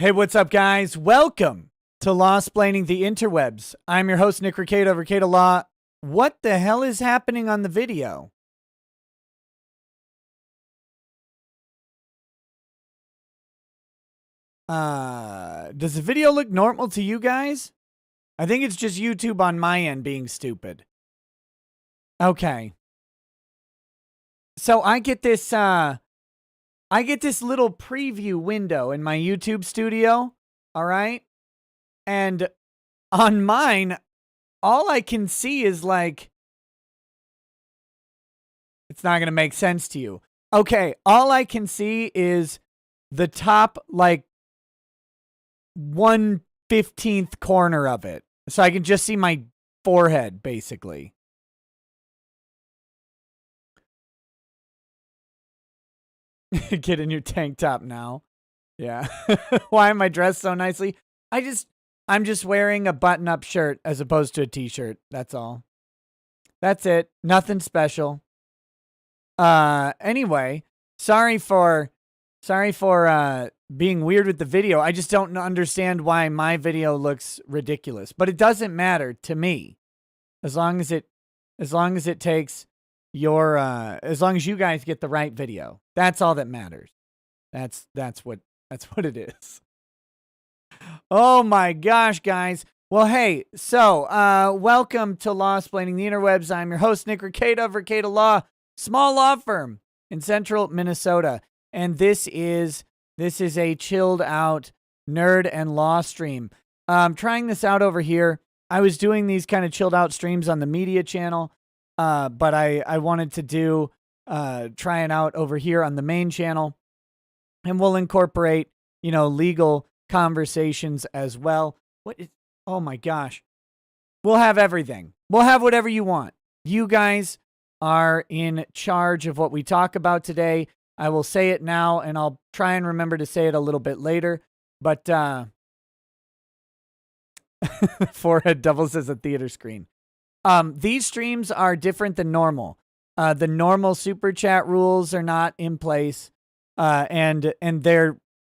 Hey, what's up, guys? Welcome to Law-Splaining the Interwebs. I'm your host, Nick Ricada of Ricada Law. What the hell is happening on the video? Does the video look normal to you guys? I think it's just YouTube on my end being stupid. Okay. So I get this little preview window in my YouTube studio, all right? And on mine, all I can see is like, it's not going to make sense to you. Okay, all I can see is the top, like, 1/15th corner of it. So I can just see my forehead, basically. Get in your tank top now. Yeah. Why am I dressed so nicely? I'm just wearing a button-up shirt as opposed to a t-shirt. That's all. That's it. Nothing special. Anyway, sorry for being weird with the video. I just don't understand why my video looks ridiculous, but it doesn't matter to me. As long as it takes your as long as you guys get the right video. That's all that matters. That's what it is. Oh my gosh, guys. Well, hey, so welcome to Law-Splaining the Interwebs. I'm your host, Nick Ricada of Ricada Law, small law firm in central Minnesota. And this is a chilled out nerd and law stream. Trying this out over here. I was doing these kind of chilled out streams on the media channel, but I wanted to try it out over here on the main channel. And we'll incorporate, legal conversations as well. Oh my gosh. We'll have everything. We'll have whatever you want. You guys are in charge of what we talk about today. I will say it now, and I'll try and remember to say it a little bit later. But forehead doubles as a theater screen. These streams are different than normal. The normal super chat rules are not in place, and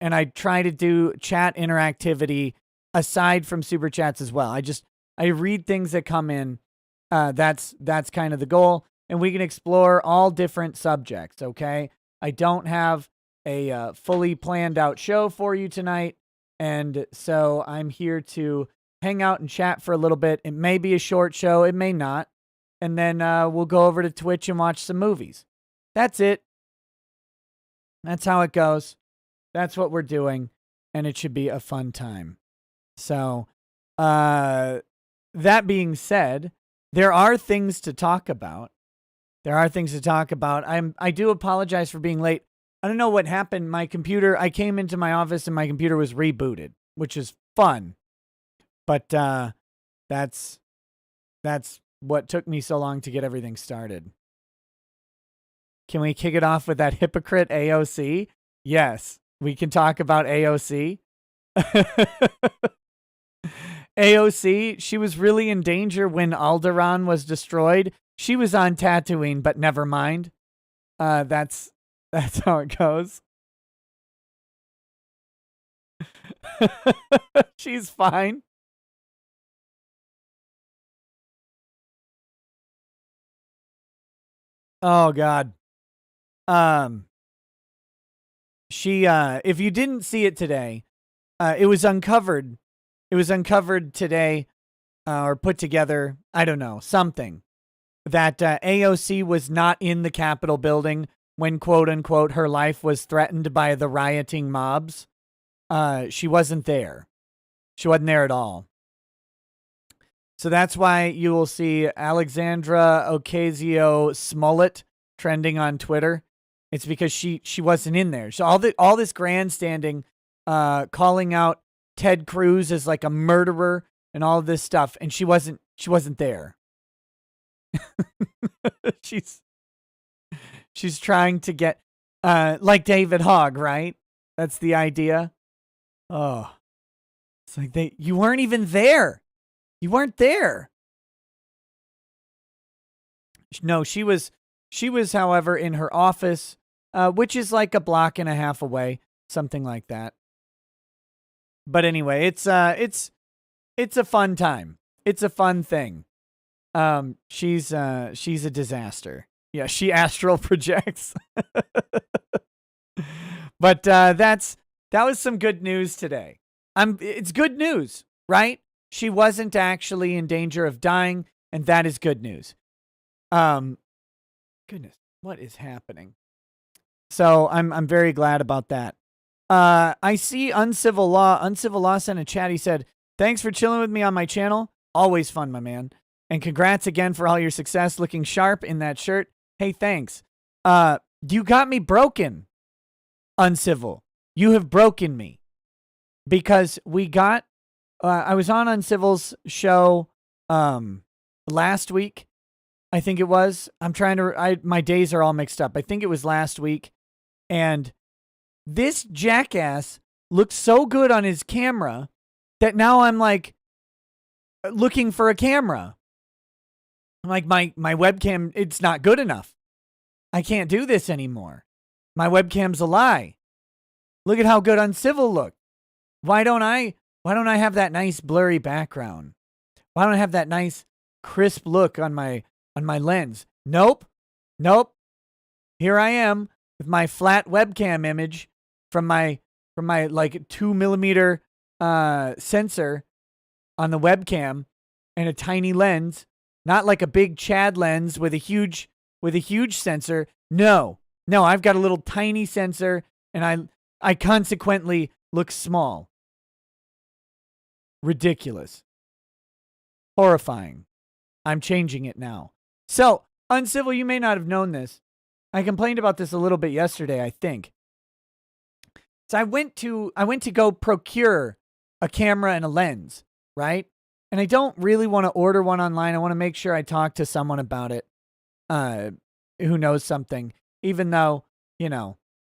I try to do chat interactivity aside from super chats as well. I read things that come in. That's kind of the goal, and we can explore all different subjects. Okay. I don't have a fully planned out show for you tonight, and so I'm here to hang out and chat for a little bit. It may be a short show, it may not, and then we'll go over to Twitch and watch some movies. That's it. That's how it goes. That's what we're doing, and it should be a fun time. So, that being said, there are things to talk about. I do apologize for being late. I don't know what happened. I came into my office and my computer was rebooted, which is fun. But that's what took me so long to get everything started. Can we kick it off with that hypocrite AOC? Yes, we can talk about AOC. AOC, she was really in danger when Alderaan was destroyed. She was on Tatooine, but never mind. That's how it goes. She's fine. Oh God. She if you didn't see it today, it was uncovered. It was uncovered today, or put together, I don't know, something, that AOC was not in the Capitol building when, quote unquote, her life was threatened by the rioting mobs. She wasn't there. She wasn't there at all. So that's why you will see Alexandra Ocasio-Smollett trending on Twitter. It's because she wasn't in there. So all this grandstanding, calling out Ted Cruz as like a murderer and all of this stuff, and she wasn't there. She's trying to get like David Hogg, right? That's the idea. Oh. It's like you weren't even there. You weren't there. No, she was, however, in her office, which is like a block and a half away, something like that. But anyway, it's a fun time. It's a fun thing. She's a disaster. Yeah, she astral projects. But that was some good news today. It's good news, right? She wasn't actually in danger of dying, and that is good news. Goodness, what is happening? So I'm very glad about that. I see Uncivil Law. Uncivil Law sent a chat. He said, "Thanks for chilling with me on my channel. Always fun, my man. And congrats again for all your success. Looking sharp in that shirt. Hey, thanks. You got me broken, Uncivil. You have broken me. Because we got, I was on Uncivil's show last week. I think it was. My days are all mixed up. I think it was last week. And this jackass looked so good on his camera that now I'm like looking for a camera. I'm like, my webcam, it's not good enough. I can't do this anymore. My webcam's a lie. Look at how good Uncivil looked. Why don't I have that nice blurry background? Why don't I have that nice crisp look on my lens? Nope. Here I am with my flat webcam image from my like 2mm sensor on the webcam and a tiny lens, not like a big Chad lens with a huge sensor. No, I've got a little tiny sensor and I consequently look small. Ridiculous. Horrifying. I'm changing it now. So, Uncivil, you may not have known this. I complained about this a little bit yesterday, I think. So I went to go procure a camera and a lens, right? And I don't really want to order one online. I want to make sure I talk to someone about it who knows something, even though,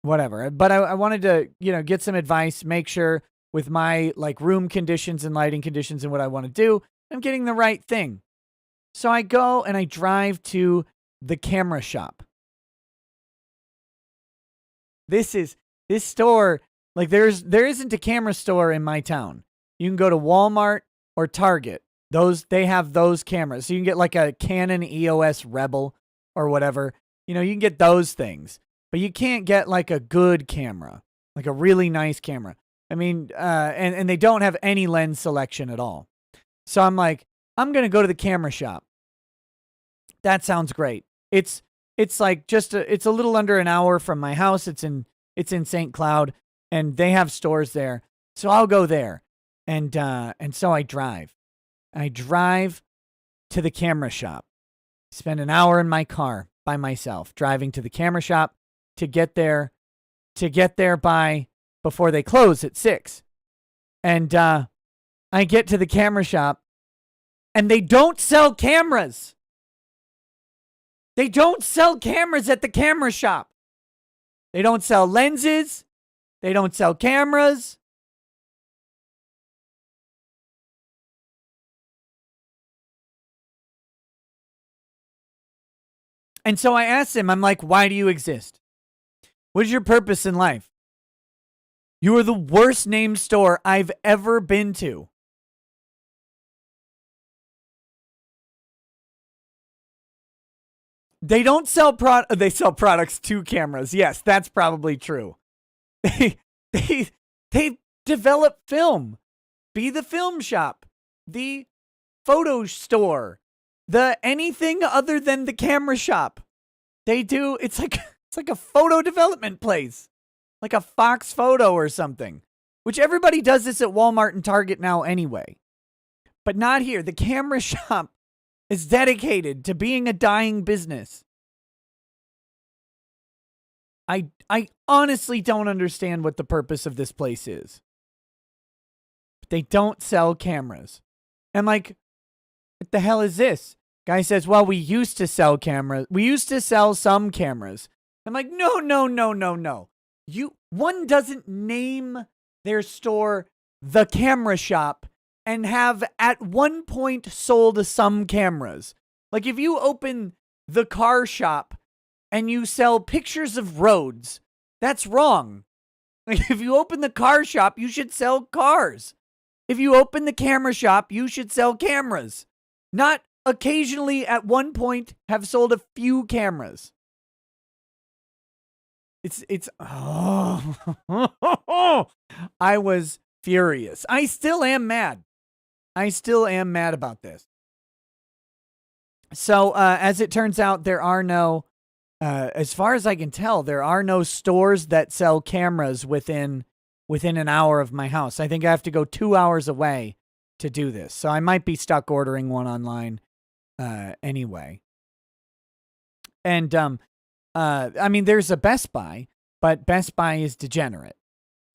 whatever. But I wanted to, get some advice, make sure with my like room conditions and lighting conditions and what I want to do, I'm getting the right thing. So I go and I drive to the camera shop. This store, like there isn't a camera store in my town. You can go to Walmart or Target. They have those cameras. So you can get like a Canon EOS Rebel or whatever. You can get those things. But you can't get like a good camera, like a really nice camera. I mean, and they don't have any lens selection at all. So I'm like, I'm going to go to the camera shop. That sounds great. It's like it's a little under an hour from my house. It's in St. Cloud and they have stores there. So I'll go there. And so I drive. I drive to the camera shop. Spend an hour in my car by myself driving to the camera shop to get there by before they close at 6. And I get to the camera shop and they don't sell cameras. They don't sell cameras at the camera shop. They don't sell lenses. They don't sell cameras. And so I asked him, I'm like, why do you exist? What is your purpose in life? You are the worst named store I've ever been to. They don't sell they sell products to cameras. Yes, that's probably true. They develop film. Be the film shop, the photo store, the anything other than the camera shop. They do. It's like a photo development place, like a Fox Photo or something, which everybody does this at Walmart and Target now anyway. But not here. The camera shop is dedicated to being a dying business. I honestly don't understand what the purpose of this place is. But they don't sell cameras. I'm like, what the hell is this? Guy says, well, we used to sell cameras. We used to sell some cameras. I'm like, no. One doesn't name their store The Camera Shop and have at one point sold some cameras. Like if you open The Car Shop and you sell pictures of roads, that's wrong. Like, if you open the car shop, you should sell cars. If you open the camera shop, you should sell cameras. Not occasionally at one point have sold a few cameras. Oh, I was furious. I still am mad. About this. So, as it turns out, there are no, as far as I can tell, there are no stores that sell cameras within an hour of my house. I think I have to go 2 hours away to do this. So I might be stuck ordering one online anyway. And I mean, there's a Best Buy, but Best Buy is degenerate.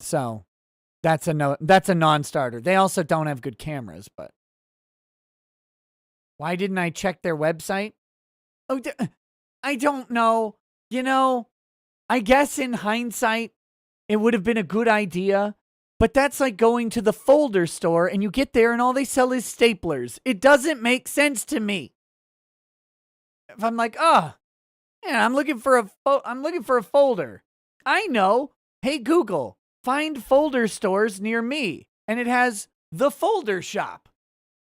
So that's a non-starter. They also don't have good cameras, but why didn't I check their website? Oh, I don't know. You know, I guess in hindsight, it would have been a good idea, but that's like going to the folder store and you get there and all they sell is staplers. It doesn't make sense to me. If I'm like, oh, yeah, I'm looking for a folder. I know. Hey, Google, find folder stores near me. And it has the folder shop.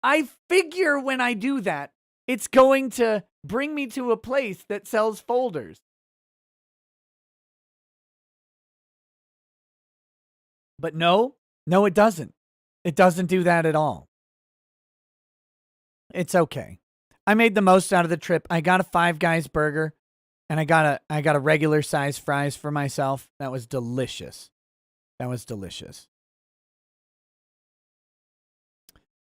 I figure when I do that, it's going to bring me to a place that sells folders. But no, it doesn't. It doesn't do that at all. It's okay. I made the most out of the trip. I got a Five Guys burger. And I got a regular size fries for myself. That was delicious.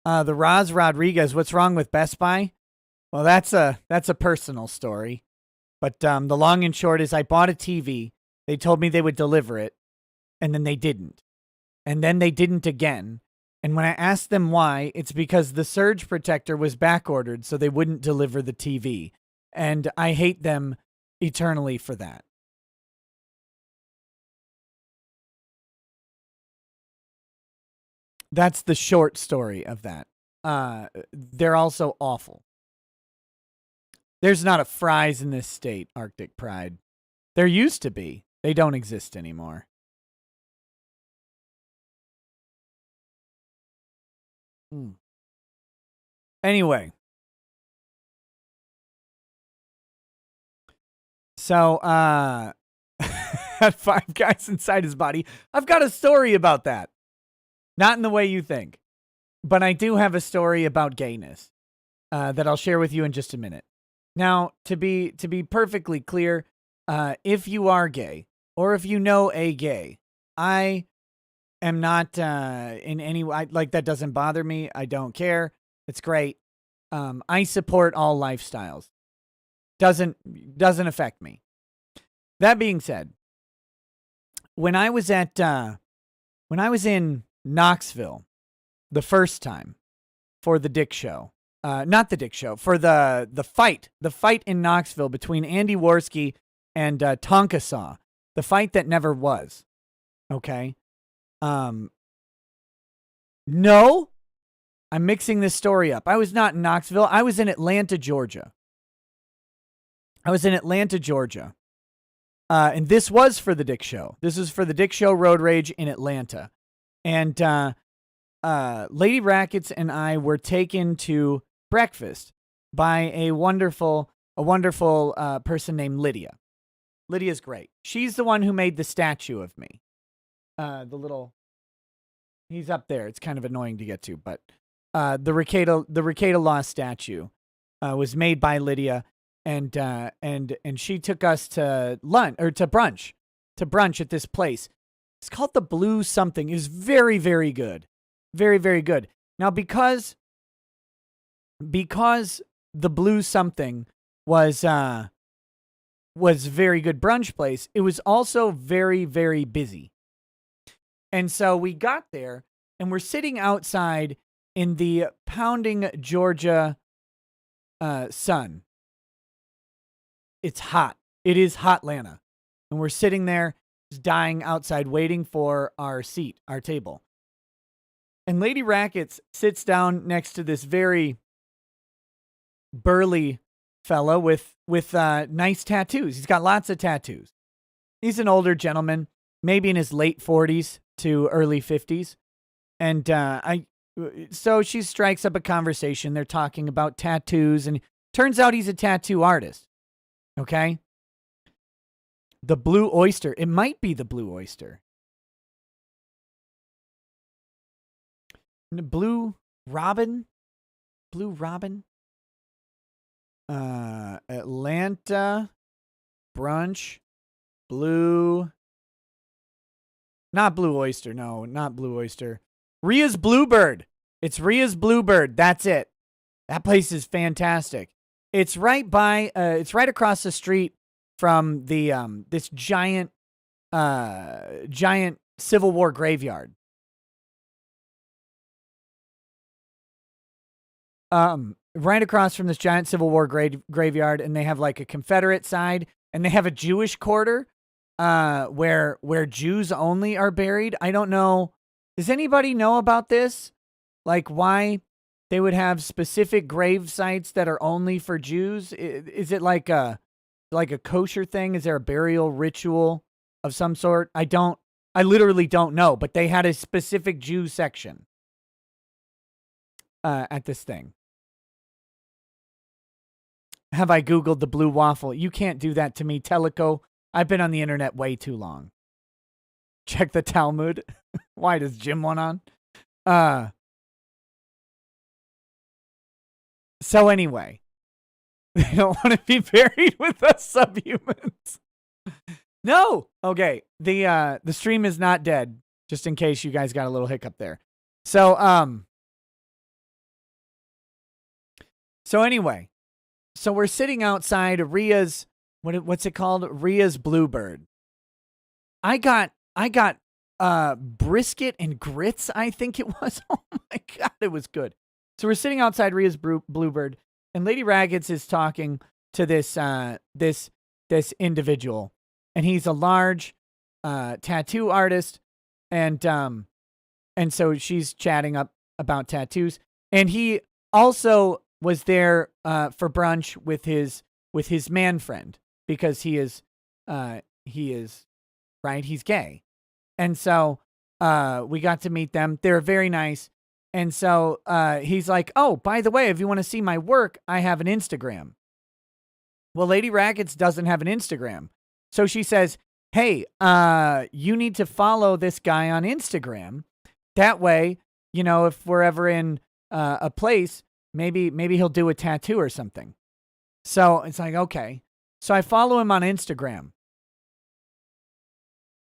The Roz Rodriguez, what's wrong with Best Buy? Well, that's a personal story. But the long and short is I bought a TV. They told me they would deliver it, and then they didn't. And then they didn't again. And when I asked them why, it's because the surge protector was back ordered, so they wouldn't deliver the TV. And I hate them eternally for that. That's the short story of that. They're also awful. There's not a fries in this state, Arctic Pride. There used to be. They don't exist anymore. Anyway. So, had Five Guys inside his body. I've got a story about that. Not in the way you think. But I do have a story about gayness that I'll share with you in just a minute. Now, to be perfectly clear, if you are gay, or if you know a gay, I am not in any way, like, that doesn't bother me. I don't care. It's great. I support all lifestyles. Doesn't affect me. That being said, when I was in Knoxville the first time for the Dick Show, not the Dick Show, for the fight in Knoxville between Andy Worski and Tonka Saw, the fight that never was. Okay. No, I'm mixing this story up. I was not in Knoxville. I was in Atlanta, Georgia. And this was for the Dick Show. This is for the Dick Show Road Rage in Atlanta. And Lady Rackets and I were taken to breakfast by a wonderful person named Lydia. Lydia's great. She's the one who made the statue of me. He's up there. It's kind of annoying to get to, but the Rekieta Law statue was made by Lydia. And she took us to lunch or to brunch at this place. It's called the Blue something. It was very, very good. Very, very good. Now, because the Blue something was very good brunch place, it was also very, very busy. And so we got there and we're sitting outside in the pounding Georgia sun. It's hot. It is Hotlanta. And we're sitting there just dying outside waiting for our seat, our table. And Lady Rackets sits down next to this very burly fella with nice tattoos. He's got lots of tattoos. He's an older gentleman, maybe in his late 40s to early 50s. And so she strikes up a conversation. They're talking about tattoos, and turns out he's a tattoo artist. Okay? The Blue Oyster. It might be the Blue Oyster. Blue Robin? Blue Robin? Atlanta Brunch. Blue. Not Blue Oyster. No, not Blue Oyster. Ria's Bluebird. It's Ria's Bluebird. That's it. That place is fantastic. It's right by. It's right across the street from the this giant Civil War graveyard. Right across from this giant Civil War graveyard, and they have like a Confederate side, and they have a Jewish quarter, where Jews only are buried. I don't know. Does anybody know about this? Like why they would have specific grave sites that are only for Jews? Is it like a kosher thing? Is there a burial ritual of some sort? I literally don't know, but they had a specific Jew section at this thing. Have I Googled the blue waffle? You can't do that to me, Teleco. I've been on the internet way too long. Check the Talmud. Why does Jim want on? So anyway, they don't want to be buried with us subhumans. No. Okay. The stream is not dead, just in case you guys got a little hiccup there. So anyway, so we're sitting outside Ria's, what's it called? Ria's Bluebird. I got brisket and grits, I think it was. Oh my God, it was good. So we're sitting outside Ria's Bluebird, and Lady Raggeds is talking to this individual, and he's a large tattoo artist, and so she's chatting up about tattoos, and he also was there for brunch with his man friend, because he is right, he's gay. And so we got to meet them. They're very nice. And so he's like, oh, by the way, if you want to see my work, I have an Instagram. Well, Lady Raggeds doesn't have an Instagram. So she says, hey, you need to follow this guy on Instagram. That way, if we're ever in a place, maybe he'll do a tattoo or something. So it's like, okay. So I follow him on Instagram.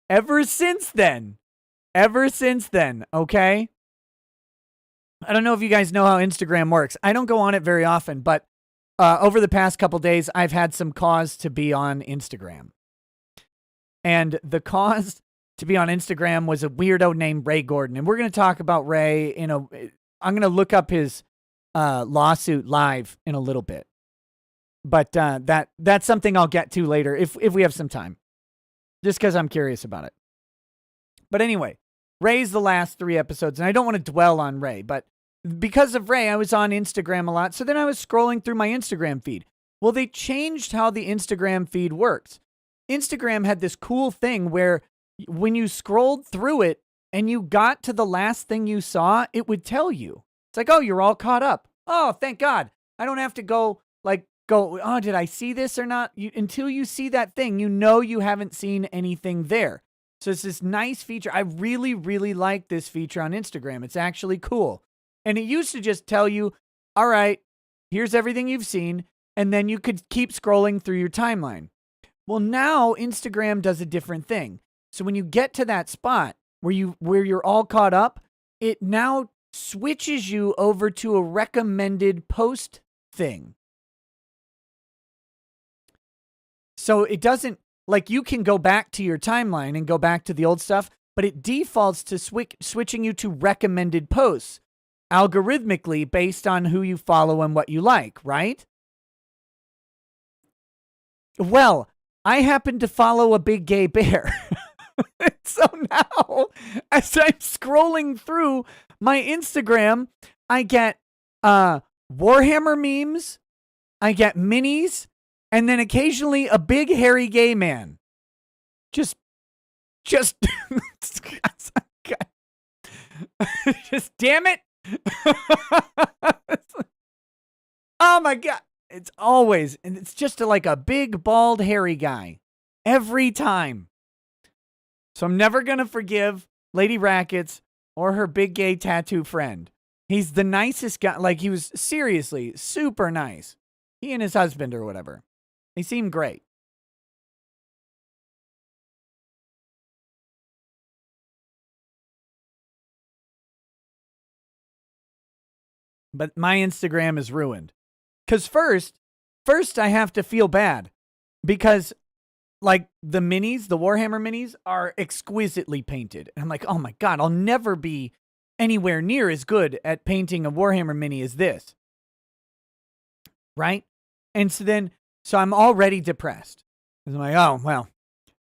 Ever since then, okay? I don't know if you guys know how Instagram works. I don't go on it very often, but over the past couple days, I've had some cause to be on Instagram. And the cause to be on Instagram was a weirdo named Ray Gordon. And we're going to talk about Ray I'm going to look up his lawsuit live in a little bit. But that's something I'll get to later if we have some time. Just because I'm curious about it. But anyway, Ray's the last 3 episodes, and I don't want to dwell on Ray, but because of Ray, I was on Instagram a lot, so then I was scrolling through my Instagram feed. Well, they changed how the Instagram feed works. Instagram had this cool thing where when you scrolled through it and you got to the last thing you saw, it would tell you. It's like, oh, you're all caught up. Oh, thank God. I don't have to go, oh, did I see this or not? Until you see that thing, you haven't seen anything there. So it's this nice feature. I really, really like this feature on Instagram. It's actually cool. And it used to just tell you, all right, here's everything you've seen. And then you could keep scrolling through your timeline. Well, now Instagram does a different thing. So when you get to that spot where you're all caught up, it now switches you over to a recommended post thing. So it doesn't, you can go back to your timeline and go back to the old stuff, but it defaults to switching you to recommended posts algorithmically based on who you follow and what you like, right? Well, I happen to follow a big gay bear. So now, as I'm scrolling through my Instagram, I get Warhammer memes, I get minis, and then occasionally a big hairy gay man. Just Just, just damn it. Oh my God. It's always, and it's just like a big, bald, hairy guy. Every time. So I'm never going to forgive Lady Rackets or her big gay tattoo friend. He's the nicest guy. Like, he was seriously super nice. He and his husband or whatever. They seem great. But my Instagram is ruined. Because first I have to feel bad. Because, like, the minis, the Warhammer minis, are exquisitely painted. And I'm like, oh my God, I'll never be anywhere near as good at painting a Warhammer mini as this. Right? And so I'm already depressed. I'm like, oh, well,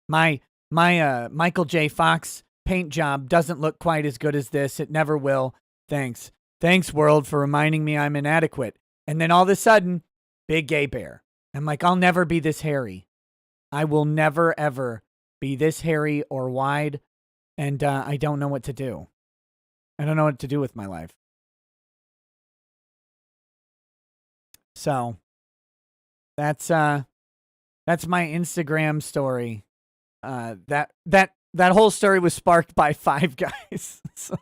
my Michael J. Fox paint job doesn't look quite as good as this. It never will. Thanks. Thanks, world, for reminding me I'm inadequate. And then all of a sudden, big gay bear. I'm like, I'll never be this hairy. I will never, ever be this hairy or wide. And I don't know what to do. I don't know what to do with my life. So that's my Instagram story. That whole story was sparked by Five Guys. So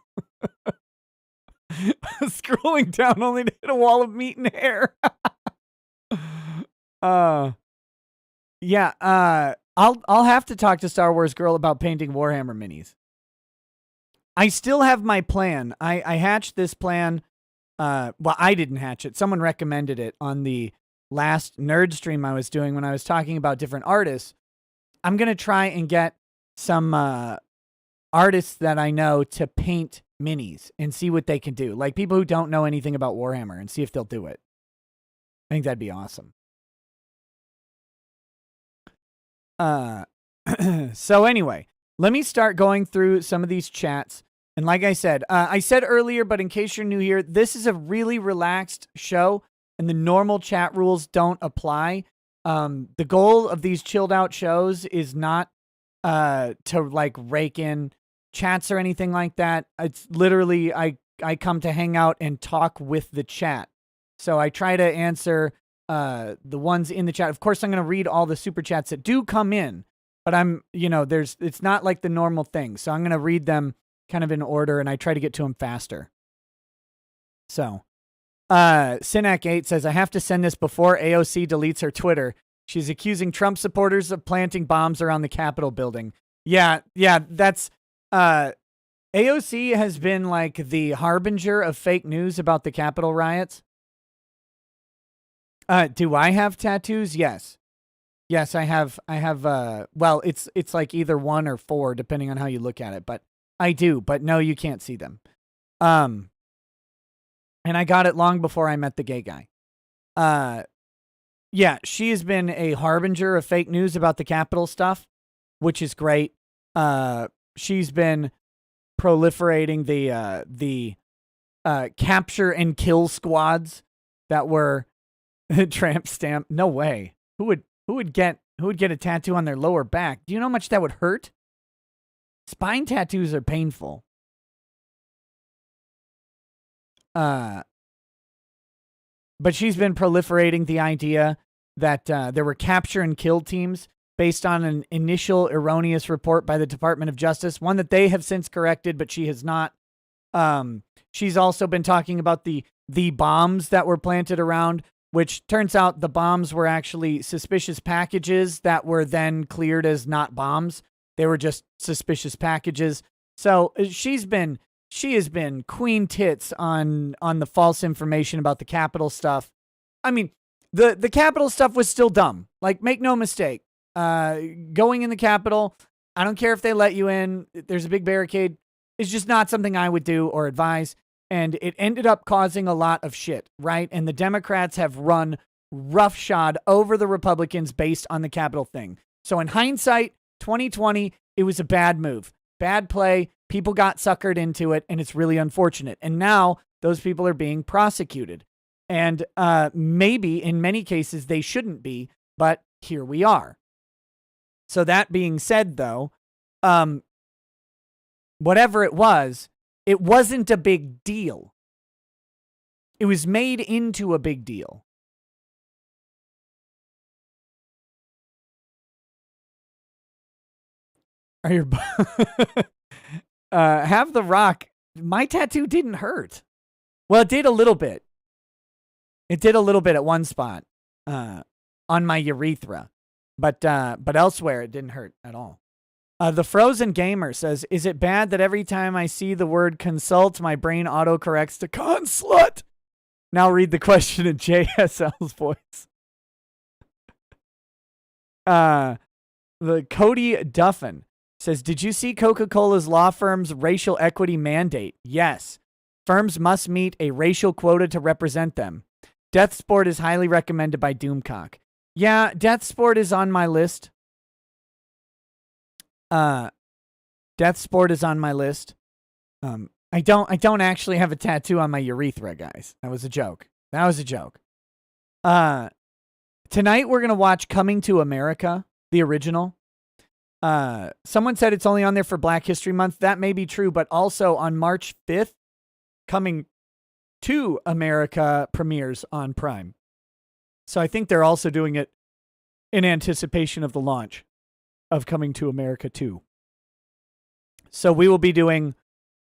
scrolling down only to hit a wall of meat and hair. Yeah, I'll have to talk to Star Wars Girl about painting Warhammer minis. I still have my plan. I hatched this plan. Well, I didn't hatch it. Someone recommended it on the last nerd stream I was doing when I was talking about different artists. I'm going to try and get some artists that I know to paint minis and see what they can do. Like people who don't know anything about Warhammer and see if they'll do it. I think that'd be awesome. So anyway, let me start going through some of these chats. And like I said earlier, but in case you're new here, this is a really relaxed show and the normal chat rules don't apply. The goal of these chilled out shows is not to like rake in chats or anything like that. It's literally I come to hang out and talk with the chat. So I try to answer the ones in the chat. Of course, I'm going to read all the super chats that do come in, but it's not like the normal thing. So I'm going to read them kind of in order and I try to get to them faster. So, Synac8 says, I have to send this before AOC deletes her Twitter. She's accusing Trump supporters of planting bombs around the Capitol building. Yeah, that's, AOC has been like the harbinger of fake news about the Capitol riots. Do I have tattoos? Yes. Yes, I have, well, it's like either 1 or 4, depending on how you look at it, but I do, but no, you can't see them. And I got it long before I met the gay guy. Yeah, she has been a harbinger of fake news about the Capitol stuff, which is great. She's been proliferating the capture and kill squads that were tramp stamp. No way. Who would get a tattoo on their lower back? Do you know how much that would hurt? Spine tattoos are painful. But she's been proliferating the idea that there were capture and kill teams based on an initial erroneous report by the Department of Justice, one that they have since corrected, but she has not. She's also been talking about the bombs that were planted around, which turns out the bombs were actually suspicious packages that were then cleared as not bombs. They were just suspicious packages. So she has been queen tits on the false information about the Capitol stuff. I mean, the Capitol stuff was still dumb. Like, make no mistake. Going in the Capitol, I don't care if they let you in. There's a big barricade. It's just not something I would do or advise. And it ended up causing a lot of shit, right? And the Democrats have run roughshod over the Republicans based on the Capitol thing. So in hindsight, 2020, it was a bad move. Bad play. People got suckered into it, and it's really unfortunate. And now those people are being prosecuted. And maybe in many cases they shouldn't be, but here we are. So that being said, though, whatever it wasn't a big deal. It was made into a big deal. Are your have the rock? My tattoo didn't hurt. Well, it did a little bit. It did a little bit at one spot, on my urethra, but elsewhere it didn't hurt at all. The Frozen Gamer says, "Is it bad that every time I see the word consult, my brain autocorrects to conslut?" Now read the question in JSL's voice. The Cody Duffin says, "Did you see Coca-Cola's law firm's racial equity mandate? Yes. Firms must meet a racial quota to represent them. Death Sport is highly recommended by Doomcock." Yeah, Death Sport is on my list. Death Sport is on my list. I don't actually have a tattoo on my urethra, guys. That was a joke. Tonight we're going to watch Coming to America, the original. Someone said it's only on there for Black History Month. That may be true, but also on March 5th, Coming to America premieres on Prime. So I think they're also doing it in anticipation of the launch of Coming to America 2. So we will be doing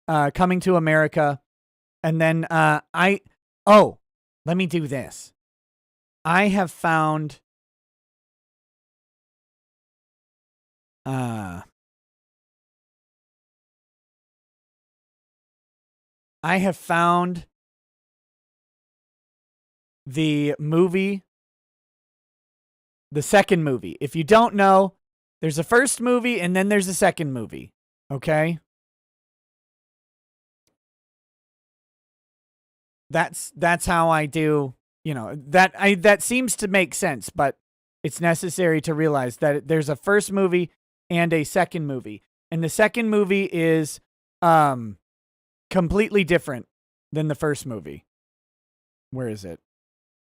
Coming to America, and then let me do this. I have found the movie, the second movie. If you don't know, there's a first movie and then there's a second movie. Okay? That's how I do, that seems to make sense, but it's necessary to realize that there's a first movie and a second movie. And the second movie is completely different than the first movie. Where is it?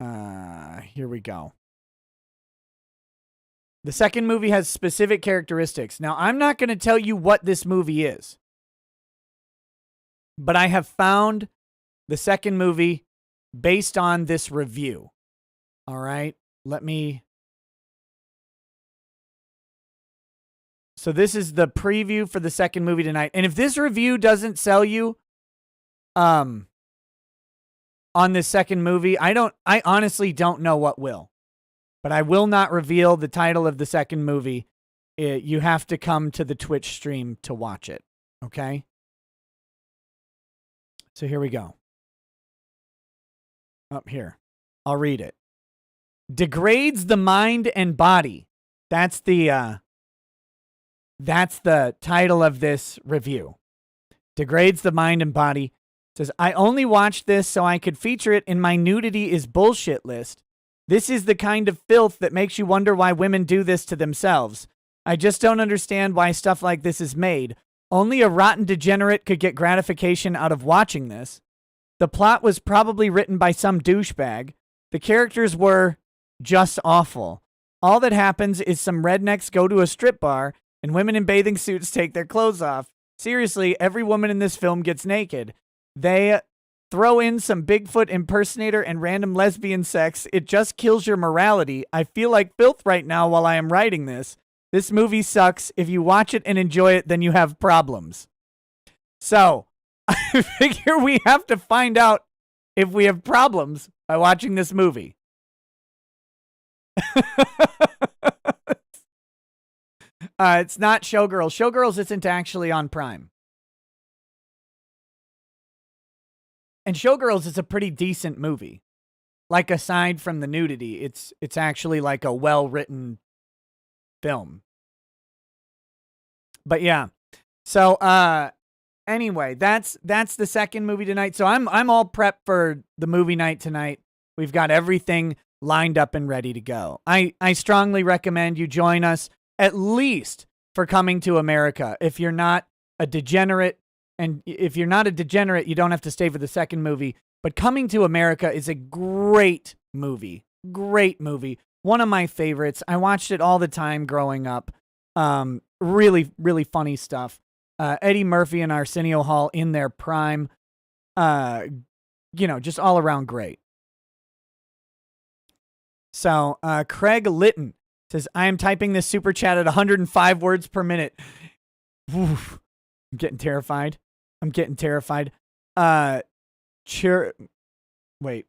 Here we go. The second movie has specific characteristics. Now, I'm not going to tell you what this movie is, but I have found the second movie based on this review. All right, So this is the preview for the second movie tonight. And if this review doesn't sell you on this second movie, I honestly don't know what will. But I will not reveal the title of the second movie. You have to come to the Twitch stream to watch it. Okay? So here we go. Up here. I'll read it. Degrades the mind and body. That's the title of this review. Degrades the mind and body. It says, "I only watched this so I could feature it in my nudity is bullshit list. This is the kind of filth that makes you wonder why women do this to themselves. I just don't understand why stuff like this is made. Only a rotten degenerate could get gratification out of watching this. The plot was probably written by some douchebag. The characters were just awful. All that happens is some rednecks go to a strip bar and women in bathing suits take their clothes off. Seriously, every woman in this film gets naked. They throw in some Bigfoot impersonator and random lesbian sex. It just kills your morality. I feel like filth right now while I am writing this. This movie sucks. If you watch it and enjoy it, then you have problems." So, I figure we have to find out if we have problems by watching this movie. It's not Showgirls. Showgirls isn't actually on Prime. And Showgirls is a pretty decent movie. Like, aside from the nudity, it's actually like a well-written film. But yeah. So anyway, that's the second movie tonight. So I'm all prepped for the movie night tonight. We've got everything lined up and ready to go. I strongly recommend you join us at least for Coming to America. If you're not a degenerate, and if you're not a degenerate, you don't have to stay for the second movie. But Coming to America is a great movie. Great movie. One of my favorites. I watched it all the time growing up. really, really funny stuff. Eddie Murphy and Arsenio Hall in their prime. Just all around great. So Craig Litton says, I am typing this super chat at 105 words per minute. Oof. I'm getting terrified. Wait.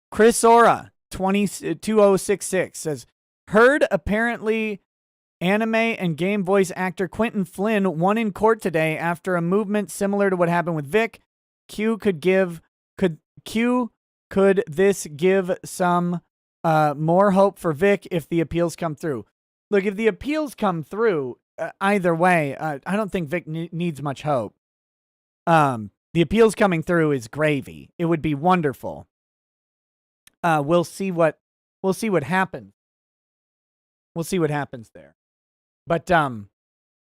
Chris Ora, 2066 says, heard apparently anime and game voice actor Quentin Flynn won in court today after a movement similar to what happened with Vic. Could this give some more hope for Vic if the appeals come through? Look, if the appeals come through, either way, I don't think Vic needs much hope. The appeals coming through is gravy. It would be wonderful. We'll see what happens. We'll see what happens there. But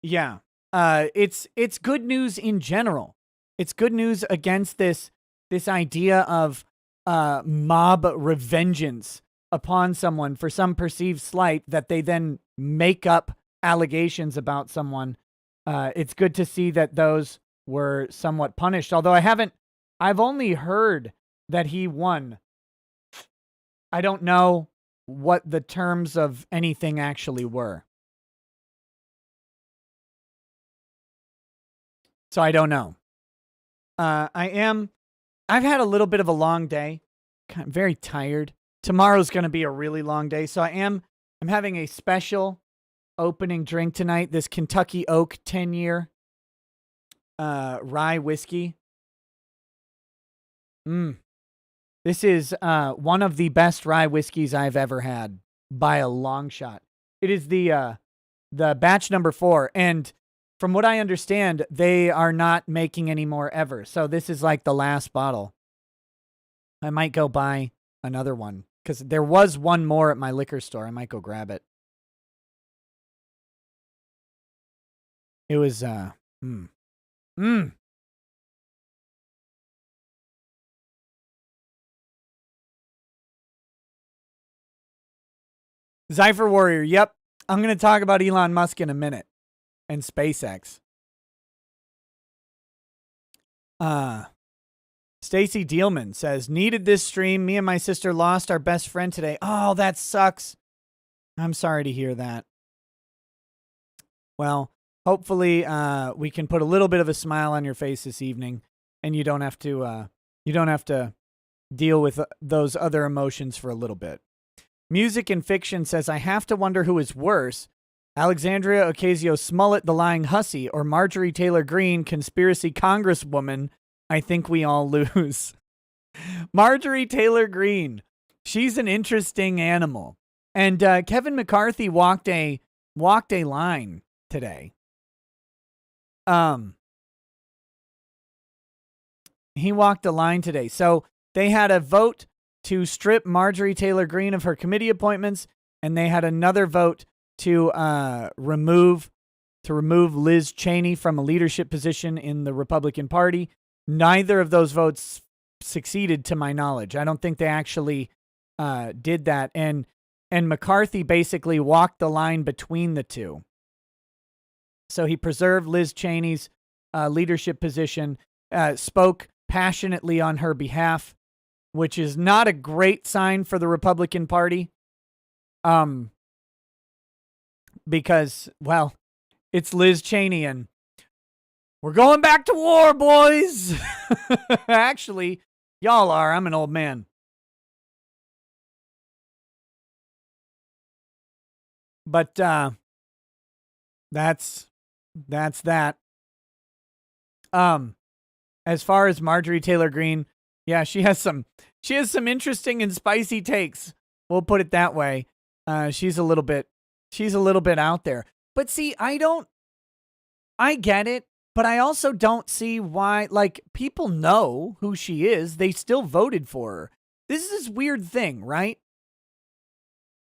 yeah, it's good news in general. It's good news against this idea of mob revengeance upon someone for some perceived slight that they then make up allegations about someone. It's good to see that those were somewhat punished. Although I've only heard that he won. I don't know what the terms of anything actually were. So I don't know. I've had a little bit of a long day. I'm very tired. Tomorrow's going to be a really long day. So I'm having a special opening drink tonight. This Kentucky Oak 10-year rye whiskey. This is one of the best rye whiskeys I've ever had by a long shot. It is the batch number 4, and from what I understand, they are not making any more ever. So this is like the last bottle. I might go buy another one because there was one more at my liquor store. I might go grab it. It was Zypher Warrior. Yep. I'm going to talk about Elon Musk in a minute and SpaceX. Stacy Dealman says, needed this stream. Me and my sister lost our best friend today. Oh, that sucks. I'm sorry to hear that. Well, hopefully we can put a little bit of a smile on your face this evening and you don't have to deal with those other emotions for a little bit. Music and Fiction says, I have to wonder who is worse, Alexandria Ocasio-Smollett, the lying hussy, or Marjorie Taylor Greene, conspiracy congresswoman. I think we all lose. Marjorie Taylor Greene. She's an interesting animal. And Kevin McCarthy walked a line today. He walked a line today. So they had a vote to strip Marjorie Taylor Greene of her committee appointments, and they had another vote to remove Liz Cheney from a leadership position in the Republican Party. Neither of those votes succeeded, to my knowledge. I don't think they actually did that. And McCarthy basically walked the line between the two. So he preserved Liz Cheney's leadership position, spoke passionately on her behalf, which is not a great sign for the Republican Party. Because, well, it's Liz Cheney and we're going back to war, boys. Actually, y'all are. I'm an old man. But that's that. As far as Marjorie Taylor Greene, yeah, she has some interesting and spicy takes. We'll put it that way. She's a little bit out there. But see, I get it, but I also don't see why, like, people know who she is. They still voted for her. This is this weird thing, right?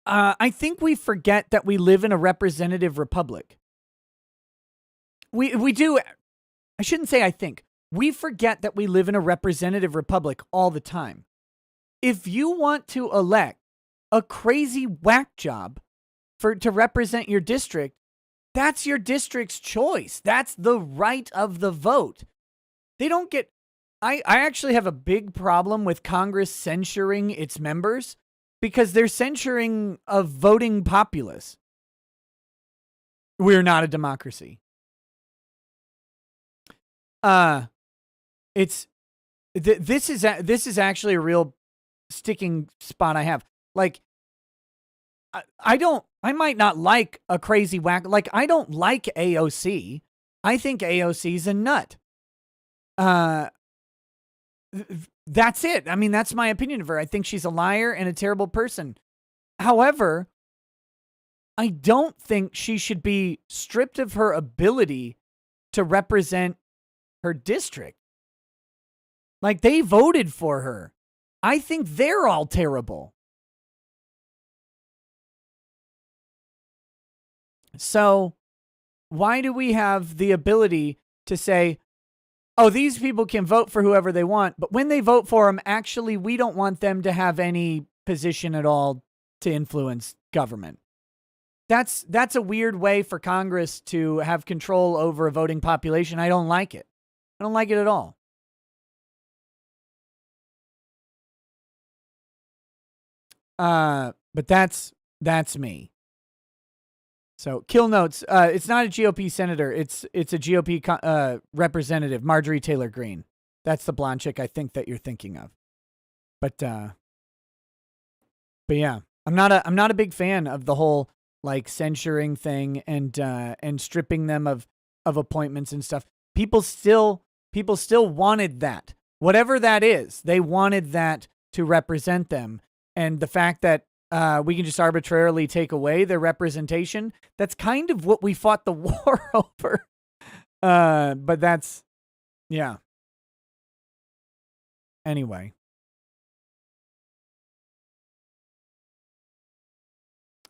I think we forget that we live in a representative republic. We do. I shouldn't say I think. We forget that we live in a representative republic all the time. If you want to elect a crazy whack job to represent your district, That's your district's choice. That's the right of the vote. They don't get... I actually have a big problem with Congress censuring its members because they're censuring a voting populace. We're not a democracy. This is actually a real sticking spot I have. Like, I might not like a crazy whack. Like, I don't like AOC. I think AOC's a nut. That's it. I mean, that's my opinion of her. I think she's a liar and a terrible person. However, I don't think she should be stripped of her ability to represent her district. Like, they voted for her. I think they're all terrible. So why do we have the ability to say, oh, these people can vote for whoever they want, but when they vote for them, actually, we don't want them to have any position at all to influence government? That's a weird way for Congress to have control over a voting population. I don't like it. I don't like it at all. But that's me. So, kill notes. It's not a GOP senator. It's a GOP representative, Marjorie Taylor Greene. That's the blonde chick I think that you're thinking of. But yeah, I'm not a big fan of the whole like censuring thing and stripping them of appointments and stuff. People still wanted that. Whatever that is, they wanted that to represent them. And the fact that we can just arbitrarily take away their representation, that's kind of what we fought the war over. But that's, yeah. Anyway.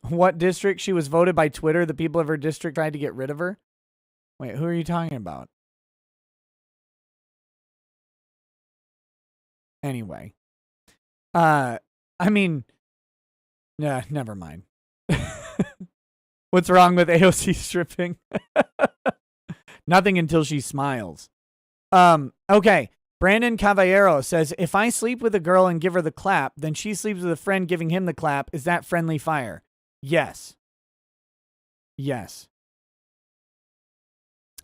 What district? She was voted by Twitter. The people of her district tried to get rid of her. Wait, who are you talking about? Anyway. I mean, yeah, never mind. What's wrong with AOC stripping? Nothing until she smiles. Okay. Brandon Caballero says, if I sleep with a girl and give her the clap, then she sleeps with a friend giving him the clap. Is that friendly fire? Yes. Yes.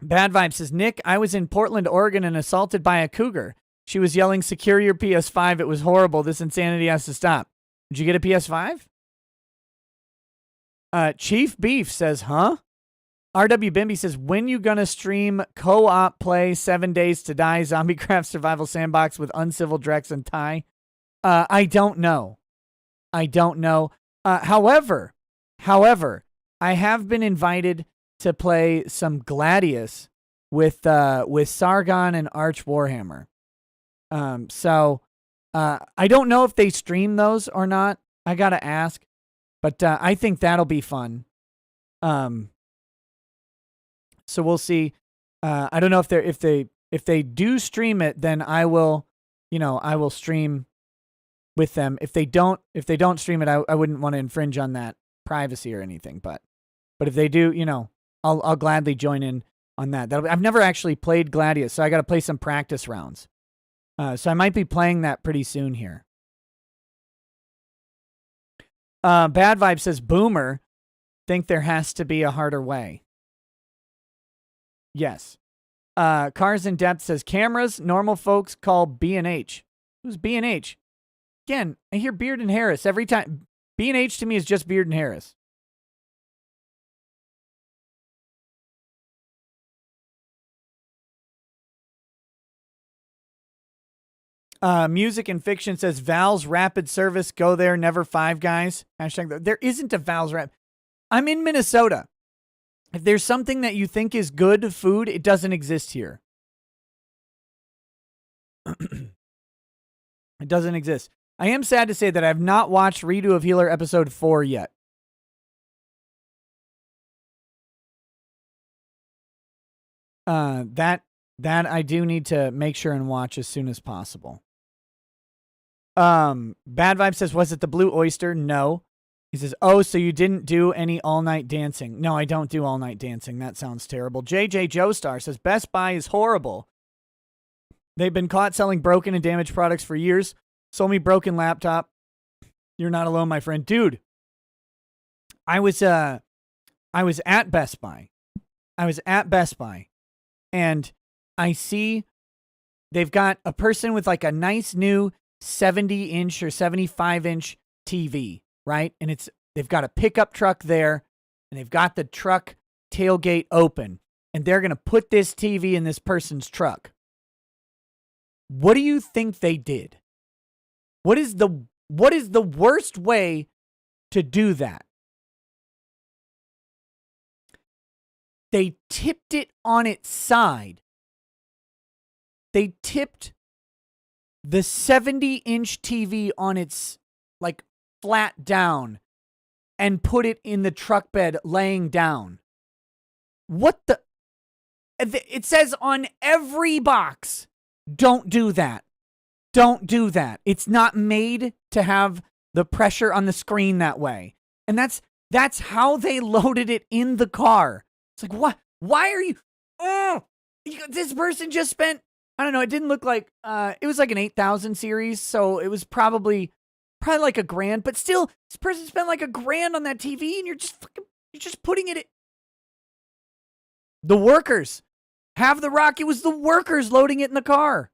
Bad Vibe says, Nick, I was in Portland, Oregon and assaulted by a cougar. She was yelling, secure your PS5. It was horrible. This insanity has to stop. Did you get a PS5? Chief Beef says, huh? RW Bimby says, when you gonna stream co-op play 7 Days to Die Zombie Craft Survival Sandbox with Uncivil Drex and Ty? I don't know. However, I have been invited to play some Gladius with Sargon and Arch Warhammer. So I don't know if they stream those or not. I gotta ask, but I think that'll be fun. So we'll see. I don't know if they do stream it, then I will stream with them. If they don't stream it, I wouldn't want to infringe on that privacy or anything. But if they do, I'll gladly join in on that. I've never actually played Gladius, so I got to play some practice rounds. So I might be playing that pretty soon here. Bad Vibe says, Boomer, think there has to be a harder way. Yes. Cars in Depth says, cameras, normal folks call B&H. Who's B&H? Again, I hear Beard and Harris every time. B&H to me is just Beard and Harris. Music and Fiction says, Val's Rapid Service, go there, never Five Guys. Hashtag, there isn't a Val's Rapid. I'm in Minnesota. If there's something that you think is good food, it doesn't exist here. It doesn't exist. I am sad to say that I have not watched Redo of Healer episode 4 yet. That I do need to make sure and watch as soon as possible. Bad Vibe says, was it the Blue Oyster? No. He says, oh, so you didn't do any all-night dancing. No, I don't do all-night dancing. That sounds terrible. JJ Joestar says, Best Buy is horrible. They've been caught selling broken and damaged products for years. Sold me broken laptop. You're not alone, my friend. Dude, I was at Best Buy. And I see they've got a person with like a nice new 70-inch or 75-inch TV, right? And they've got a pickup truck there, and they've got the truck tailgate open, and they're going to put this TV in this person's truck. What do you think they did? What is the worst way to do that? They tipped it on its side. They tipped the 70-inch TV on its, like, flat down and put it in the truck bed laying down. What the? It says on every box, don't do that. Don't do that. It's not made to have the pressure on the screen that way. And that's how they loaded it in the car. It's like, what? Why are you? Oh, this person just spent, I don't know. It didn't look like, it was like an 8,000 series. So it was probably like $1,000, but still this person spent like $1,000 on that TV, and you're just putting it in. The workers have the rock. It was the workers loading it in the car.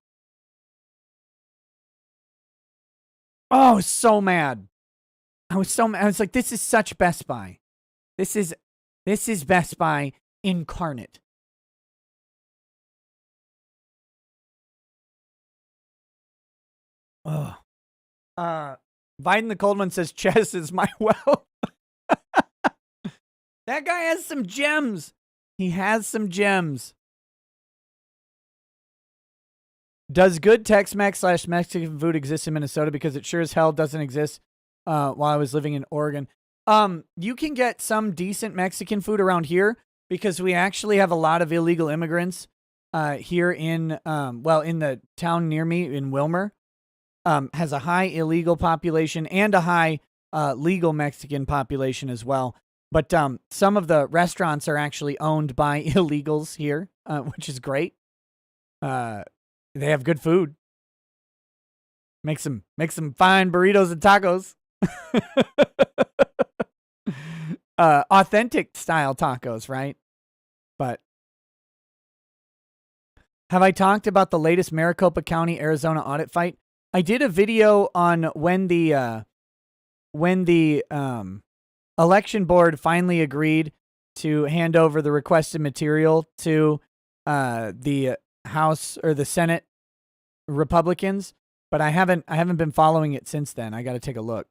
Oh, I was so mad. I was like, this is such Best Buy. This is Best Buy incarnate. Oh. Biden the Cold One says chess is my wealth. That guy has some gems. He has some gems. Does good Tex-Mex / Mexican food exist in Minnesota? Because it sure as hell doesn't exist while I was living in Oregon. You can get some decent Mexican food around here because we actually have a lot of illegal immigrants here in the town near me in Wilmer. Has a high illegal population and a high legal Mexican population as well. But some of the restaurants are actually owned by illegals here, which is great. They have good food. Make some fine burritos and tacos. Authentic style tacos, right? But have I talked about the latest Maricopa County, Arizona audit fight? I did a video on when the election board finally agreed to hand over the requested material to the House or the Senate Republicans, but I haven't been following it since then. I got to take a look.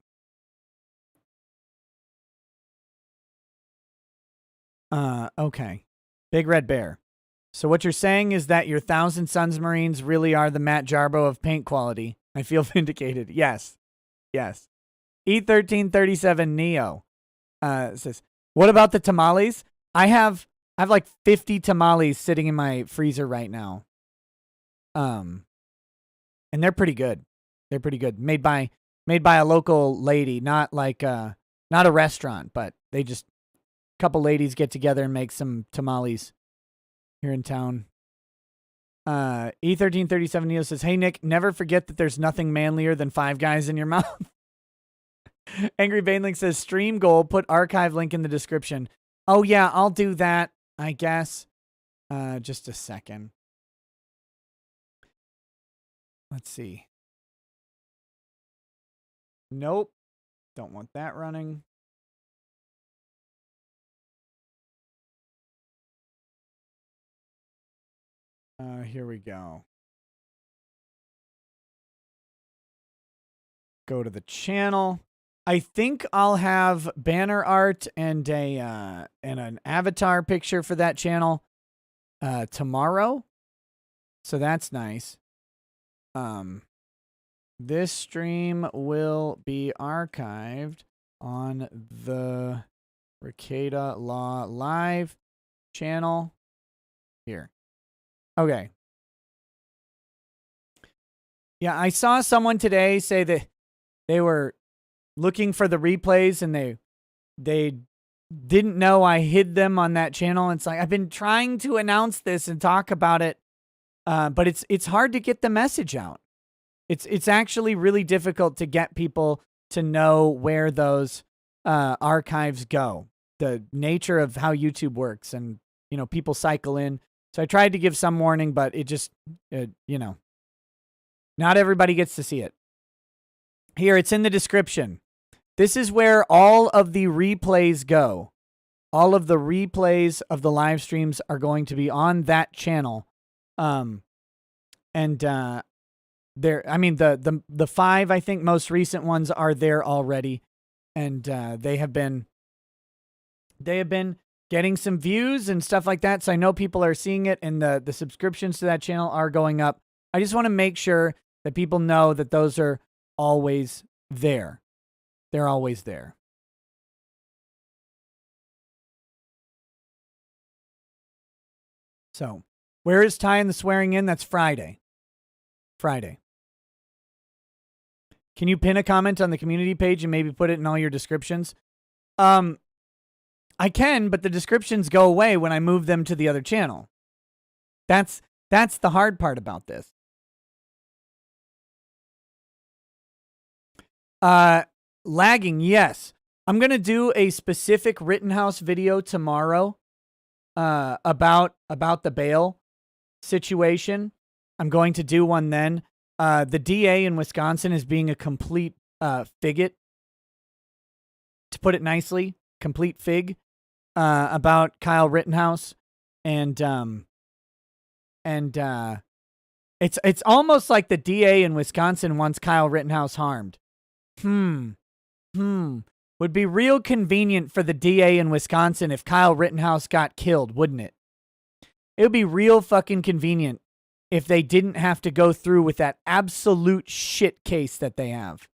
Okay. Big Red Bear. So what you're saying is that your Thousand Sons Marines really are the Matt Jarbo of paint quality. I feel vindicated. Yes. E1337 Neo says, what about the tamales? I have like 50 tamales sitting in my freezer right now. And they're pretty good. They're pretty good. Made by a local lady, not like not a restaurant, but they just a couple ladies get together and make some tamales here in town. E1337 Neo says, hey, Nick, never forget that there's nothing manlier than 5 guys in your mouth. Angry Baneling says, stream goal, put archive link in the description. Oh, yeah, I'll do that, I guess. Just a second. Let's see. Nope. Don't want that running. Here we go. Go to the channel. I think I'll have banner art and an avatar picture for that channel tomorrow. So that's nice. This stream will be archived on the Ricada Law Live channel here. Okay. Yeah, I saw someone today say that they were looking for the replays, and they didn't know I hid them on that channel. It's like, I've been trying to announce this and talk about it, but it's hard to get the message out. It's actually really difficult to get people to know where those archives go. The nature of how YouTube works, and people cycle in. So I tried to give some warning, but it just not everybody gets to see it. Here, it's in the description. This is where all of the replays go. All of the replays of the live streams are going to be on that channel. There, I mean, the 5, I think, most recent ones are there already, and they have been getting some views and stuff like that. So I know people are seeing it, and the subscriptions to that channel are going up. I just want to make sure that people know that those are always there. They're always there. So, where is Ty in the swearing in? That's Friday. Friday. Can you pin a comment on the community page and maybe put it in all your descriptions? I can, but the descriptions go away when I move them to the other channel. That's the hard part about this. Lagging, yes. I'm going to do a specific Rittenhouse video tomorrow about the bail situation. I'm going to do one then. The DA in Wisconsin is being a complete figgot, to put it nicely, complete fig, about Kyle Rittenhouse, and it's almost like the DA in Wisconsin wants Kyle Rittenhouse harmed. Would be real convenient for the DA in Wisconsin if Kyle Rittenhouse got killed, wouldn't it? It would be real fucking convenient if they didn't have to go through with that absolute shit case that they have.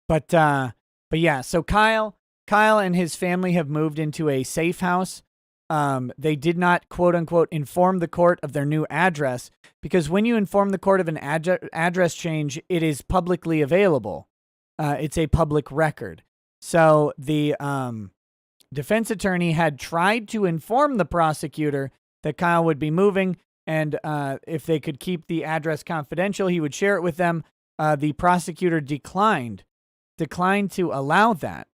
But yeah, so Kyle and his family have moved into a safe house. They did not, quote unquote, inform the court of their new address, because when you inform the court of an address change, it is publicly available. It's a public record. So the defense attorney had tried to inform the prosecutor that Kyle would be moving, and if they could keep the address confidential, he would share it with them. The prosecutor declined to allow that.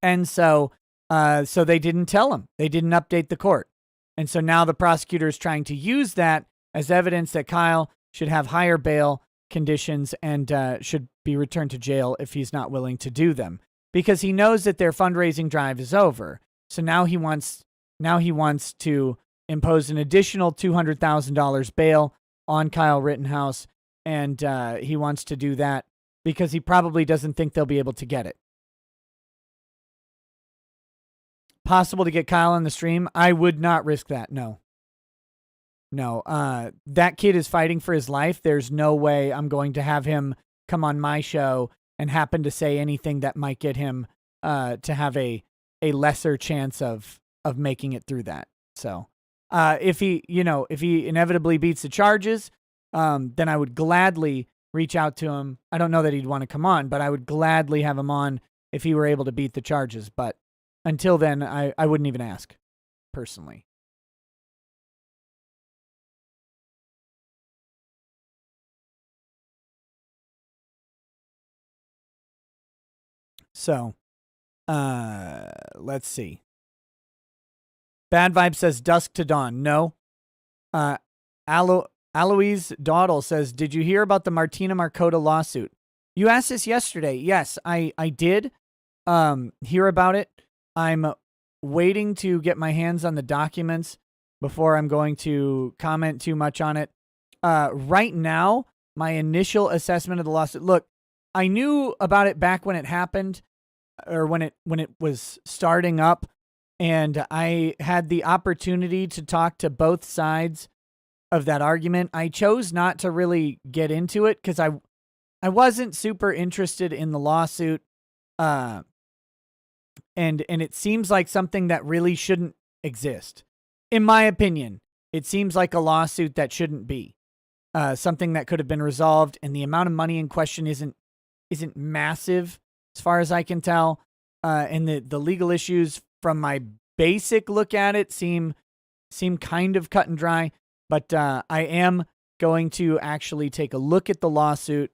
And so they didn't tell him. They didn't update the court. And so now the prosecutor is trying to use that as evidence that Kyle should have higher bail conditions and should be returned to jail if he's not willing to do them, because he knows that their fundraising drive is over. So now he wants to impose an additional $200,000 bail on Kyle Rittenhouse, and he wants to do that because he probably doesn't think they'll be able to get it. Possible to get Kyle on the stream? I would not risk that. No. That kid is fighting for his life. There's no way I'm going to have him come on my show and happen to say anything that might get him to have a lesser chance of making it through that. So if he inevitably beats the charges, then I would gladly reach out to him. I don't know that he'd want to come on, but I would gladly have him on if he were able to beat the charges. But until then, I wouldn't even ask, personally. So, let's see. Bad Vibe says dusk to dawn. No. Aloise Dawdle says, did you hear about the Martina Markota lawsuit? You asked this yesterday. Yes, I did hear about it. I'm waiting to get my hands on the documents before I'm going to comment too much on it. Right now, my initial assessment of the lawsuit, look, I knew about it back when it happened, or when it was starting up, and I had the opportunity to talk to both sides of that argument. I chose not to really get into it because I wasn't super interested in the lawsuit. And it seems like something that really shouldn't exist. in my opinion, it seems like a lawsuit that shouldn't be. Something that could have been resolved, and the amount of money in question isn't massive as far as I can tell. And the legal issues from my basic look at it seem kind of cut and dry. But I am going to actually take a look at the lawsuit.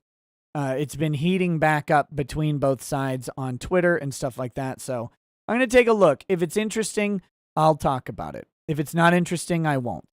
It's been heating back up between both sides on Twitter and stuff like that. So I'm going to take a look. If it's interesting, I'll talk about it. If it's not interesting, I won't.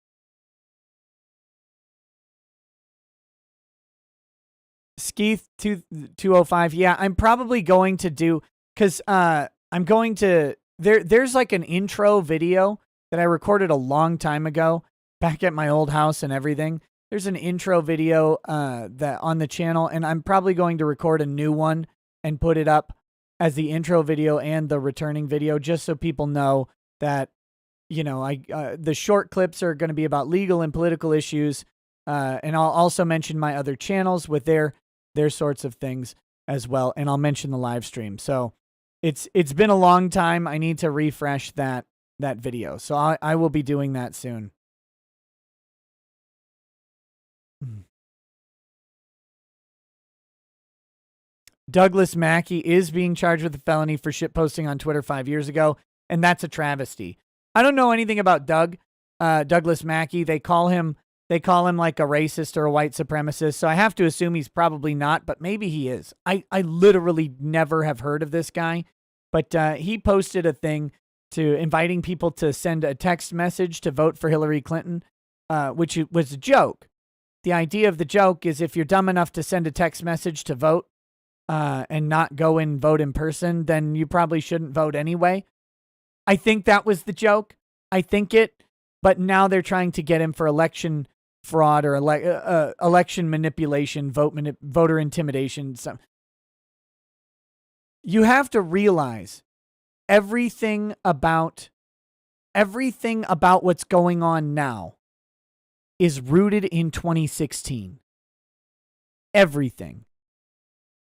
Skeeth 205. Yeah, I'm probably going to do, because I'm going to, there's like an intro video that I recorded a long time ago back at my old house and everything. There's an intro video that on the channel, and I'm probably going to record a new one and put it up as the intro video and the returning video, just so people know that, you know, the short clips are going to be about legal and political issues. And I'll also mention my other channels with their sorts of things as well. And I'll mention the live stream. So it's been a long time. I need to refresh that video. So I will be doing that soon. Douglas Mackey is being charged with a felony for shitposting on Twitter 5 years ago, and that's a travesty. I don't know anything about Douglas Mackey. They call him like a racist or a white supremacist, so I have to assume he's probably not, but maybe he is. I literally never have heard of this guy, but he posted a thing to inviting people to send a text message to vote for Hillary Clinton, which was a joke. The idea of the joke is if you're dumb enough to send a text message to vote and not go and vote in person, then you probably shouldn't vote anyway. I think that was the joke. But now they're trying to get him for election fraud or election manipulation, voter intimidation. So you have to realize everything about what's going on now is rooted in 2016.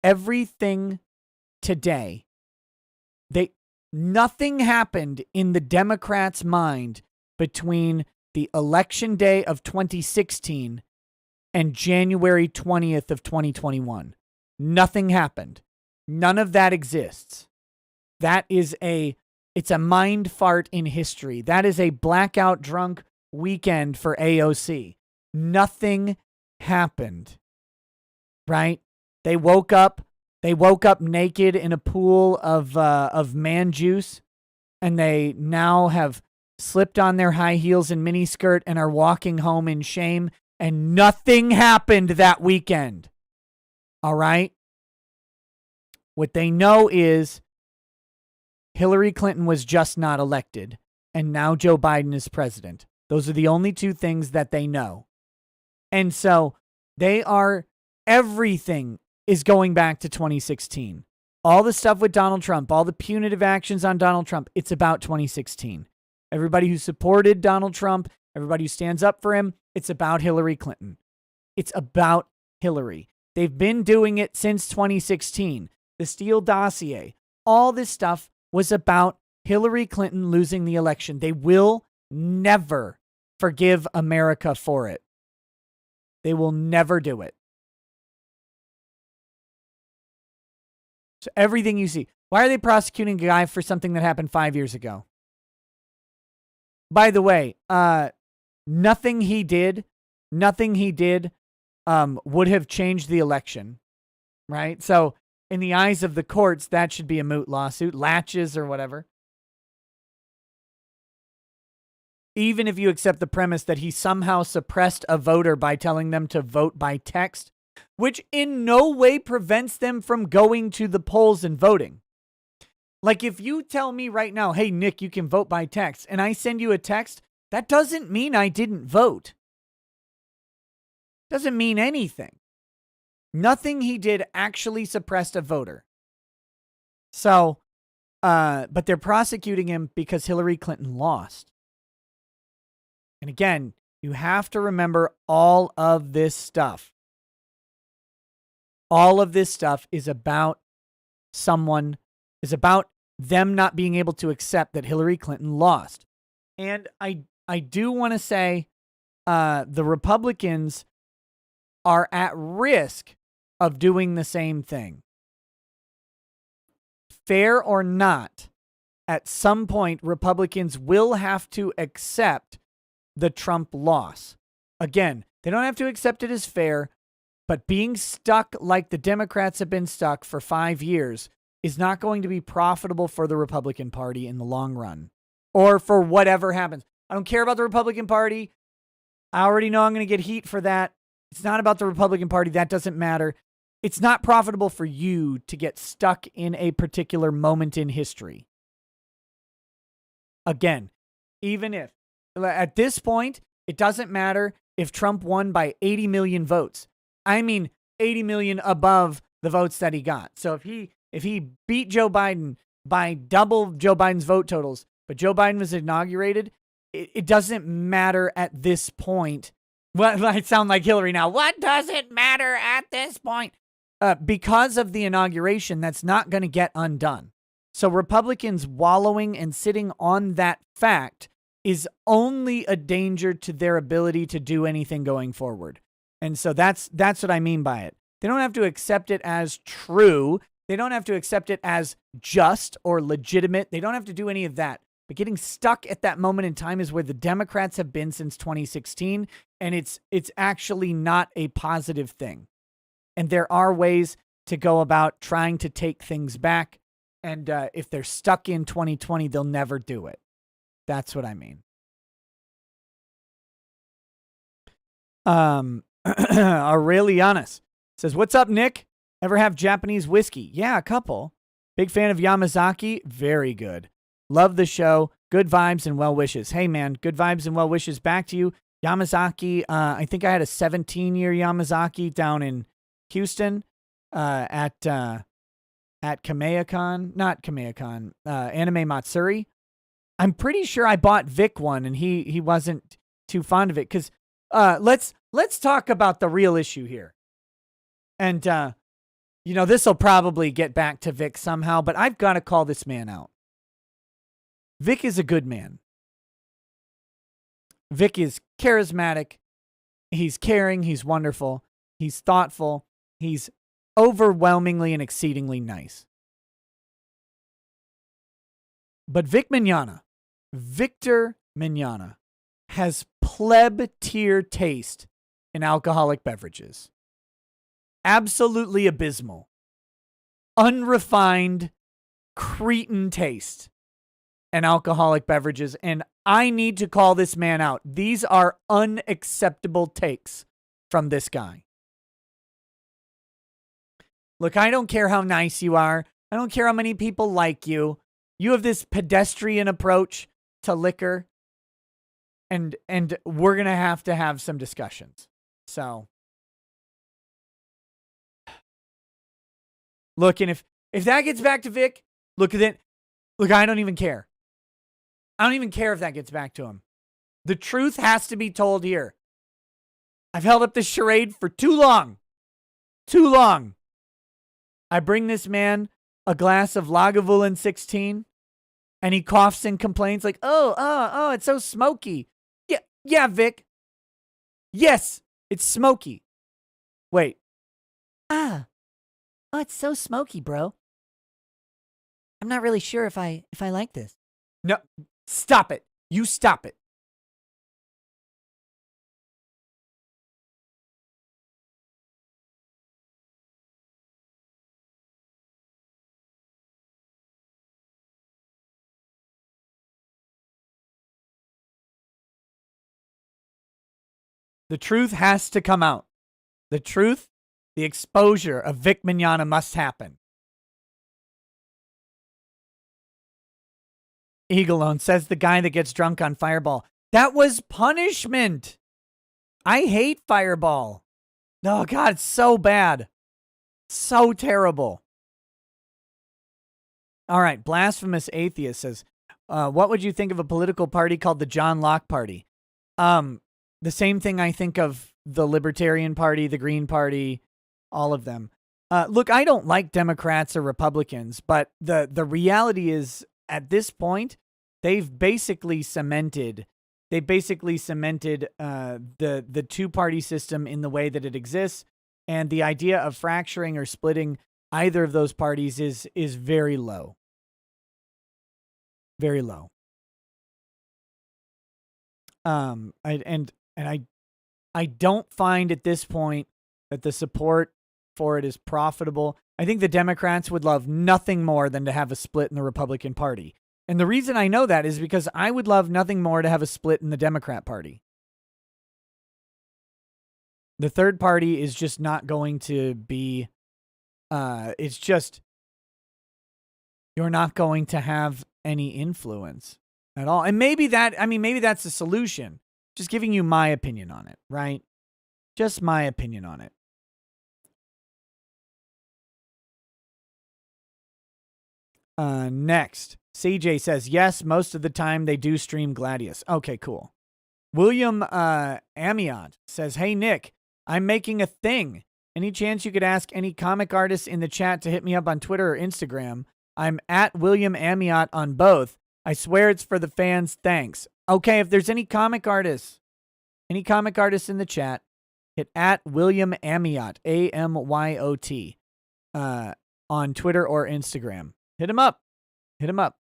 Everything today, nothing happened in the Democrats' mind between the election day of 2016 and January 20th of 2021. Nothing happened. None of that exists. It's a mind fart in history. That is a blackout drunk weekend for AOC. Nothing happened. Right? They woke up naked in a pool of man juice, and they now have slipped on their high heels and miniskirt and are walking home in shame, and nothing happened that weekend. All right? What they know is Hillary Clinton was just not elected, and now Joe Biden is president. Those are the only two things that they know. And so everything is going back to 2016. All the stuff with Donald Trump, all the punitive actions on Donald Trump, it's about 2016. Everybody who supported Donald Trump, everybody who stands up for him, it's about Hillary Clinton. It's about Hillary. They've been doing it since 2016. The Steele dossier, all this stuff was about Hillary Clinton losing the election. They will never forgive America for it. They will never do it. So everything you see. Why are they prosecuting a guy for something that happened 5 years ago? By the way, nothing he did would have changed the election, right? So in the eyes of the courts, that should be a moot lawsuit, latches or whatever. Even if you accept the premise that he somehow suppressed a voter by telling them to vote by text, which in no way prevents them from going to the polls and voting. Like if you tell me right now, hey, Nick, you can vote by text, and I send you a text, that doesn't mean I didn't vote. Doesn't mean anything. Nothing he did actually suppressed a voter. So, but they're prosecuting him because Hillary Clinton lost. And again, you have to remember all of this stuff. All of this stuff is about them not being able to accept that Hillary Clinton lost. And I I do want to say the Republicans are at risk of doing the same thing. Fair or not, at some point, Republicans will have to accept the Trump loss. Again, they don't have to accept it as fair, but being stuck like the Democrats have been stuck for 5 years is not going to be profitable for the Republican Party in the long run, or for whatever happens. I don't care about the Republican Party. I already know I'm going to get heat for that. It's not about the Republican Party. That doesn't matter. It's not profitable for you to get stuck in a particular moment in history. Again, even if at this point, it doesn't matter if Trump won by 80 million votes. I mean, 80 million above the votes that he got. So if he beat Joe Biden by double Joe Biden's vote totals, but Joe Biden was inaugurated, it doesn't matter at this point. Well, I sound like Hillary now. What does it matter at this point? Because of the inauguration, that's not going to get undone. So Republicans wallowing and sitting on that fact is only a danger to their ability to do anything going forward. And so that's what I mean by it. They don't have to accept it as true. They don't have to accept it as just or legitimate. They don't have to do any of that. But getting stuck at that moment in time is where the Democrats have been since 2016, and it's actually not a positive thing. And there are ways to go about trying to take things back. And if they're stuck in 2020, they'll never do it. That's what I mean. Aurelianus says, "What's up, Nick? Ever have Japanese whiskey?" Yeah, a couple. Big fan of Yamazaki. Very good. Love the show. Good vibes and well wishes. Hey, man, good vibes and well wishes back to you. Yamazaki, I think I had a 17-year Yamazaki down in Houston at Kamehacon. Not Kamehacon. Anime Matsuri. I'm pretty sure I bought Vic one, and he wasn't too fond of it. Because let's talk about the real issue here. And, this will probably get back to Vic somehow, but I've got to call this man out. Vic is a good man. Vic is charismatic. He's caring. He's wonderful. He's thoughtful. He's overwhelmingly and exceedingly nice. But Victor Mignogna, has pleb tier taste in alcoholic beverages. Absolutely abysmal. Unrefined, cretin taste in alcoholic beverages. And I need to call this man out. These are unacceptable takes from this guy. Look, I don't care how nice you are. I don't care how many people like you. You have this pedestrian approach to liquor. And we're going to have some discussions. So, look, and if that gets back to Vic, look at it. Look, I don't even care. I don't even care if that gets back to him. The truth has to be told here. I've held up this charade for too long. Too long. I bring this man a glass of Lagavulin 16, and he coughs and complains like, oh, it's so smoky. Yeah, Vic. Yes, it's smoky. Wait. Oh, it's so smoky, bro. I'm not really sure if I like this. No, stop it. You stop it. The truth has to come out. The truth, the exposure of Vic Mignogna must happen. Eaglone says the guy that gets drunk on Fireball. That was punishment. I hate Fireball. Oh, God, it's so bad. So terrible. All right, Blasphemous Atheist says, what would you think of a political party called the John Locke Party? The same thing I think of the Libertarian Party, the Green Party, all of them. Look, I don't like Democrats or Republicans, but the reality is, at this point, they've basically cemented they basically cemented the two-party system in the way that it exists, and the idea of fracturing or splitting either of those parties is very low. Very low. I don't find at this point that the support for it is profitable. I think the Democrats would love nothing more than to have a split in the Republican Party. And the reason I know that is because I would love nothing more to have a split in the Democrat Party. The third party is just not going to be, it's just, you're not going to have any influence at all. And maybe that's the solution. Just giving you my opinion on it, right? Just my opinion on it. Next, CJ says, yes, most of the time they do stream Gladius. Okay, cool. William Amiot says, hey, Nick, I'm making a thing. Any chance you could ask any comic artists in the chat to hit me up on Twitter or Instagram? I'm at William Amiot on both. I swear it's for the fans. Thanks. Okay, if there's any comic artists in the chat, hit at William Amiot, Amyot, on Twitter or Instagram. Hit him up. Hit him up.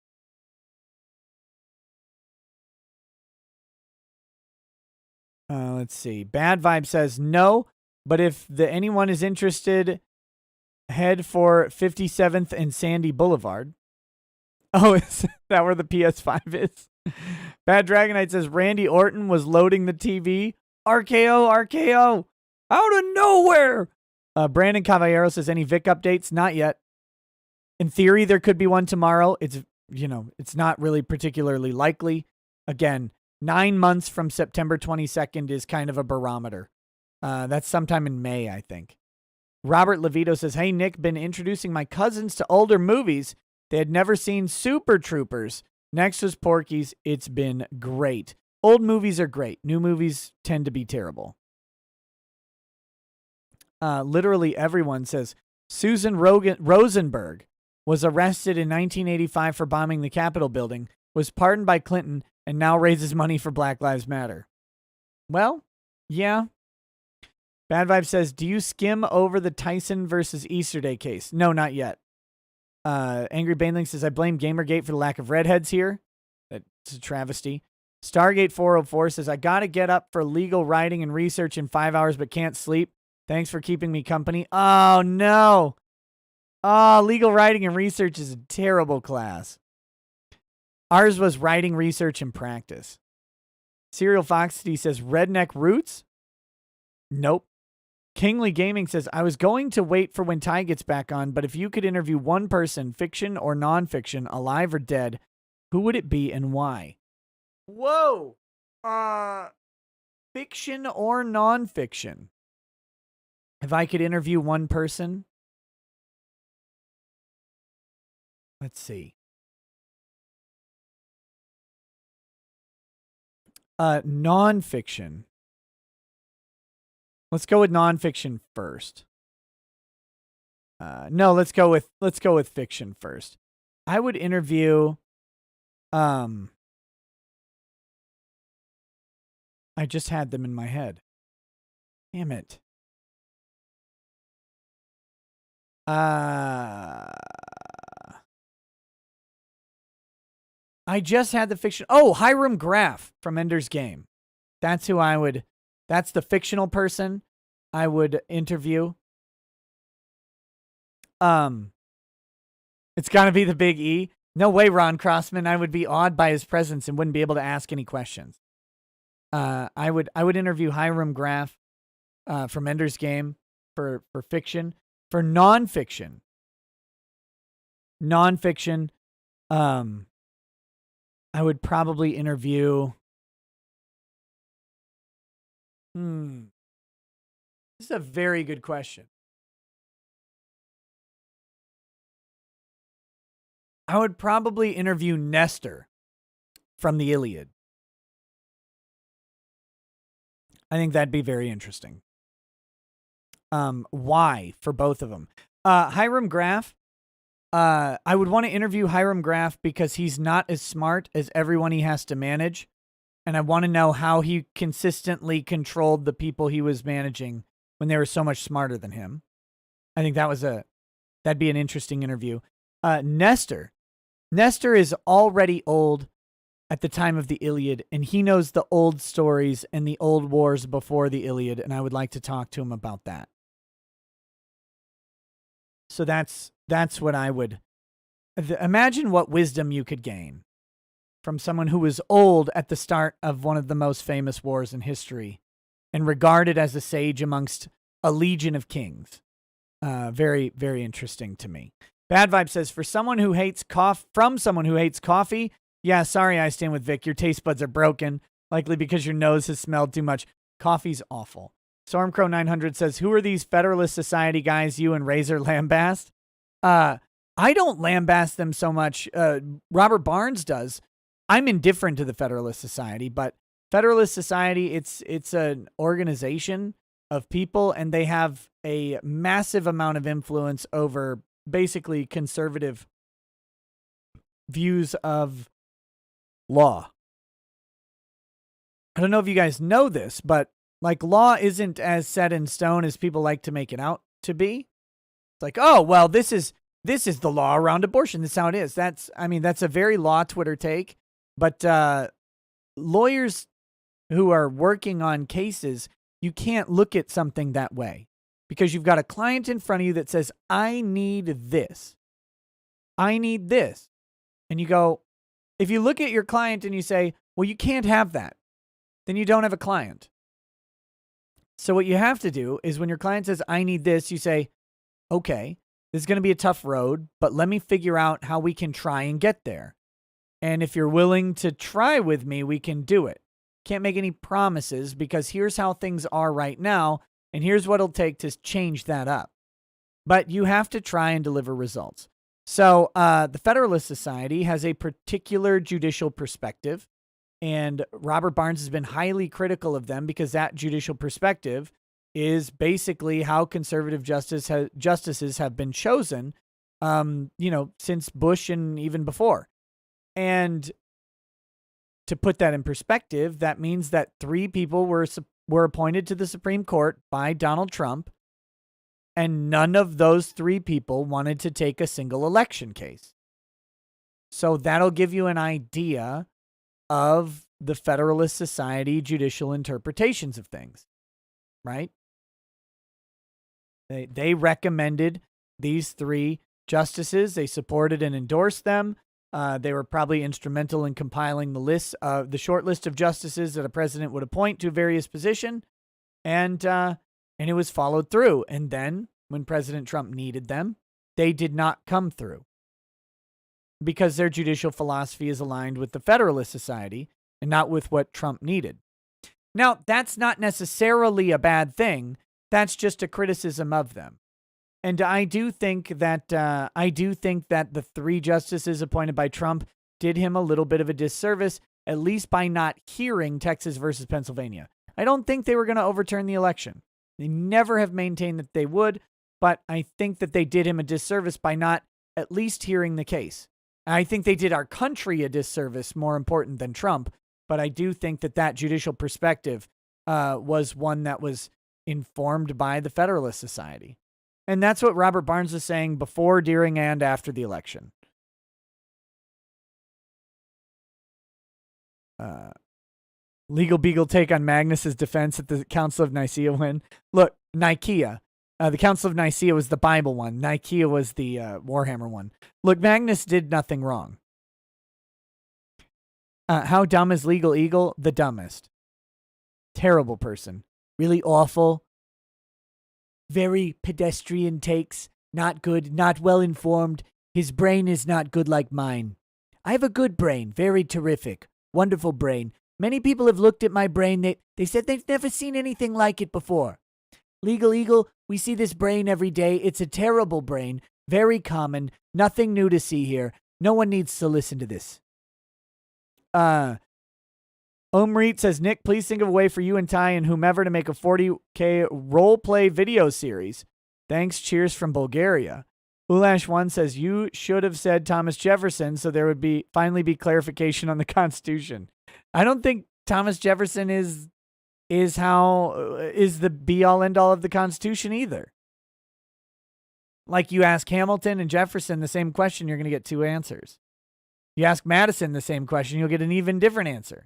Let's see. Bad Vibe says no, but if anyone is interested, head for 57th and Sandy Boulevard. Oh, is that where the PS5 is? Bad Dragonite says Randy Orton was loading the TV. RKO, out of nowhere. Brandon Caballero says, any Vic updates? Not yet. In theory, there could be one tomorrow. It's not really particularly likely. Again, 9 months from September 22nd is kind of a barometer. That's sometime in May, I think. Robert Levito says, hey, Nick, been introducing my cousins to older movies. They had never seen Super Troopers. Next was Porky's. It's been great. Old movies are great. New movies tend to be terrible. Literally everyone says, Susan Rosenberg was arrested in 1985 for bombing the Capitol building, was pardoned by Clinton, and now raises money for Black Lives Matter. Well, yeah. Bad Vibe says, do you skim over the Tyson versus Easterday case? No, not yet. Angry Baneling says, I blame Gamergate for the lack of redheads here. That's a travesty. Stargate 404 says, I got to get up for legal writing and research in 5 hours but can't sleep. Thanks for keeping me company. Oh, no. Oh, legal writing and research is a terrible class. Ours was writing, research, and practice. Serial Foxy says, Redneck Roots? Nope. Kingly Gaming says, I was going to wait for when Ty gets back on, but if you could interview one person, fiction or nonfiction, alive or dead, who would it be and why? Whoa. Fiction or nonfiction? If I could interview one person? Let's see. Nonfiction. Let's go with nonfiction first. No, let's go with fiction first. I would interview. I just had them in my head. Damn it. I just had the fiction. Oh, Hiram Graff from Ender's Game. That's who I would. That's the fictional person I would interview. It's got to be the Big E. No way, Ron Crossman. I would be awed by his presence and wouldn't be able to ask any questions. I would interview Hiram Graff from Ender's Game for fiction. For nonfiction, I would probably interview. This is a very good question. I would probably interview Nestor from the Iliad. I think that'd be very interesting. Why for both of them? Hiram Graff. I would want to interview Hiram Graff because he's not as smart as everyone he has to manage. And I want to know how he consistently controlled the people he was managing when they were so much smarter than him. I think that'd be an interesting interview. Nestor is already old at the time of the Iliad, and he knows the old stories and the old wars before the Iliad, and I would like to talk to him about that. So that's what I would imagine, what wisdom you could gain from someone who was old at the start of one of the most famous wars in history and regarded as a sage amongst a legion of kings. Very, very interesting to me. Bad Vibe says, from someone who hates coffee, yeah, sorry, I stand with Vic. Your taste buds are broken, likely because your nose has smelled too much. Coffee's awful. Stormcrow900 says, who are these Federalist Society guys you and Razor lambast? I don't lambast them so much. Robert Barnes does. I'm indifferent to the Federalist Society, but Federalist Society, it's an organization of people, and they have a massive amount of influence over basically conservative views of law. I don't know if you guys know this, but like, law isn't as set in stone as people like to make it out to be. It's like, oh, well, this is the law around abortion. This is how it is. That's a very law Twitter take. But lawyers who are working on cases, you can't look at something that way, because you've got a client in front of you that says, I need this. I need this. And you go, if you look at your client and you say, well, you can't have that, then you don't have a client. So what you have to do is, when your client says, I need this, you say, okay, this is going to be a tough road, but let me figure out how we can try and get there. And if you're willing to try with me, we can do it. Can't make any promises, because here's how things are right now, and here's what it'll take to change that up. But you have to try and deliver results. So the Federalist Society has a particular judicial perspective, and Robert Barnes has been highly critical of them, because that judicial perspective is basically how conservative justices have been chosen, since Bush and even before. And to put that in perspective, that means that 3 people were appointed to the Supreme Court by Donald Trump, and none of those 3 people wanted to take a single election case. So that'll give you an idea of the Federalist Society judicial interpretations of things, right? They recommended these 3 justices. They supported and endorsed them. They were probably instrumental in compiling the short list of justices that a president would appoint to a various position, and it was followed through. And then, when President Trump needed them, they did not come through, because their judicial philosophy is aligned with the Federalist Society and not with what Trump needed. Now, that's not necessarily a bad thing. That's just a criticism of them. And I do think that the 3 justices appointed by Trump did him a little bit of a disservice, at least by not hearing Texas versus Pennsylvania. I don't think they were going to overturn the election. They never have maintained that they would, but I think that they did him a disservice by not at least hearing the case. I think they did our country a disservice, more important than Trump, but I do think that judicial perspective was one that was informed by the Federalist Society. And that's what Robert Barnes was saying before, during, and after the election. Legal Beagle take on Magnus's defense at the Council of Nicaea win. Look, Nicaea. The Council of Nicaea was the Bible one. Nicaea was the Warhammer one. Look, Magnus did nothing wrong. How dumb is Legal Eagle? The dumbest. Terrible person. Really awful. Very pedestrian takes. Not good. Not well informed. His brain is not good like mine. I have a good brain. Very terrific. Wonderful brain. Many people have looked at my brain. They said they've never seen anything like it before. Legal Eagle, we see this brain every day. It's a terrible brain. Very common. Nothing new to see here. No one needs to listen to this. Omreet says, Nick, please think of a way for you and Ty and whomever to make a 40K role-play video series. Thanks, cheers from Bulgaria. Ulash1 says, you should have said Thomas Jefferson so there would finally be clarification on the Constitution. I don't think Thomas Jefferson is the be all end all of the Constitution either. Like you ask Hamilton and Jefferson the same question, you're going to get two answers. You ask Madison the same question, you'll get an even different answer.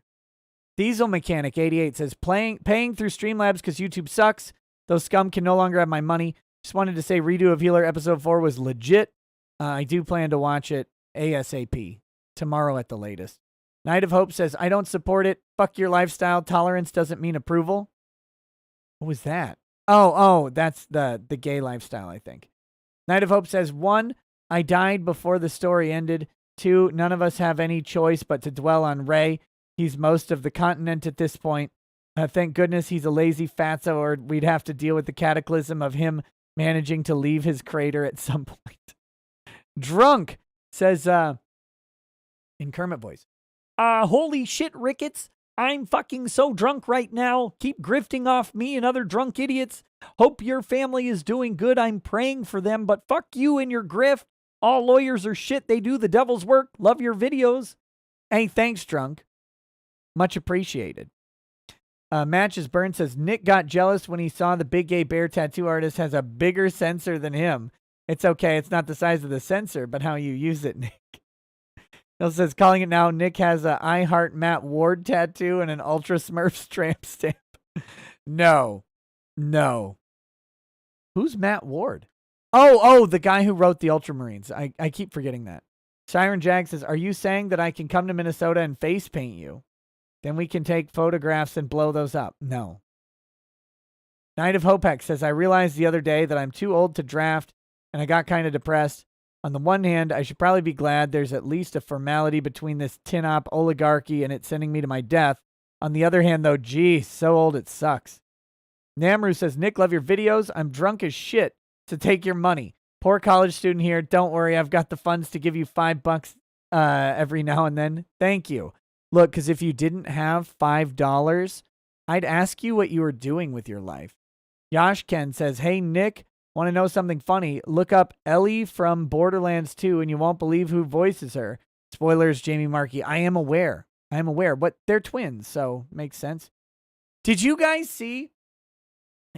Diesel Mechanic 88 says, paying through Streamlabs because YouTube sucks. Those scum can no longer have my money. Just wanted to say redo of Healer episode 4 was legit. I do plan to watch it ASAP. Tomorrow at the latest. Night of Hope says, I don't support it. Fuck your lifestyle. Tolerance doesn't mean approval. What was that? Oh, that's the gay lifestyle, I think. Night of Hope says, 1, I died before the story ended. 2, none of us have any choice but to dwell on Ray. He's most of the continent at this point. Thank goodness he's a lazy fatso, or we'd have to deal with the cataclysm of him managing to leave his crater at some point. Drunk says, in Kermit voice, holy shit, Ricketts. I'm fucking so drunk right now. Keep grifting off me and other drunk idiots. Hope your family is doing good. I'm praying for them, but fuck you and your grift. All lawyers are shit. They do the devil's work. Love your videos. Hey, thanks, Drunk. Much appreciated. Matches Burn says, Nick got jealous when he saw the big gay bear tattoo artist has a bigger sensor than him. It's okay. It's not the size of the sensor, but how you use it, Nick. Hill says, calling it now, Nick has a I Heart Matt Ward tattoo and an Ultra Smurfs tramp stamp. No. Who's Matt Ward? Oh, the guy who wrote the Ultramarines. I keep forgetting that. Siren Jag says, are you saying that I can come to Minnesota and face paint you? Then we can take photographs and blow those up. No. Night of Hopex says, I realized the other day that I'm too old to draft and I got kind of depressed. On the one hand, I should probably be glad there's at least a formality between this tin-op oligarchy and it sending me to my death. On the other hand, though, geez, so old it sucks. Namru says, Nick, love your videos. I'm drunk as shit, so take your money. Poor college student here. Don't worry, I've got the funds to give you $5 every now and then. Thank you. Look, because if you didn't have $5, I'd ask you what you were doing with your life. Yash Ken says, hey, Nick, want to know something funny? Look up Ellie from Borderlands 2 and you won't believe who voices her. Spoilers, Jamie Markey. I am aware. But they're twins, so makes sense. Did you guys see?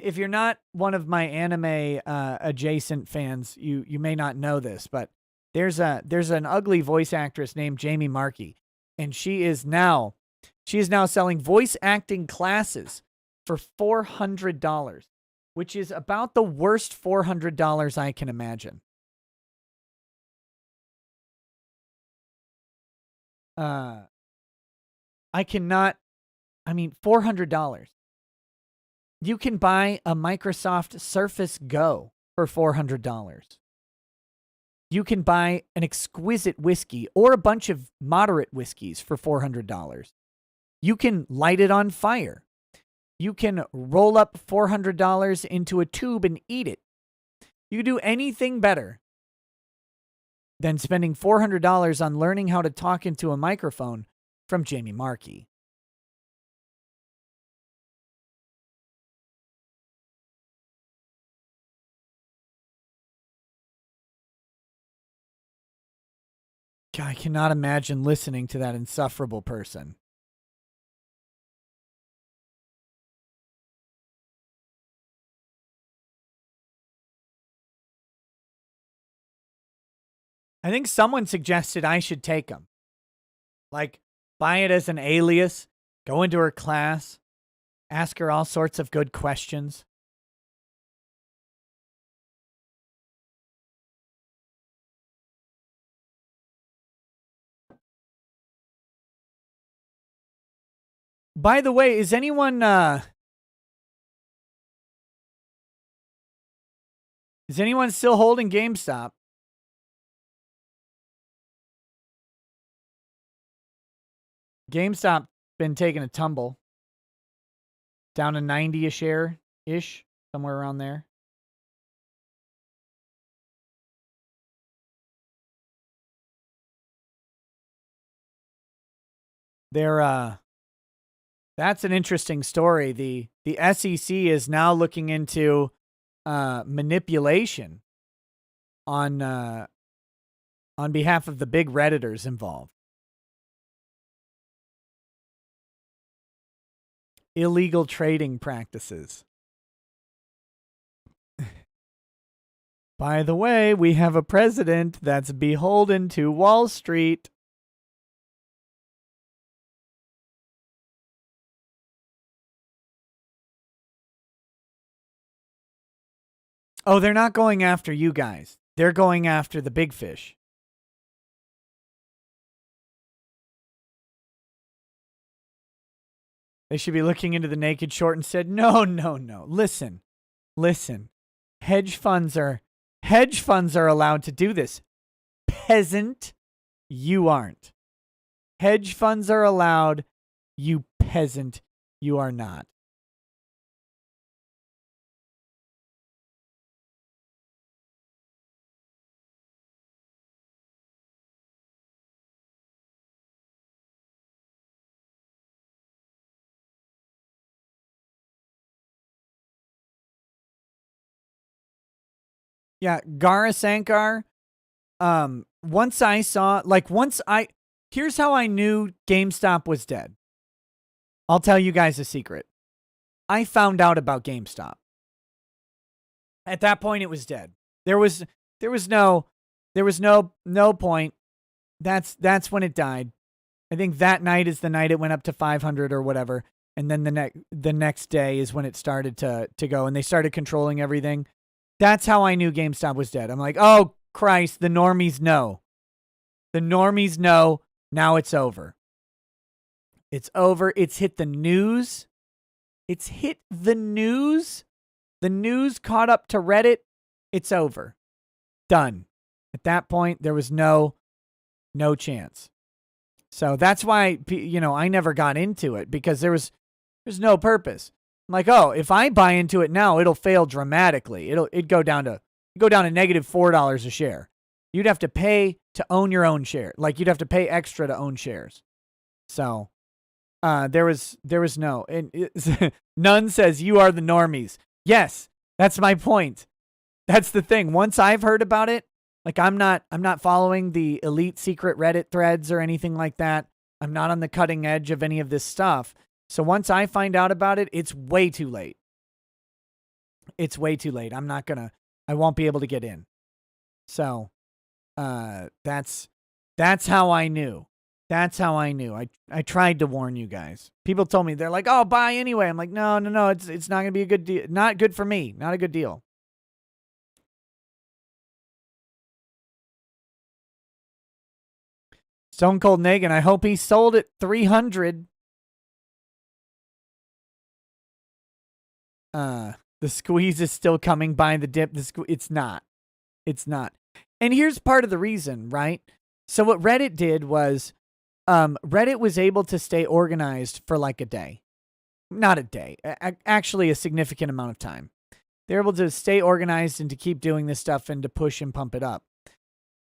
If you're not one of my anime adjacent fans, you may not know this, but there's an ugly voice actress named Jamie Markey, and she is now selling voice acting classes for $400, which is about the worst $400 I can imagine. $400. You can buy a Microsoft Surface Go for $400. You can buy an exquisite whiskey or a bunch of moderate whiskeys for $400. You can light it on fire. You can roll up $400 into a tube and eat it. You can do anything better than spending $400 on learning how to talk into a microphone from Jamie Markey. God, I cannot imagine listening to that insufferable person. I think someone suggested I should take them. Like, buy it as an alias, go into her class, ask her all sorts of good questions. By the way, is anyone still holding GameStop? GameStop been taking a tumble. Down to 90 a share-ish, somewhere around there. That's an interesting story. The SEC is now looking into manipulation on behalf of the big Redditors involved. illegal trading practices. By the way, we have a president that's beholden to Wall Street. Oh, they're not going after you guys. They're going after the big fish. They should be looking into the naked short and said, no. Listen. Hedge funds are allowed to do this. Peasant, you aren't. Hedge funds are allowed. You peasant, you are not. Yeah, Gara Sankar. Here's how I knew GameStop was dead. I'll tell you guys a secret. I found out about GameStop. At that point, it was dead. There was no point. That's when it died. I think that night is the night it went up to 500 or whatever, and then the next day is when it started to go, and they started controlling everything. That's how I knew GameStop was dead. I'm like, oh Christ, the normies know. The normies know. Now it's over. It's over. It's hit the news. The news caught up to Reddit. It's over. Done. At that point, there was no chance. So that's why, I never got into it, because there's no purpose. I'm like, oh, if I buy into it now, it'll fail dramatically. It'd go down to negative $4 a share. You'd have to pay to own your own share. Like, you'd have to pay extra to own shares. So there was no. And None says you are the normies. Yes, that's my point. That's the thing. Once I've heard about it, like, I'm not following the elite secret Reddit threads or anything like that. I'm not on the cutting edge of any of this stuff. So once I find out about it, it's way too late. It's way too late. I won't be able to get in. So that's how I knew. That's how I knew. I tried to warn you guys. People told me, they're like, oh, buy anyway. I'm like, no. It's not going to be a good deal. Not good for me. Not a good deal. Stone Cold Negan, I hope he sold at 300. The squeeze is still coming by the dip. It's not. And here's part of the reason, right? So what Reddit did was, Reddit was able to stay organized for like a day. Not a day, actually a significant amount of time. They're able to stay organized and to keep doing this stuff and to push and pump it up.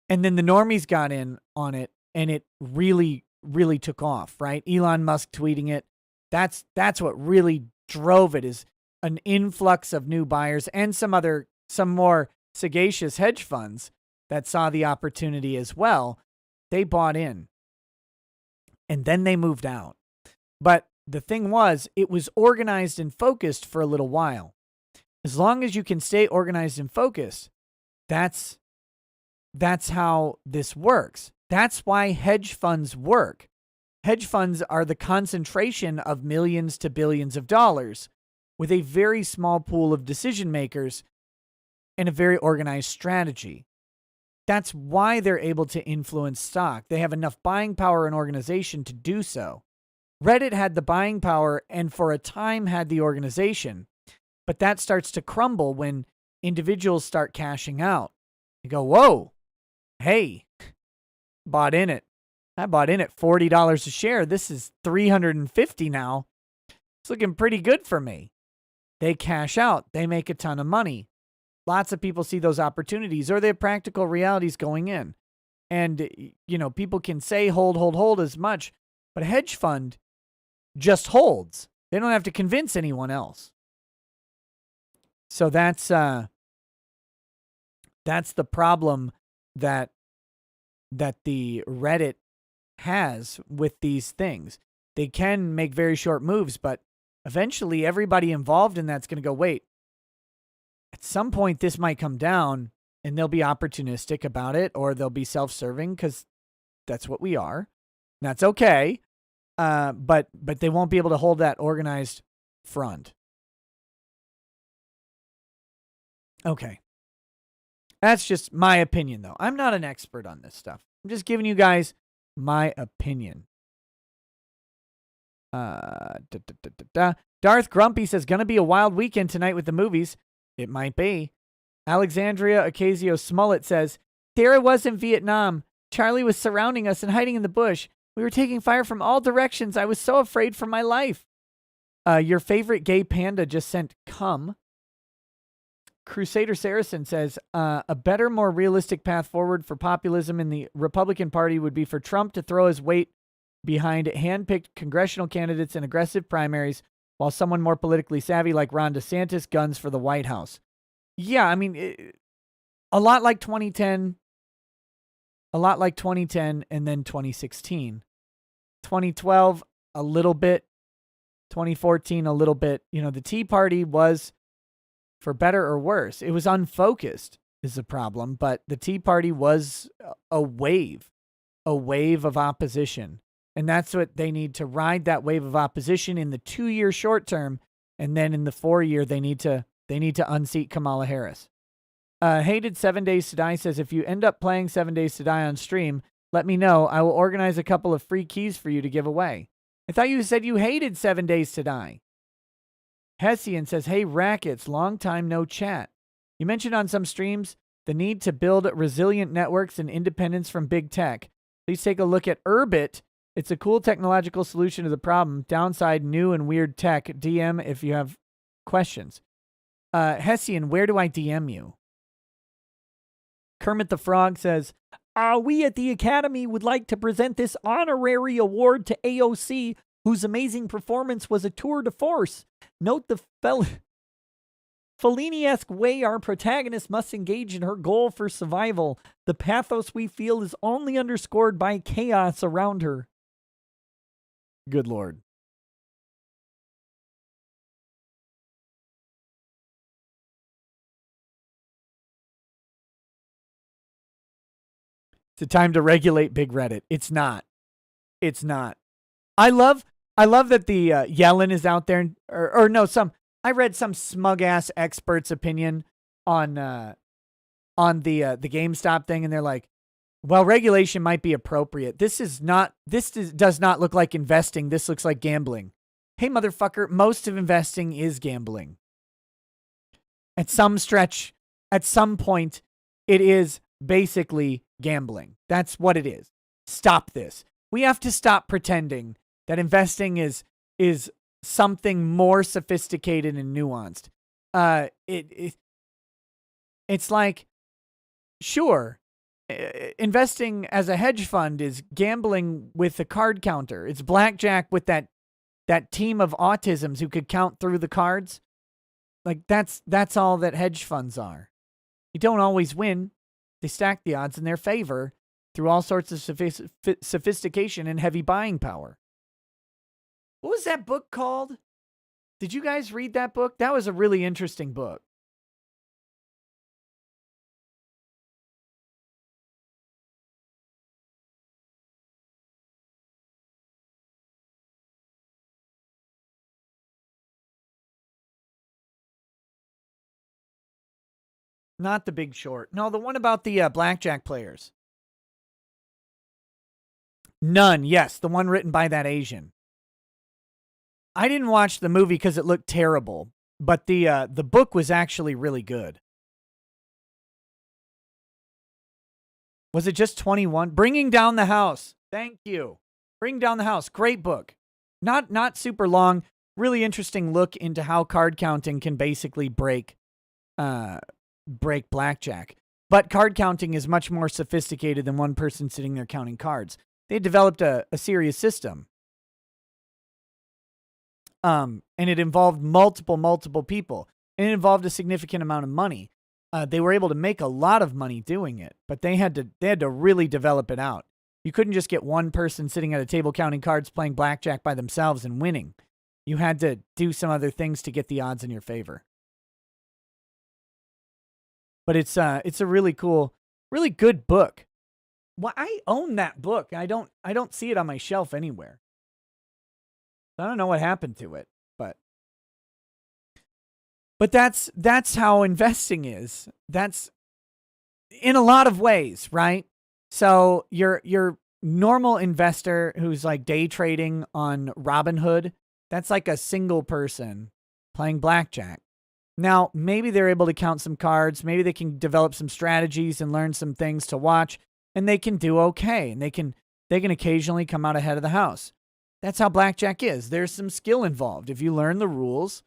And then the normies got in on it, and it really, really took off, right? Elon Musk tweeting it. That's what really drove it, is an influx of new buyers and some more sagacious hedge funds that saw the opportunity as well. They bought in. And then they moved out. But the thing was, it was organized and focused for a little while. As long as you can stay organized and focused, that's how this works. That's why hedge funds work. Hedge funds are the concentration of millions to billions of dollars with a very small pool of decision makers and a very organized strategy. That's why they're able to influence stock. They have enough buying power and organization to do so. Reddit had the buying power and for a time had the organization, but that starts to crumble when individuals start cashing out. You go, whoa, hey, bought in it. I bought in at $40 a share. This is $350 now. It's looking pretty good for me. They cash out. They make a ton of money. Lots of people see those opportunities, or they have practical realities going in. And, people can say hold as much, but a hedge fund just holds. They don't have to convince anyone else. So that's the problem that the Reddit has with these things. They can make very short moves, but eventually everybody involved in that's going to go, wait, at some point this might come down, and they'll be opportunistic about it, or they'll be self-serving, because that's what we are. And that's okay. But they won't be able to hold that organized front. Okay. That's just my opinion, though. I'm not an expert on this stuff. I'm just giving you guys my opinion. Darth Grumpy says, gonna be a wild weekend tonight with the movies. It might be. Alexandria Ocasio Smollett says, there I was in Vietnam. Charlie was surrounding us and hiding in the bush. We were taking fire from all directions. I was so afraid for my life. Your favorite gay panda just sent cum. Crusader Saracen says, a better, more realistic path forward for populism in the Republican Party would be for Trump to throw his weight behind hand-picked congressional candidates in aggressive primaries, while someone more politically savvy like Ron DeSantis guns for the White House. Yeah, I mean, a lot like 2010, and then 2016. 2012, a little bit. 2014, a little bit. You know, the Tea Party was, for better or worse, it was unfocused is the problem, but the Tea Party was a wave of opposition. And that's what they need to ride, that wave of opposition in the 2-year short term. And then in the 4-year, they need to unseat Kamala Harris. Hated 7 Days to Die says, if you end up playing 7 Days to Die on stream, let me know. I will organize a couple of free keys for you to give away. I thought you said you hated 7 Days to Die. Hessian says, hey, Rackets, long time no chat. You mentioned on some streams the need to build resilient networks and independence from big tech. Please take a look at Urbit. It's a cool technological solution to the problem. Downside, new and weird tech. DM if you have questions. Hessian, where do I DM you? Kermit the Frog says, we at the Academy would like to present this honorary award to AOC, whose amazing performance was a tour de force. Note the Fellini-esque way our protagonist must engage in her goal for survival. The pathos we feel is only underscored by chaos around her. Good Lord. It's a time to regulate Big Reddit. It's not. It's not. I love that the Yellen is out there, or no, I read some smug ass expert's opinion on the GameStop thing, and they're like, well, regulation might be appropriate. This does not look like investing. This looks like gambling. Hey, motherfucker, most of investing is gambling. At some stretch, at some point, it is basically gambling. That's what it is. Stop this. We have to stop pretending that investing is something more sophisticated and nuanced. It's like, sure, investing as a hedge fund is gambling with a card counter. It's blackjack with that team of autisms who could count through the cards. Like that's all that hedge funds are. You don't always win. They stack the odds in their favor through all sorts of sophistication and heavy buying power. What was that book called? Did you guys read that book? That was a really interesting book. Not The Big Short. No, the one about the blackjack players. None. Yes, the one written by that Asian. I didn't watch the movie because it looked terrible, but the book was actually really good. Was it just 21? Bringing Down the House. Thank you. Bring Down the House. Great book. Not super long. Really interesting look into how card counting can basically break blackjack. But card counting is much more sophisticated than one person sitting there counting cards. They developed a serious system. And it involved multiple people. And it involved a significant amount of money. They were able to make a lot of money doing it, but they had to really develop it out. You couldn't just get one person sitting at a table counting cards, playing blackjack by themselves and winning. You had to do some other things to get the odds in your favor. But it's a really cool, really good book. Well, I own that book. I don't see it on my shelf anywhere. I don't know what happened to it, but that's how investing is. That's in a lot of ways, right? So your normal investor who's like day trading on Robinhood, that's like a single person playing blackjack. Now, maybe they're able to count some cards, maybe they can develop some strategies and learn some things to watch, and they can do okay, and they can occasionally come out ahead of the house. That's how blackjack is. There's some skill involved. If you learn the rules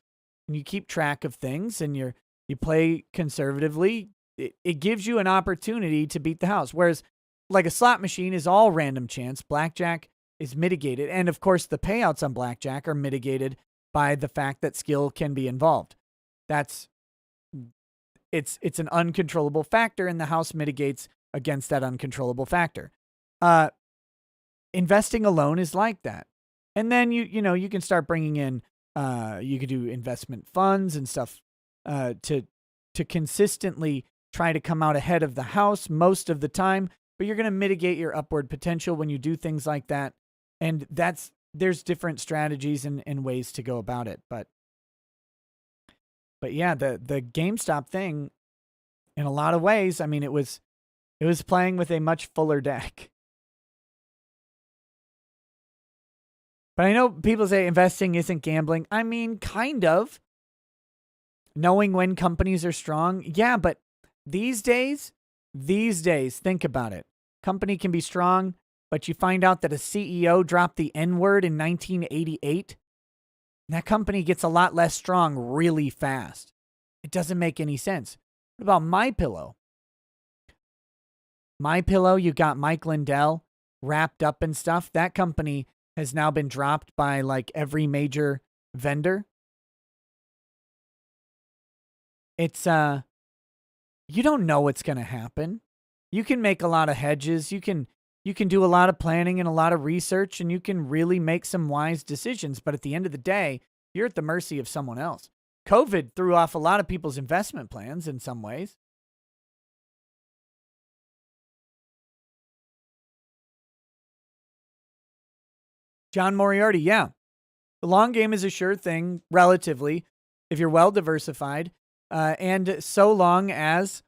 and you keep track of things and you play conservatively, it gives you an opportunity to beat the house. Whereas like a slot machine is all random chance, blackjack is mitigated. And of course, the payouts on blackjack are mitigated by the fact that skill can be involved. It's an uncontrollable factor, and the house mitigates against that uncontrollable factor. Investing alone is like that. And then you can start bringing in, you could do investment funds and stuff to consistently try to come out ahead of the house most of the time, but you're going to mitigate your upward potential when you do things like that. And there's different strategies and ways to go about it. But yeah, the GameStop thing, in a lot of ways, I mean, it was playing with a much fuller deck. But I know people say investing isn't gambling. I mean, kind of. Knowing when companies are strong. Yeah, but these days, think about it. Company can be strong, but you find out that a CEO dropped the N-word in 1988. And that company gets a lot less strong really fast. It doesn't make any sense. What about MyPillow? MyPillow, you got Mike Lindell wrapped up and stuff. That company has now been dropped by like every major vendor. It's you don't know what's going to happen. You can make a lot of hedges. You can do a lot of planning and a lot of research, and you can really make some wise decisions. But at the end of the day, you're at the mercy of someone else. COVID threw off a lot of people's investment plans in some ways. John Moriarty, yeah. The long game is a sure thing, relatively, if you're well diversified, and so long as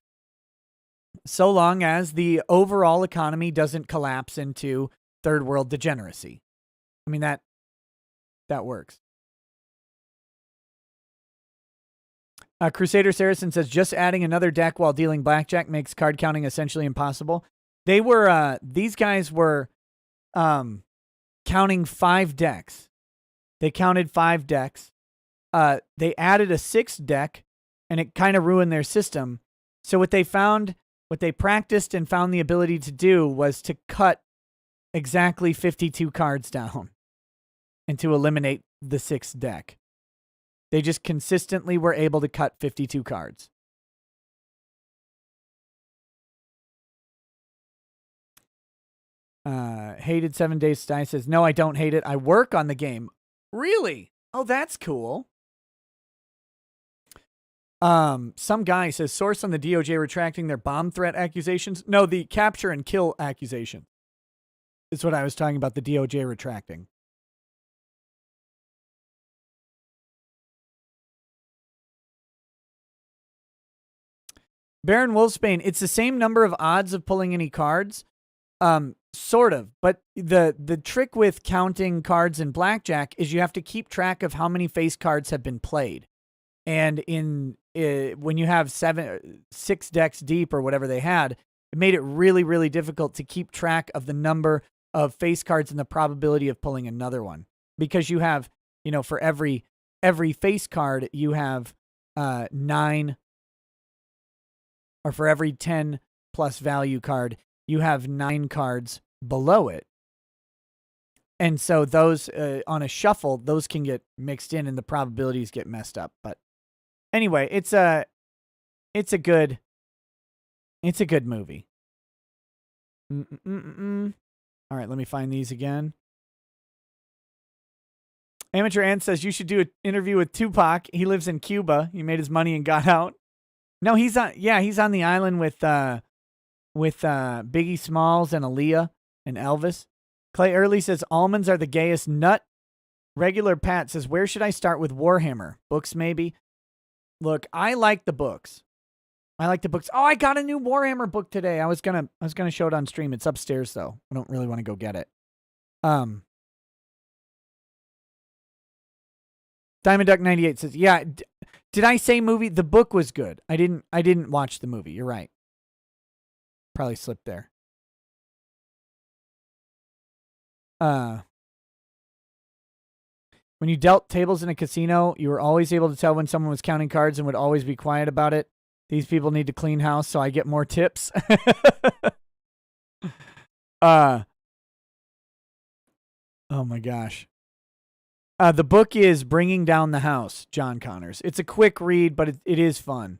the overall economy doesn't collapse into third world degeneracy. I mean, that works. Crusader Saracen says, just adding another deck while dealing blackjack makes card counting essentially impossible. They were, these guys were counting 5 decks. They counted 5 decks. They added a 6th deck, and it kind of ruined their system. So what they practiced and found the ability to do was to cut exactly 52 cards down and to eliminate the 6th deck. They just consistently were able to cut 52 cards. Hated 7 Days to Die says, no, I don't hate it. I work on the game. Really? Oh, that's cool. Some guy says, source on the DOJ retracting their bomb threat accusations. No, the capture and kill accusation is what I was talking about, the DOJ retracting. Baron Wolfsbane, it's the same number of odds of pulling any cards. Sort of, but the trick with counting cards in blackjack is you have to keep track of how many face cards have been played. And when you have 6 decks deep or whatever they had, it made it really, really difficult to keep track of the number of face cards and the probability of pulling another one. Because you have, for every face card, you have 9, or for every 10 plus value card, you have 9 cards below it. And so those, on a shuffle, those can get mixed in and the probabilities get messed up. But anyway, it's a good movie. All right, let me find these again. Amateur Ant says you should do an interview with Tupac. He lives in Cuba. He made his money and got out. No, he's on. Yeah, he's on the island with Biggie Smalls and Aaliyah and Elvis. Clay Early says almonds are the gayest nut. Regular Pat says, where should I start with Warhammer? Books, maybe? Look, I like the books. I like the books. Oh, I got a new Warhammer book today. I was gonna show it on stream. It's upstairs though. I don't really want to go get it. Diamond Duck 98 says, yeah, did I say movie? The book was good. I didn't watch the movie. You're right. Probably slipped there. When you dealt tables in a casino, you were always able to tell when someone was counting cards and would always be quiet about it. These people need to clean house so I get more tips. Oh my gosh. The book is Bringing Down the House, John Connors. It's a quick read, but it is fun.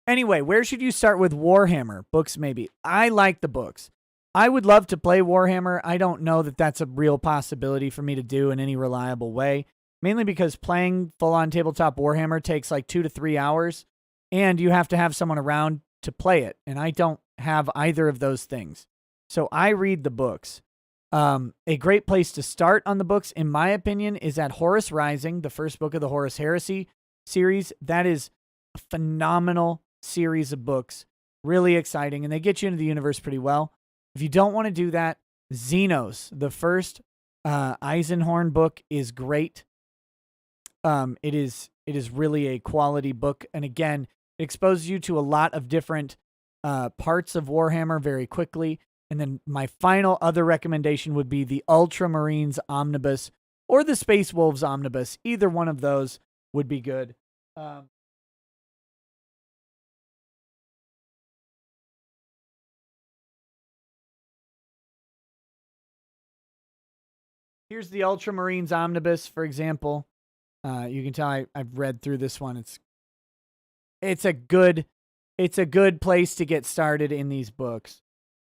Anyway, where should you start with Warhammer? Books, maybe. I like the books. I would love to play Warhammer. I don't know that that's a real possibility for me to do in any reliable way, mainly because playing full-on tabletop Warhammer takes like 2 to 3 hours, and you have to have someone around to play it, and I don't have either of those things. So I read the books. A great place to start on the books, in my opinion, is at Horus Rising, the first book of the Horus Heresy series. That is a phenomenal series of books, really exciting, and they get you into the universe pretty well. If you don't want to do that, Xenos, the first Eisenhorn book, is great. It is really a quality book, and again, it exposes you to a lot of different parts of Warhammer very quickly. And then my final other recommendation would be the Ultramarines Omnibus or the Space Wolves Omnibus. Either one of those would be good. Here's the Ultramarines Omnibus, for example. You can tell I've read through this one. It's a good place to get started in these books.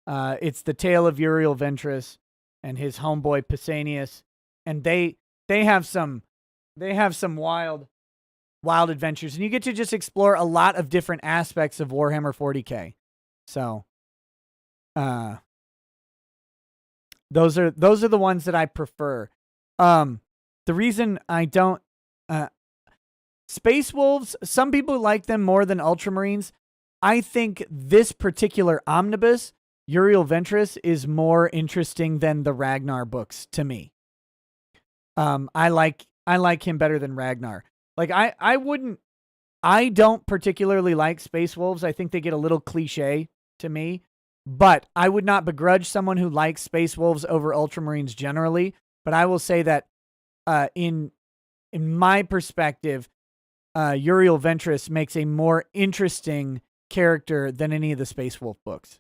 It's the tale of Uriel Ventress and his homeboy Pausanias, and they have some wild adventures, and you get to just explore a lot of different aspects of Warhammer 40K. So, those are the ones that I prefer. The reason I don't Space Wolves, some people like them more than Ultramarines. I think this particular omnibus, Uriel Ventress, is more interesting than the Ragnar books to me. I like him better than Ragnar. Like I don't particularly like Space Wolves. I think they get a little cliche to me, but I would not begrudge someone who likes Space Wolves over Ultramarines generally. But I will say that in my perspective, Uriel Ventress makes a more interesting character than any of the Space Wolf books.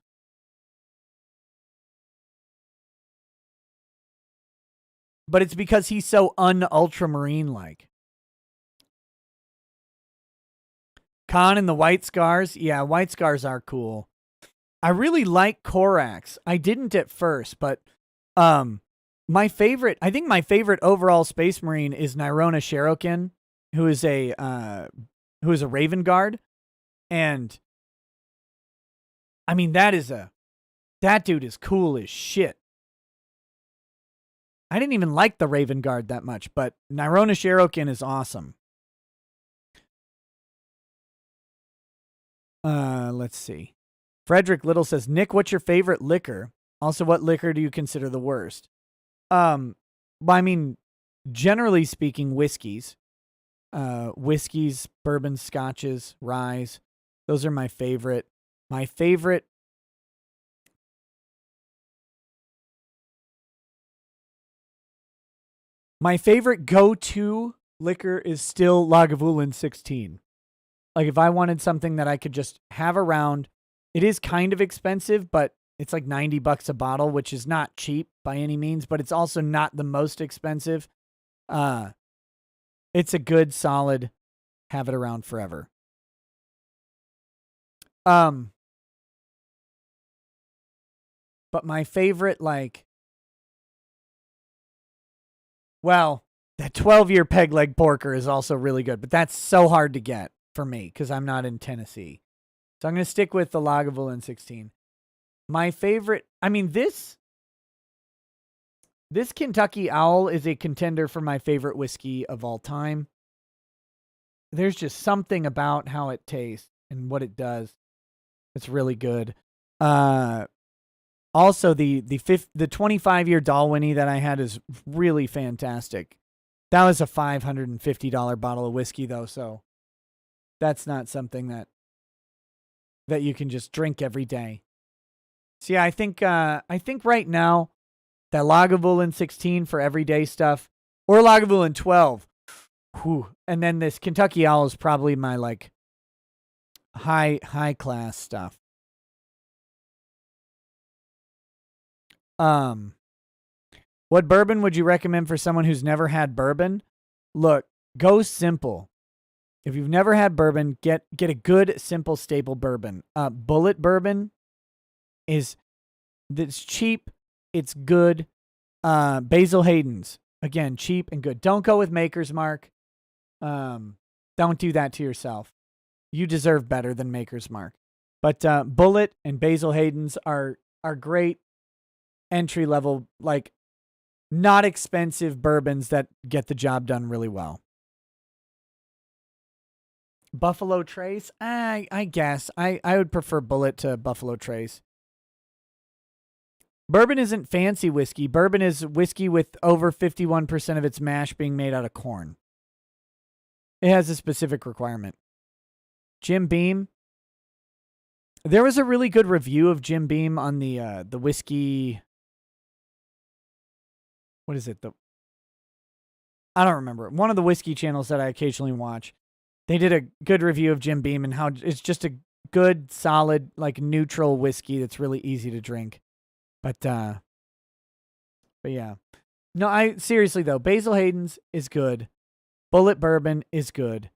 But it's because he's so un-Ultramarine-like. Khan and the White Scars. Yeah, White Scars are cool. I really like Korax. I didn't at first, but my favorite overall Space Marine is Nyrona Sherokin, who is a Raven Guard. And I mean, that dude is cool as shit. I didn't even like the Raven Guard that much, but Nyrona Sherokin is awesome. Let's see. Frederick Little says, Nick, what's your favorite liquor? Also, what liquor do you consider the worst? Well, I mean, generally speaking, whiskeys. Whiskeys, bourbons, scotches, ryes. Those are my favorite. My favorite go-to liquor is still Lagavulin 16. Like, if I wanted something that I could just have around, it is kind of expensive, but it's like $90 a bottle, which is not cheap by any means, but it's also not the most expensive. It's a good, solid, have it around forever. But my favorite, like, Well, that 12-year peg leg porker is also really good, but that's so hard to get for me because I'm not in Tennessee. So I'm going to stick with the Lagavulin 16. My favorite, I mean, this Kentucky Owl is a contender for my favorite whiskey of all time. There's just something about how it tastes and what it does. It's really good. Also, the 25-year Dalwhinnie that I had is really fantastic. That was a $550 bottle of whiskey, though, so that's not something that you can just drink every day. So yeah, I think right now that Lagavulin 16 for everyday stuff, or Lagavulin 12, whew, and then this Kentucky Owl is probably my like high class stuff. What bourbon would you recommend for someone who's never had bourbon? Look, go simple. If you've never had bourbon, get a good, simple, staple bourbon. Bullet bourbon it's cheap. It's good. Basil Hayden's, again, cheap and good. Don't go with Maker's Mark. Don't do that to yourself. You deserve better than Maker's Mark. But Bullet and Basil Hayden's are great entry level, like not expensive bourbons that get the job done really well. Buffalo Trace, I guess I would prefer Bullet to Buffalo Trace. Bourbon isn't fancy whiskey. Bourbon is whiskey with over 51% of its mash being made out of corn. It has a specific requirement. Jim Beam. There was a really good review of Jim Beam on the whiskey. What is it? I don't remember. One of the whiskey channels that I occasionally watch. They did a good review of Jim Beam and how it's just a good, solid, like neutral whiskey that's really easy to drink. But yeah. No, seriously though, Basil Hayden's is good. Bullet Bourbon is good.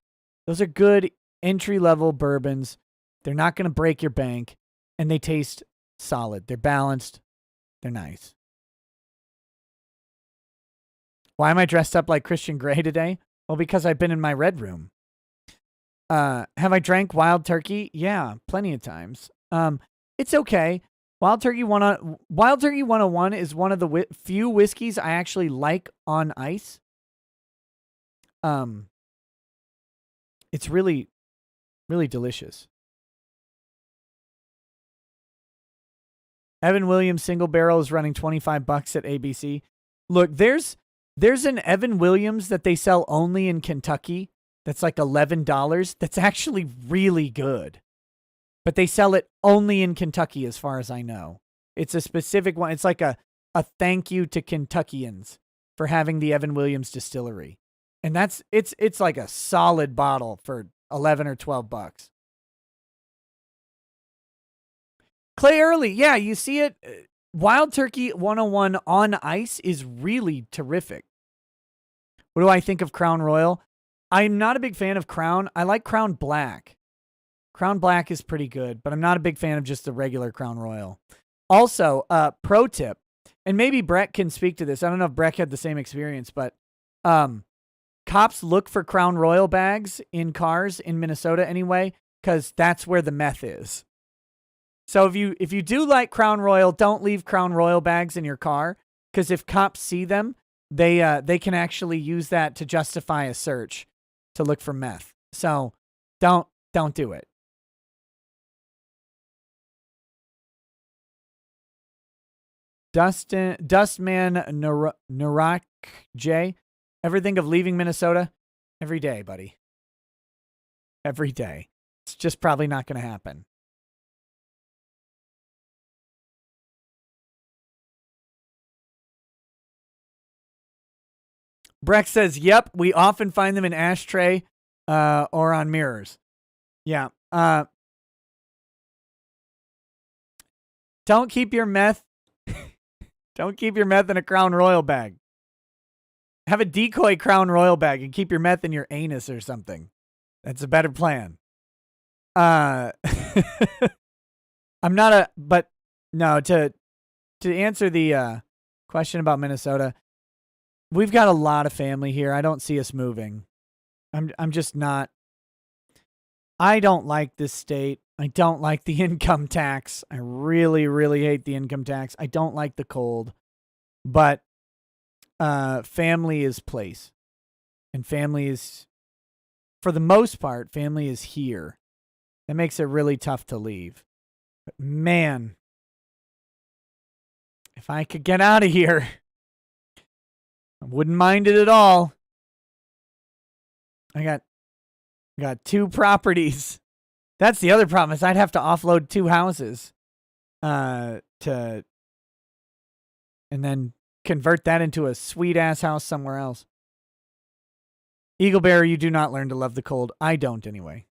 Those are good entry-level bourbons. They're not going to break your bank, and they taste solid. They're balanced. They're nice. Why am I dressed up like Christian Grey today? Well, because I've been in my red room. Have I drank Wild Turkey? Yeah, plenty of times. It's okay. Wild Turkey 101 is one of the few whiskeys I actually like on ice. It's really, really delicious. Evan Williams single barrel is running $25 at ABC. Look, there's an Evan Williams that they sell only in Kentucky. That's like $11. That's actually really good. But they sell it only in Kentucky as far as I know. It's a specific one. It's like a thank you to Kentuckians for having the Evan Williams distillery. And it's like a solid bottle for $11 or $12. Clay Early, yeah, you see it. Wild Turkey 101 on ice is really terrific. What do I think of Crown Royal? I'm not a big fan of Crown. I like Crown Black. Crown Black is pretty good, but I'm not a big fan of just the regular Crown Royal. Also, pro tip, and maybe Brett can speak to this. I don't know if Brett had the same experience, but cops look for Crown Royal bags in cars in Minnesota anyway, because that's where the meth is. So if you do like Crown Royal, don't leave Crown Royal bags in your car, because if cops see them, they can actually use that to justify a search to look for meth. So don't do it. Dustman Narak J. Ever think of leaving Minnesota? Every day, buddy. Every day. It's just probably not going to happen. Breck says, yep, we often find them in ashtray or on mirrors. Yeah. Don't keep your meth. Don't keep your meth in a Crown Royal bag. Have a decoy Crown Royal bag and keep your meth in your anus or something. That's a better plan. I'm not but no, to answer the question about Minnesota, we've got a lot of family here. I don't see us moving. I'm just not. I don't like this state. I don't like the income tax. I really, really hate the income tax. I don't like the cold. But family is place. And family is, for the most part, family is here. That makes it really tough to leave. But man, if I could get out of here, I wouldn't mind it at all. I got 2 properties. That's the other problem is I'd have to offload 2 houses and then convert that into a sweet ass house somewhere else. Eagle Bear, you do not learn to love the cold. I don't anyway.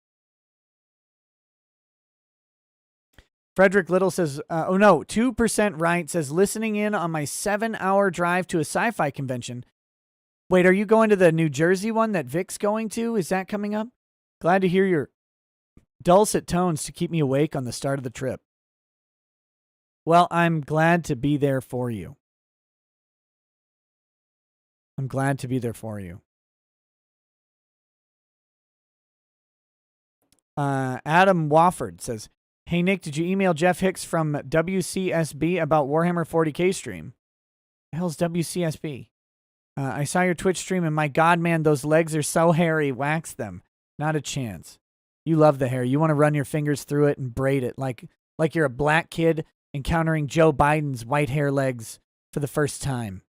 Frederick Little says, 2% right says, listening in on my 7-hour drive to a sci-fi convention. Wait, are you going to the New Jersey one that Vic's going to? Is that coming up? Glad to hear your dulcet tones to keep me awake on the start of the trip. Well, I'm glad to be there for you. I'm glad to be there for you. Adam Wofford says, hey, Nick, did you email Jeff Hicks from WCSB about Warhammer 40K stream? The hell's WCSB? I saw your Twitch stream, and my God, man, those legs are so hairy. Wax them. Not a chance. You love the hair. You want to run your fingers through it and braid it like you're a black kid encountering Joe Biden's white hair legs for the first time.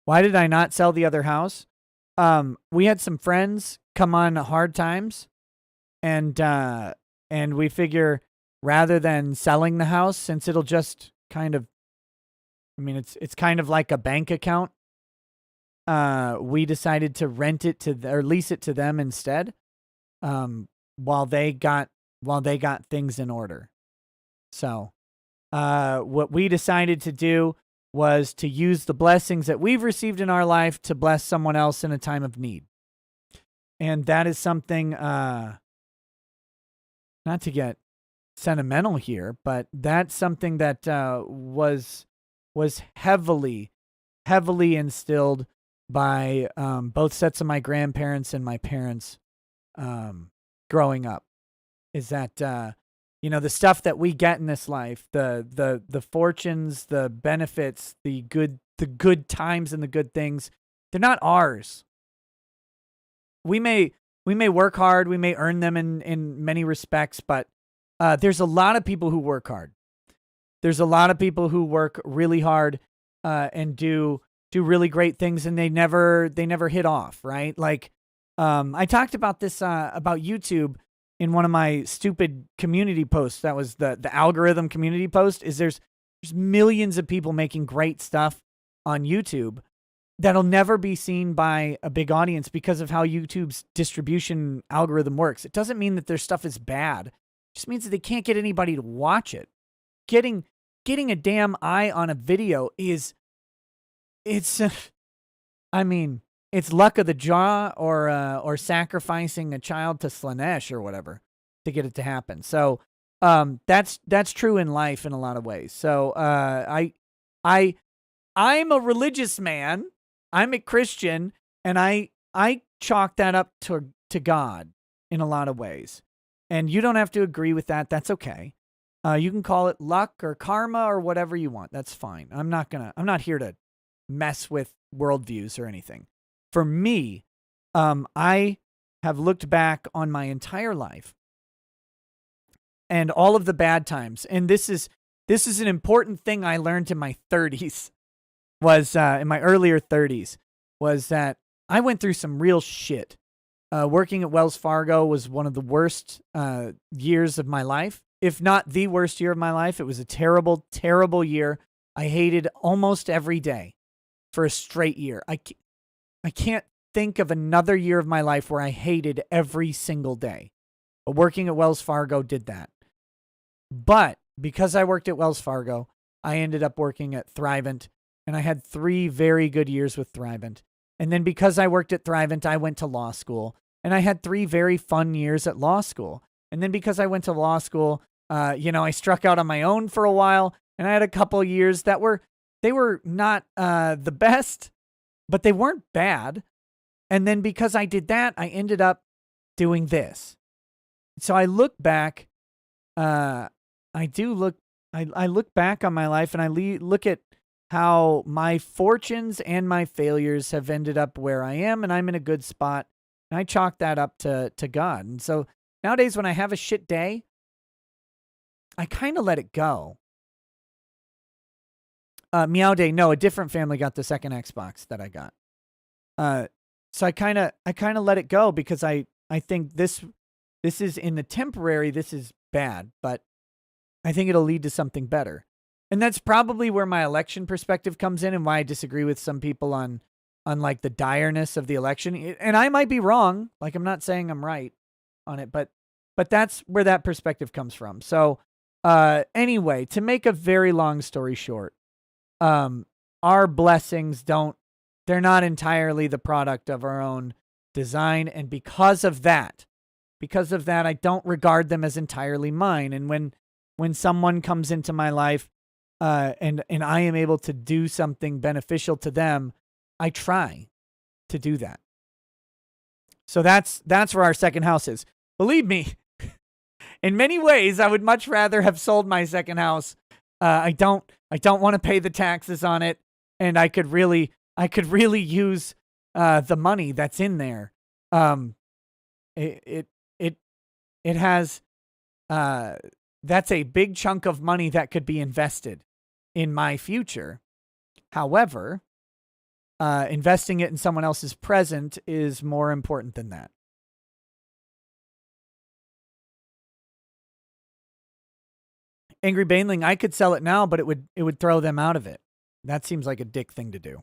Why did I not sell the other house? We had some friends come on hard times, and we figure rather than selling the house, since it'll just kind of, I mean, it's kind of like a bank account. We decided to rent it or lease it to them instead, while they got things in order. So, what we decided to do was to use the blessings that we've received in our life to bless someone else in a time of need. And that is something, not to get sentimental here, but that's something that was heavily instilled by both sets of my grandparents and my parents growing up. Is that the stuff that we get in this life, the fortunes, the benefits, the good times and the good things, they're not ours. We may work hard, we may earn them in many respects, but there's a lot of people who work hard. There's a lot of people who work really hard and do really great things, and they never hit off, right? Like I talked about this about YouTube in one of my stupid community posts. That was the algorithm community post. Is there's millions of people making great stuff on YouTube that'll never be seen by a big audience because of how YouTube's distribution algorithm works. It doesn't mean that their stuff is bad. It just means that they can't get anybody to watch it. Getting a damn eye on a video it's luck of the draw or sacrificing a child to Slanesh or whatever to get it to happen. So that's true in life in a lot of ways. So I'm a religious man. I'm a Christian, and I chalk that up to God in a lot of ways. And you don't have to agree with that. That's okay. You can call it luck or karma or whatever you want. That's fine. I'm not here to mess with worldviews or anything. For me, I have looked back on my entire life and all of the bad times. And this is an important thing I learned in my 30s. Was in my earlier 30s, was that I went through some real shit. Working at Wells Fargo was one of the worst years of my life, if not the worst year of my life. It was a terrible, terrible year. I hated almost every day for a straight year. I can't think of another year of my life where I hated every single day. But working at Wells Fargo did that. But because I worked at Wells Fargo, I ended up working at Thrivent. And I had 3 very good years with Thrivent. And then because I worked at Thrivent, I went to law school. And I had 3 very fun years at law school. And then because I went to law school, I struck out on my own for a while. And I had a couple years that were not the best, but they weren't bad. And then because I did that, I ended up doing this. So I look back, I look back on my life, and I look at how my fortunes and my failures have ended up where I am, and I'm in a good spot. And I chalk that up to God. And so nowadays when I have a shit day, I kind of let it go. Meow Day, no, a different family got the second Xbox that I got. So I kind of let it go because I think this is in the temporary, this is bad, but I think it'll lead to something better. And that's probably where my election perspective comes in and why I disagree with some people on like the direness of the election. And I might be wrong. Like, I'm not saying I'm right on it, but that's where that perspective comes from. So, anyway, to make a very long story short, our blessings they're not entirely the product of our own design. And because of that, I don't regard them as entirely mine. And when someone comes into my life, and I am able to do something beneficial to them, I try to do that. So that's where our second house is. Believe me, in many ways, I would much rather have sold my second house. I don't want to pay the taxes on it, and I could really use the money that's in there. It has that's a big chunk of money that could be invested in my future. However, investing it in someone else's present is more important than that. Angry Baneling, I could sell it now, but it would throw them out of it. That seems like a dick thing to do.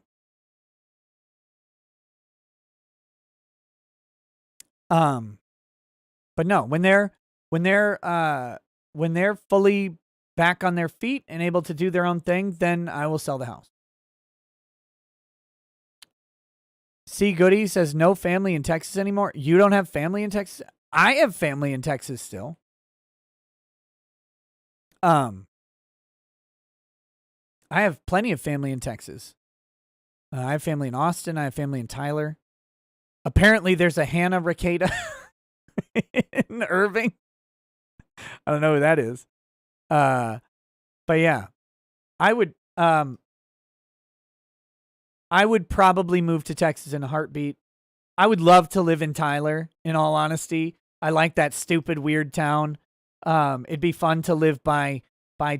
But no, when they're fully back on their feet and able to do their own thing, then I will sell the house. C. Goody says no family in Texas anymore. You don't have family in Texas? I have family in Texas still. I have plenty of family in Texas. I have family in Austin. I have family in Tyler. Apparently, there's a Hannah Ricada in Irving. I don't know who that is. But yeah, I would probably move to Texas in a heartbeat. I would love to live in Tyler, in all honesty. I like that stupid, weird town. It'd be fun to live by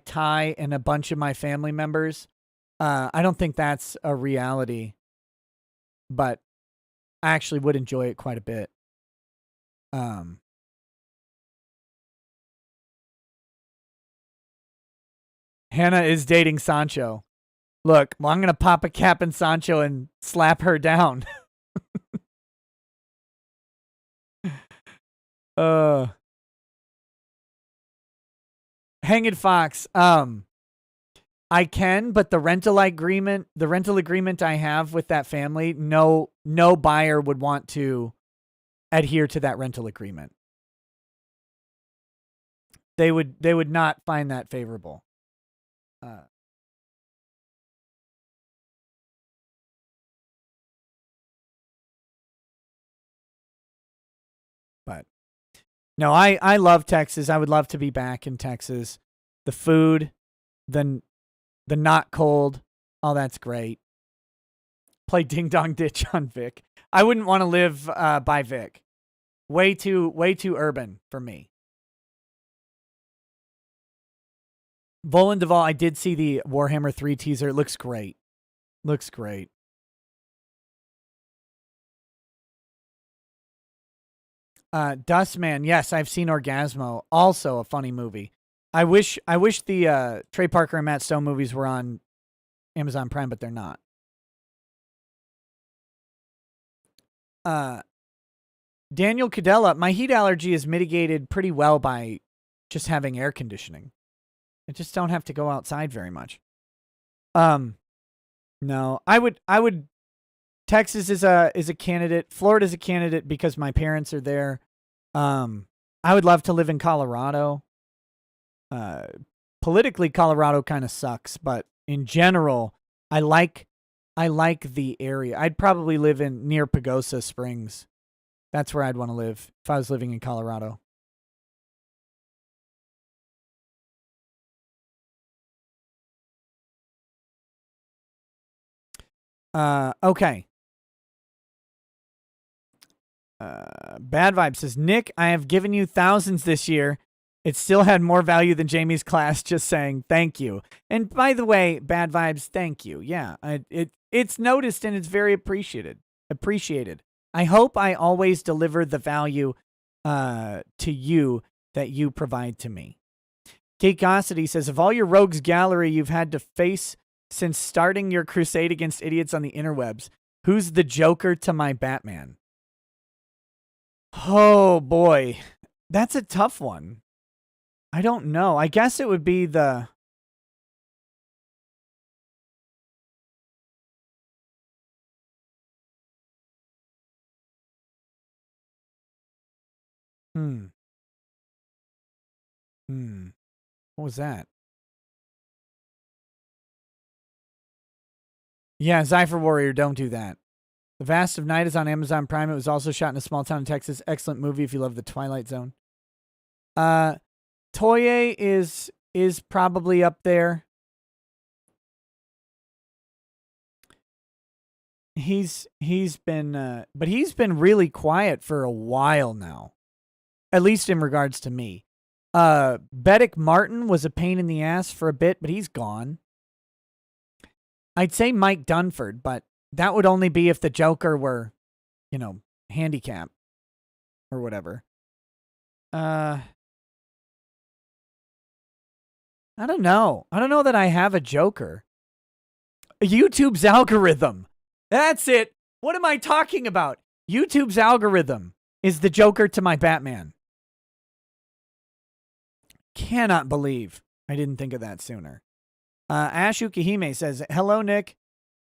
Ty and a bunch of my family members. I don't think that's a reality, but I actually would enjoy it quite a bit. Hannah is dating Sancho. Look, well, I'm going to pop a cap in Sancho and slap her down. Hanged Fox. I can, but the rental agreement I have with that family, no buyer would want to adhere to that rental agreement. They would not find that favorable. But no, I love Texas. I would love to be back in Texas. The food, the not cold, all that's great. Play Ding Dong Ditch on Vic. I wouldn't want to live by Vic. Way too urban for me. Volan Duvall, I did see the Warhammer 3 teaser. It looks great. Looks great. Dustman, yes, I've seen Orgasmo. Also a funny movie. I wish the Trey Parker and Matt Stone movies were on Amazon Prime, but they're not. Daniel Cadella, my heat allergy is mitigated pretty well by just having air conditioning. I just don't have to go outside very much. No, I would Texas is a candidate. Florida's a candidate because my parents are there. I would love to live in Colorado. politically, Colorado kind of sucks, but in general, I like the area. I'd probably live near Pagosa Springs. That's where I'd want to live if I was living in Colorado. Okay. Bad Vibe says, Nick, I have given you thousands this year. It still had more value than Jamie's class. Just saying, thank you. And by the way, Bad Vibes, thank you. Yeah, it's noticed and it's very appreciated. I hope I always deliver the value to you that you provide to me. Geekosity says, of all your rogues gallery you've had to face since starting your crusade against idiots on the interwebs, who's the Joker to my Batman? Oh, boy. That's a tough one. I don't know. I guess it would be the... What was that? Yeah, Cypher Warrior, don't do that. The Vast of Night is on Amazon Prime. It was also shot in a small town in Texas. Excellent movie if you love the Twilight Zone. Toye is probably up there. He's been but he's been really quiet for a while now. At least in regards to me. Beddick Martin was a pain in the ass for a bit, but he's gone. I'd say Mike Dunford, but that would only be if the Joker were, handicapped or whatever. I don't know. I don't know that I have a Joker. YouTube's algorithm. That's it. What am I talking about? YouTube's algorithm is the Joker to my Batman. Cannot believe I didn't think of that sooner. Ash Ukihime says, hello, Nick.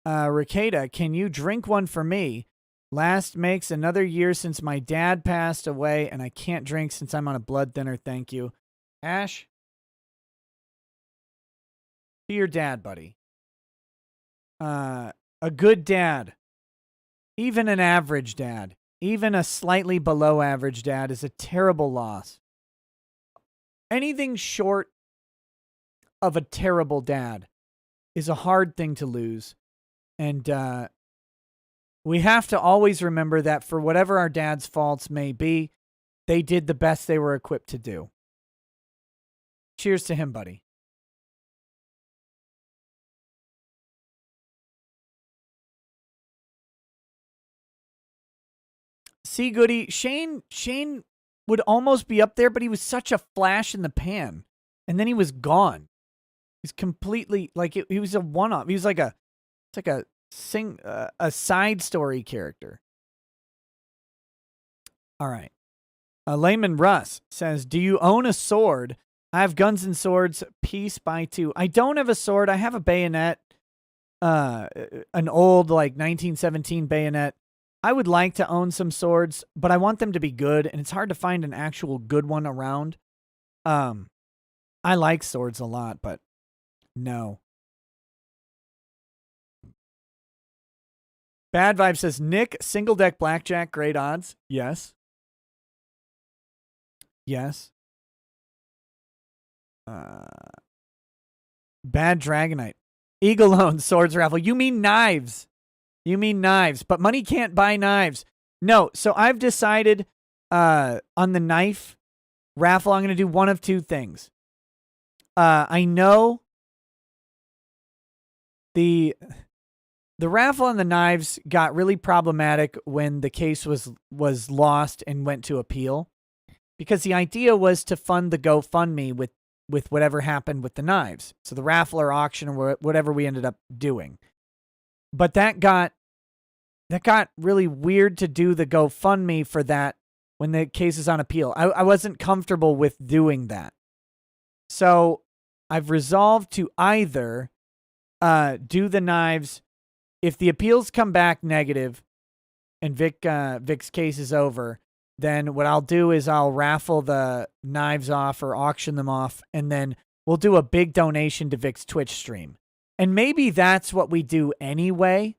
Rikeda, can you drink one for me? Last makes another year since my dad passed away, and I can't drink since I'm on a blood thinner. Thank you. Ash? To your dad, buddy. A good dad, even an average dad, even a slightly below average dad is a terrible loss. Anything short of a terrible dad is a hard thing to lose. And we have to always remember that for whatever our dad's faults may be, they did the best they were equipped to do. Cheers to him, buddy. See, Goody, Shane would almost be up there, but he was such a flash in the pan. And then he was gone. He's completely, he was a one-off. He was a side story character. All right. Layman Russ says, do you own a sword? I have Guns and Swords, piece by 2. I don't have a sword. I have a bayonet, an old, 1917 bayonet. I would like to own some swords, but I want them to be good, and it's hard to find an actual good one around. I like swords a lot, but no. Bad Vibe says, Nick, single deck blackjack, great odds. Yes. Yes. Bad Dragonite. Eagle owns swords raffle. You mean knives. But money can't buy knives. No, so I've decided on the knife raffle, I'm going to do one of two things. I know the raffle on the knives got really problematic when the case was lost and went to appeal, because the idea was to fund the GoFundMe with whatever happened with the knives. So the raffle or auction or whatever we ended up doing. But that got really weird to do the GoFundMe for that when the case is on appeal. I wasn't comfortable with doing that. So I've resolved to either do the knives. If the appeals come back negative and Vic's case is over, then what I'll do is I'll raffle the knives off or auction them off, and then we'll do a big donation to Vic's Twitch stream. And maybe that's what we do anyway.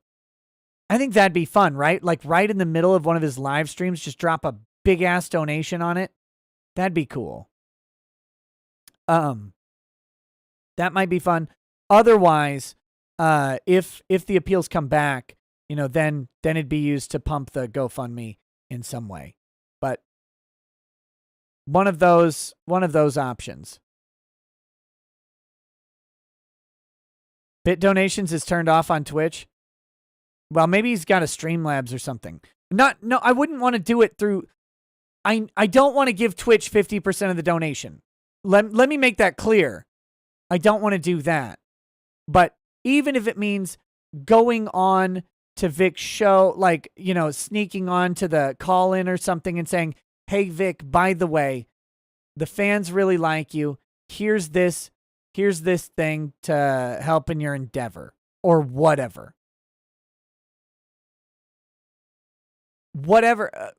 I think that'd be fun, right? Like right in the middle of one of his live streams, just drop a big ass donation on it. That'd be cool. That might be fun. Otherwise, if the appeals come back, you know, then it'd be used to pump the GoFundMe in some way. But one of those options. Bit donations is turned off on Twitch. Well, maybe he's got a Streamlabs or something. No, I wouldn't want to do it through. I don't want to give Twitch 50% of the donation. Let me make that clear. I don't want to do that. But even if it means going on to Vic's show, like, you know, sneaking on to the call-in or something and saying, hey, Vic, by the way, the fans really like you. Here's this thing to help in your endeavor or whatever. Whatever.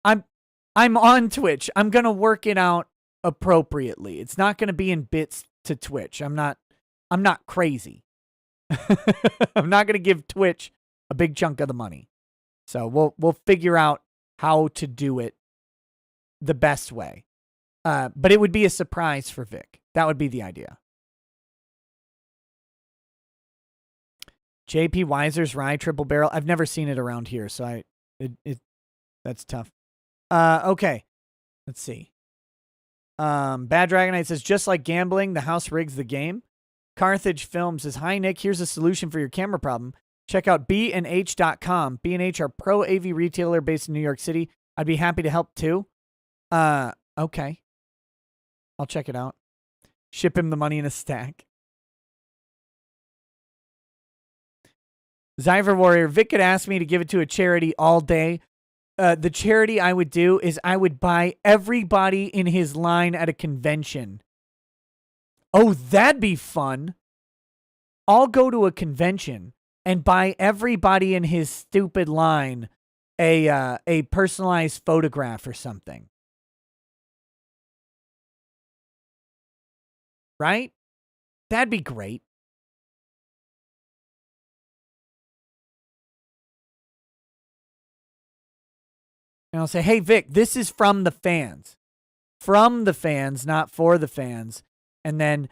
I'm on Twitch. I'm going to work it out appropriately. It's not going to be in bits to Twitch. I'm not crazy. I'm not going to give Twitch a big chunk of the money. So we'll figure out how to do it the best way. But it would be a surprise for Vic. That would be the idea. JP Weiser's Rye Triple Barrel. I've never seen it around here, so that's tough. Okay. Let's see. Bad Dragonite says, just like gambling, the house rigs the game. Carthage Films says, hi, Nick. Here's a solution for your camera problem. Check out bnh.com. B&H are pro AV retailer based in New York City. I'd be happy to help too. Okay. I'll check it out. Ship him the money in a stack. Zyver Warrior, Vic could ask me to give it to a charity all day. The charity I would do is I would buy everybody in his line at a convention. Oh, that'd be fun. I'll go to a convention and buy everybody in his stupid line a personalized photograph or something. Right? That'd be great. And I'll say, hey, Vic, this is from the fans. From the fans, not for the fans. And then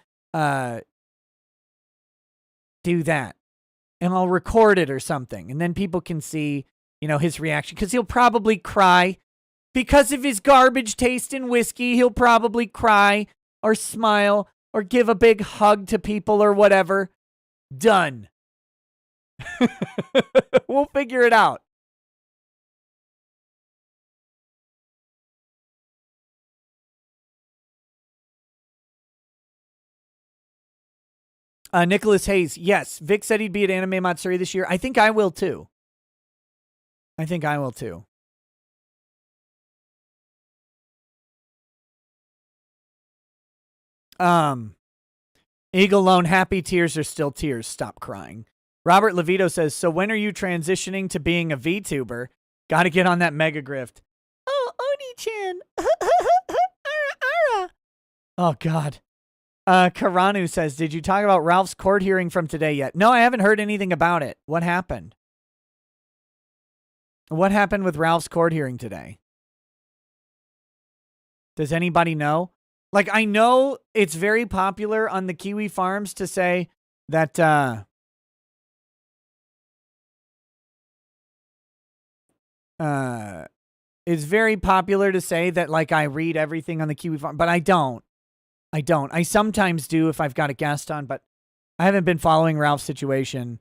do that. And I'll record it or something. And then people can see, you know, his reaction. Because he'll probably cry. Because of his garbage taste in whiskey, he'll probably cry or smile or give a big hug to people or whatever. Done. We'll figure it out. Nicholas Hayes, yes. Vic said he'd be at Anime Matsuri this year. I think I will too. Eagle Lone, happy tears are still tears. Stop crying. Robert Levito says, so when are you transitioning to being a VTuber? Got to get on that mega grift. Oh, Oni-chan. Oh, God. Karanu says, did you talk about Ralph's court hearing from today yet? No, I haven't heard anything about it. What happened? What happened with Ralph's court hearing today? Does anybody know? Like, I know it's very popular on the Kiwi farms to say that, it's very popular to say that, like, I read everything on the Kiwi farm, but I don't. I sometimes do if I've got a guest on, but I haven't been following Ralph's situation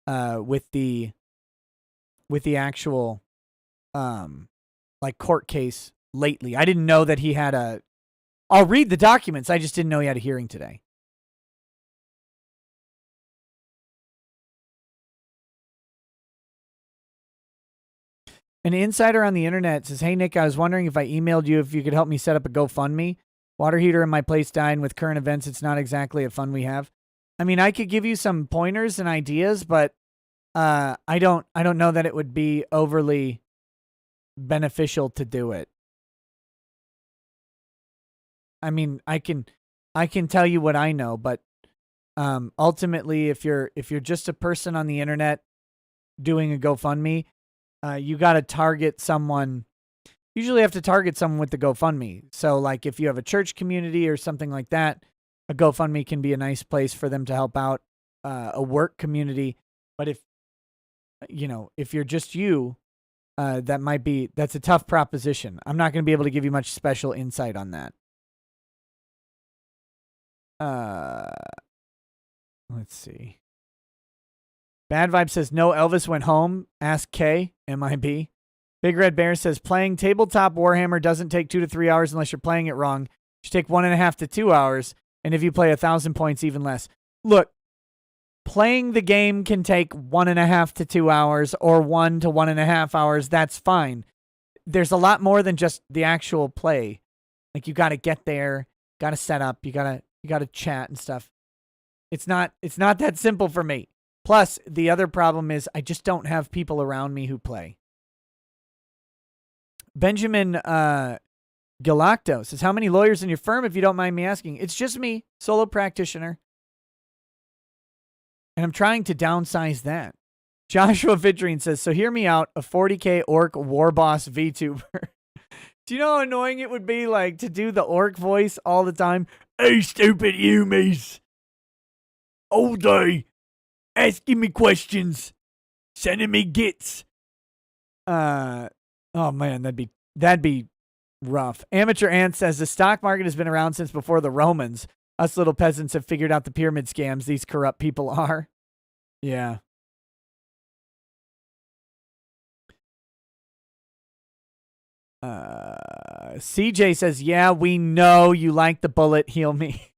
with the actual like court case lately. I didn't know that he had a. I'll read the documents. I just didn't know he had a hearing today. An insider on the internet says, hey, Nick, I was wondering if I emailed you if you could help me set up a GoFundMe. Water heater in my place died, and with current events, it's not exactly a fun we have. I mean, I could give you some pointers and ideas, but I don't know that it would be overly beneficial to do it. I mean, I can I can tell you what I know, but ultimately, if you're just a person on the internet doing a GoFundMe, you got to target someone. Usually, have to target someone with the GoFundMe. So, like, if you have a church community or something like that, a GoFundMe can be a nice place for them to help out a work community. But if you're just you, that's a tough proposition. I'm not going to be able to give you much special insight on that. Let's see. Bad Vibe says, no, Elvis went home. Ask K, MIB. Big Red Bear says, playing tabletop Warhammer doesn't take 2 to 3 hours unless you're playing it wrong. It should take 1.5 to 2 hours. And if you play 1,000 points, even less. Look, playing the game can take 1.5 to 2 hours or 1 to 1.5 hours. That's fine. There's a lot more than just the actual play. Like, you got to get there, got to set up, you got to chat and stuff. It's not that simple for me. Plus, the other problem is I just don't have people around me who play. Benjamin Galacto says, how many lawyers in your firm, if you don't mind me asking? It's just me, solo practitioner. And I'm trying to downsize that. Joshua Vidrine says, so hear me out, a 40K orc war boss VTuber. Do you know how annoying it would be, like, to do the orc voice all the time? Hey, stupid humies. All day. Asking me questions. Sending me gits. Oh, man, that'd be rough. Amateur Ant says, the stock market has been around since before the Romans. Us little peasants have figured out the pyramid scams these corrupt people are. Yeah. CJ says, yeah, we know you like the bullet. Heal me.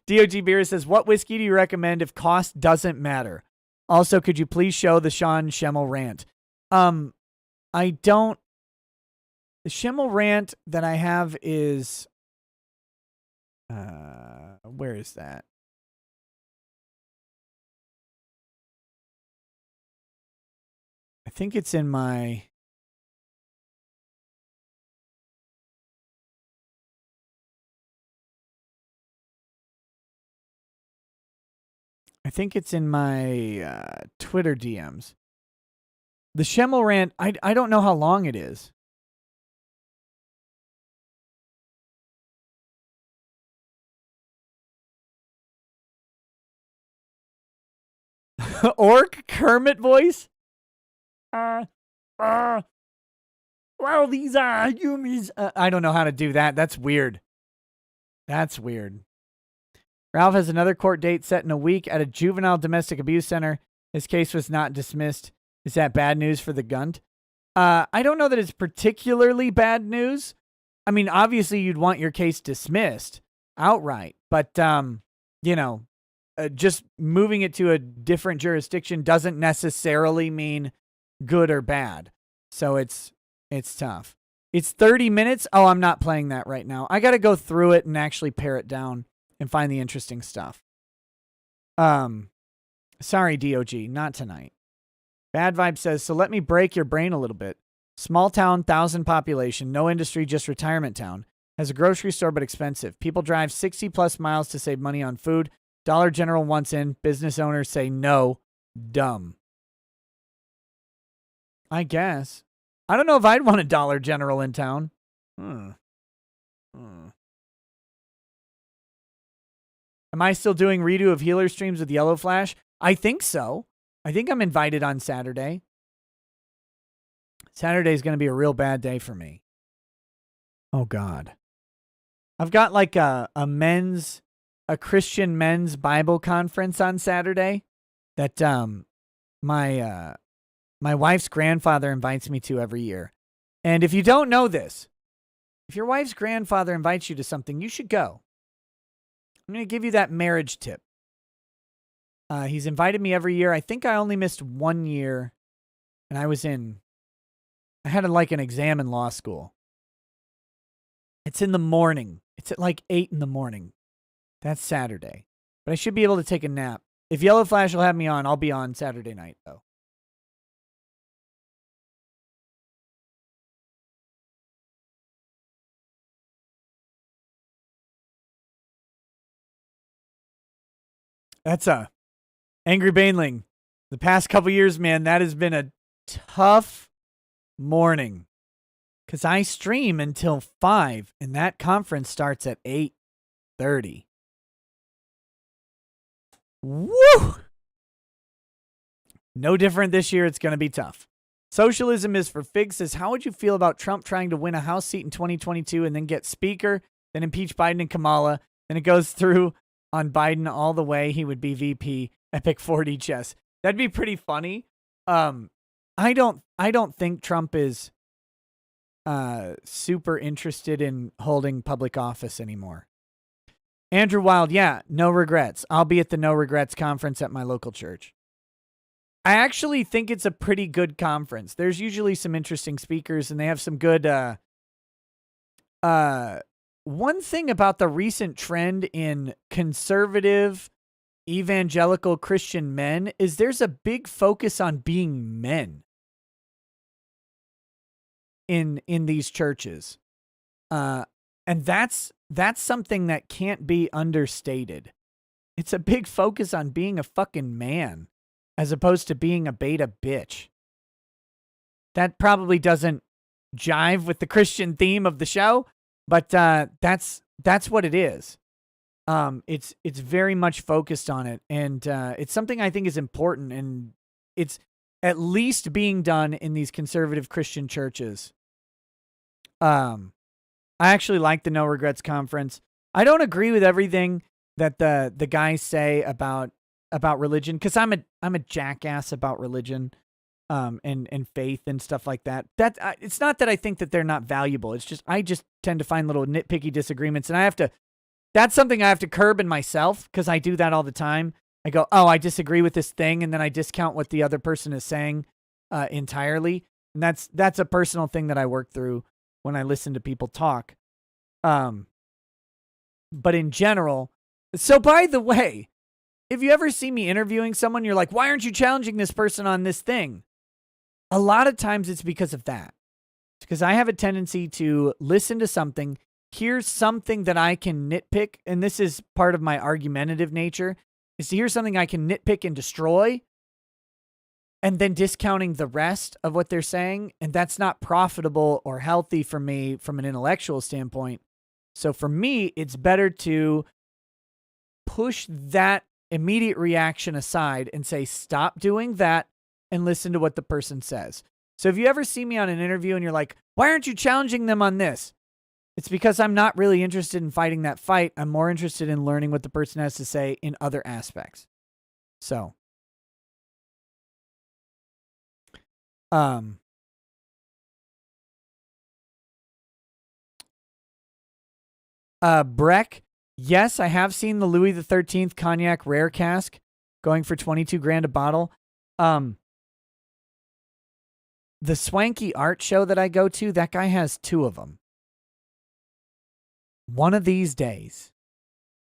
DOG Beer says, what whiskey do you recommend if cost doesn't matter? Also, could you please show the Sean Schemmel rant? I don't. The Schemmel rant that I have is, where is that? I think it's in my. I think it's in my Twitter DMs. The Schemmel rant, I don't know how long it is. Orc Kermit voice? Well, these are humans. I don't know how to do that. That's weird. That's weird. Ralph has another court date set in a week at a juvenile domestic abuse center. His case was not dismissed. Is that bad news for the Gunt? I don't know that it's particularly bad news. I mean, obviously you'd want your case dismissed outright, but just moving it to a different jurisdiction doesn't necessarily mean good or bad. So it's tough. It's 30 minutes. Oh, I'm not playing that right now. I got to go through it and actually pare it down and find the interesting stuff. Sorry, DOG, not tonight. Bad Vibe says, so let me break your brain a little bit. Small town, 1,000 population, no industry, just retirement town. Has a grocery store, but expensive. People drive 60 plus miles to save money on food. Dollar General wants in. Business owners say no. Dumb. I guess. I don't know if I'd want a Dollar General in town. Am I still doing redo of healer streams with Yellow Flash? I think so. I think I'm invited on Saturday. Saturday's going to be a real bad day for me. Oh, God. I've got like a Christian men's Bible conference on Saturday that my wife's grandfather invites me to every year. And if you don't know this, if your wife's grandfather invites you to something, you should go. I'm going to give you that marriage tip. He's invited me every year. I think I only missed 1 year, and I had an exam in law school. It's in the morning. It's at like 8 in the morning. That's Saturday. But I should be able to take a nap. If Yellow Flash will have me on, I'll be on Saturday night, though. That's a Angry Baneling. The past couple years, man, that has been a tough morning. Because I stream until 5, and that conference starts at 8:30. Woo! No different this year. It's going to be tough. Socialism is for Fig says, how would you feel about Trump trying to win a House seat in 2022 and then get Speaker, then impeach Biden and Kamala, then it goes through on Biden all the way? He would be VP. Epic 4D chess. That'd be pretty funny. I don't think Trump is super interested in holding public office anymore. Andrew Wild, yeah, no regrets. I'll be at the No Regrets conference at my local church. I actually think it's a pretty good conference. There's usually some interesting speakers, and they have some good one thing about the recent trend in conservative evangelical Christian men is there's a big focus on being men in these churches. And that's something that can't be understated. It's a big focus on being a fucking man as opposed to being a beta bitch. That probably doesn't jive with the Christian theme of the show, but that's what it is. It's very much focused on it, and it's something I think is important, and it's at least being done in these conservative Christian churches. I actually like the No Regrets conference. I don't agree with everything that the guys say about religion, because I'm a jackass about religion, and faith and stuff like that. It's not that I think that they're not valuable. It's just I just tend to find little nitpicky disagreements, and that's something I have to curb in myself, because I do that all the time. I go, oh, I disagree with this thing, and then I discount what the other person is saying entirely. And that's a personal thing that I work through when I listen to people talk. But in general, so by the way, if you ever see me interviewing someone, you're like, why aren't you challenging this person on this thing? A lot of times it's because of that. It's because I have a tendency to listen to something, hear something that I can nitpick, and this is part of my argumentative nature, is to hear something I can nitpick and destroy, and then discounting the rest of what they're saying, and that's not profitable or healthy for me from an intellectual standpoint. So for me, it's better to push that immediate reaction aside and say, stop doing that and listen to what the person says. So if you ever see me on an interview and you're like, why aren't you challenging them on this? It's because I'm not really interested in fighting that fight. I'm more interested in learning what the person has to say in other aspects. So, Breck, yes, I have seen the Louis XIII cognac rare cask going for $22,000 a bottle. The swanky art show that I go to, that guy has 2 of them. One of these days,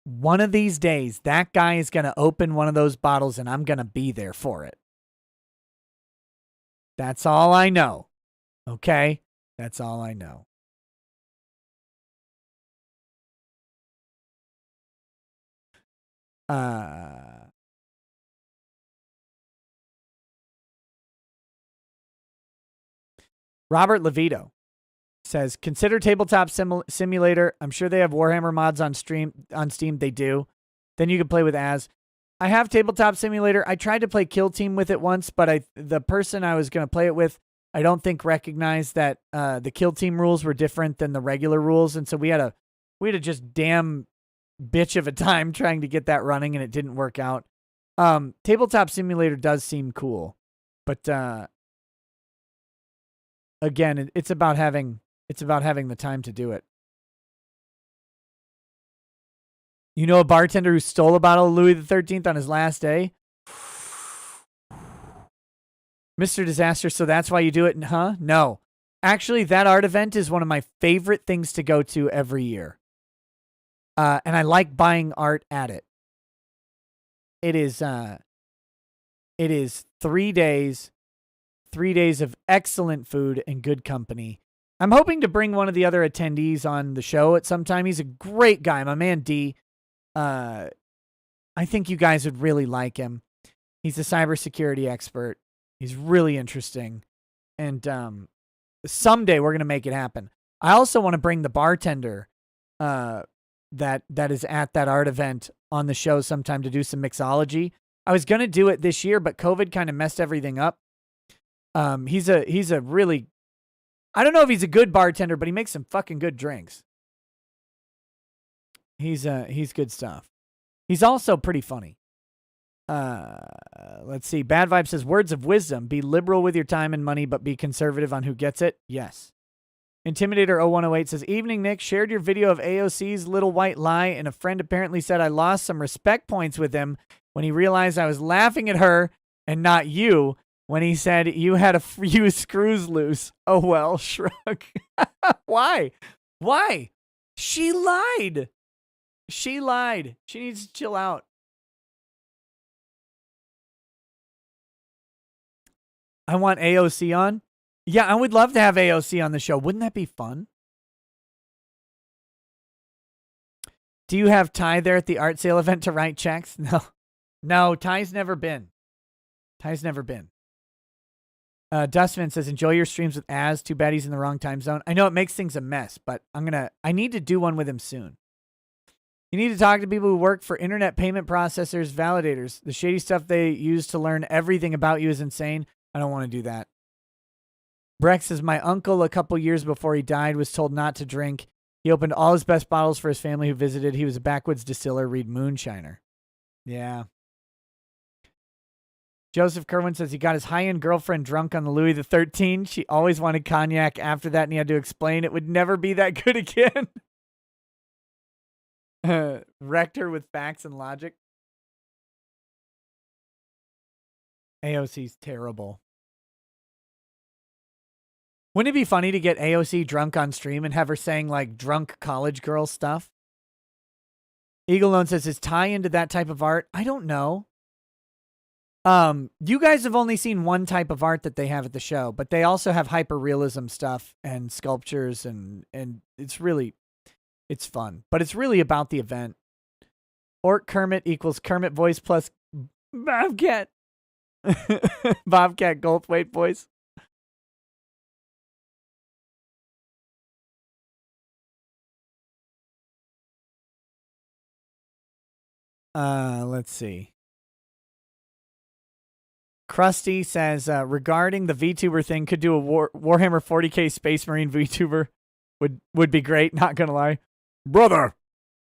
that guy is going to open one of those bottles and I'm going to be there for it. That's all I know. Okay? That's all I know. Robert Levito says, consider Tabletop Simulator. I'm sure they have Warhammer mods on Steam. They do. Then you can play with Az. I have Tabletop Simulator. I tried to play Kill Team with it once, but the person I was going to play it with, I don't think recognized that the Kill Team rules were different than the regular rules, and so we had a just damn bitch of a time trying to get that running, and it didn't work out. Tabletop Simulator does seem cool, but again, it's about having the time to do it. You know a bartender who stole a bottle of Louis XIII on his last day? Mr. Disaster, so that's why you do it, huh? No. Actually, that art event is one of my favorite things to go to every year. And I like buying art at it. It is 3 days. 3 days of excellent food and good company. I'm hoping to bring one of the other attendees on the show at some time. He's a great guy, my man D. I I think you guys would really like him. He's a cybersecurity expert. He's really interesting. And someday we're going to make it happen. I also want to bring the bartender that is at that art event on the show sometime to do some mixology. I was going to do it this year, but COVID kind of messed everything up. He's a really, I don't know if he's a good bartender, but he makes some fucking good drinks. He's good stuff. He's also pretty funny. Let's see. Bad Vibe says, words of wisdom. Be liberal with your time and money, but be conservative on who gets it. Yes. Intimidator0108 says, evening, Nick. Shared your video of AOC's little white lie, and a friend apparently said I lost some respect points with him when he realized I was laughing at her and not you when he said you had a few screws loose. Oh, well, shrug. Why? Why? She lied. She lied. She needs to chill out. I want AOC on. Yeah, I would love to have AOC on the show. Wouldn't that be fun? Do you have Ty there at the art sale event to write checks? No. No, Ty's never been. Ty's never been. Dustman says, enjoy your streams with Az. Too bad he's in the wrong time zone. I know it makes things a mess, but I need to do one with him soon. You need to talk to people who work for internet payment processors, validators. The shady stuff they use to learn everything about you is insane. I don't want to do that. Brex says, my uncle, a couple years before he died, was told not to drink. He opened all his best bottles for his family who visited. He was a backwoods distiller. Read Moonshiner. Yeah. Joseph Kerwin says he got his high-end girlfriend drunk on the Louis XIII. She always wanted cognac after that, and he had to explain it would never be that good again. Wrecked her with facts and logic. AOC's terrible. Wouldn't it be funny to get AOC drunk on stream and have her saying like drunk college girl stuff? Eagle Lone says, is Ty into that type of art? I don't know. You guys have only seen one type of art that they have at the show, but they also have hyperrealism stuff and sculptures and it's fun, but it's really about the event. Orc Kermit equals Kermit voice plus Bobcat. Bobcat Goldthwait voice. Let's see. Krusty says, regarding the VTuber thing, could do a Warhammer 40k Space Marine VTuber. Would be great, not gonna lie. Brother,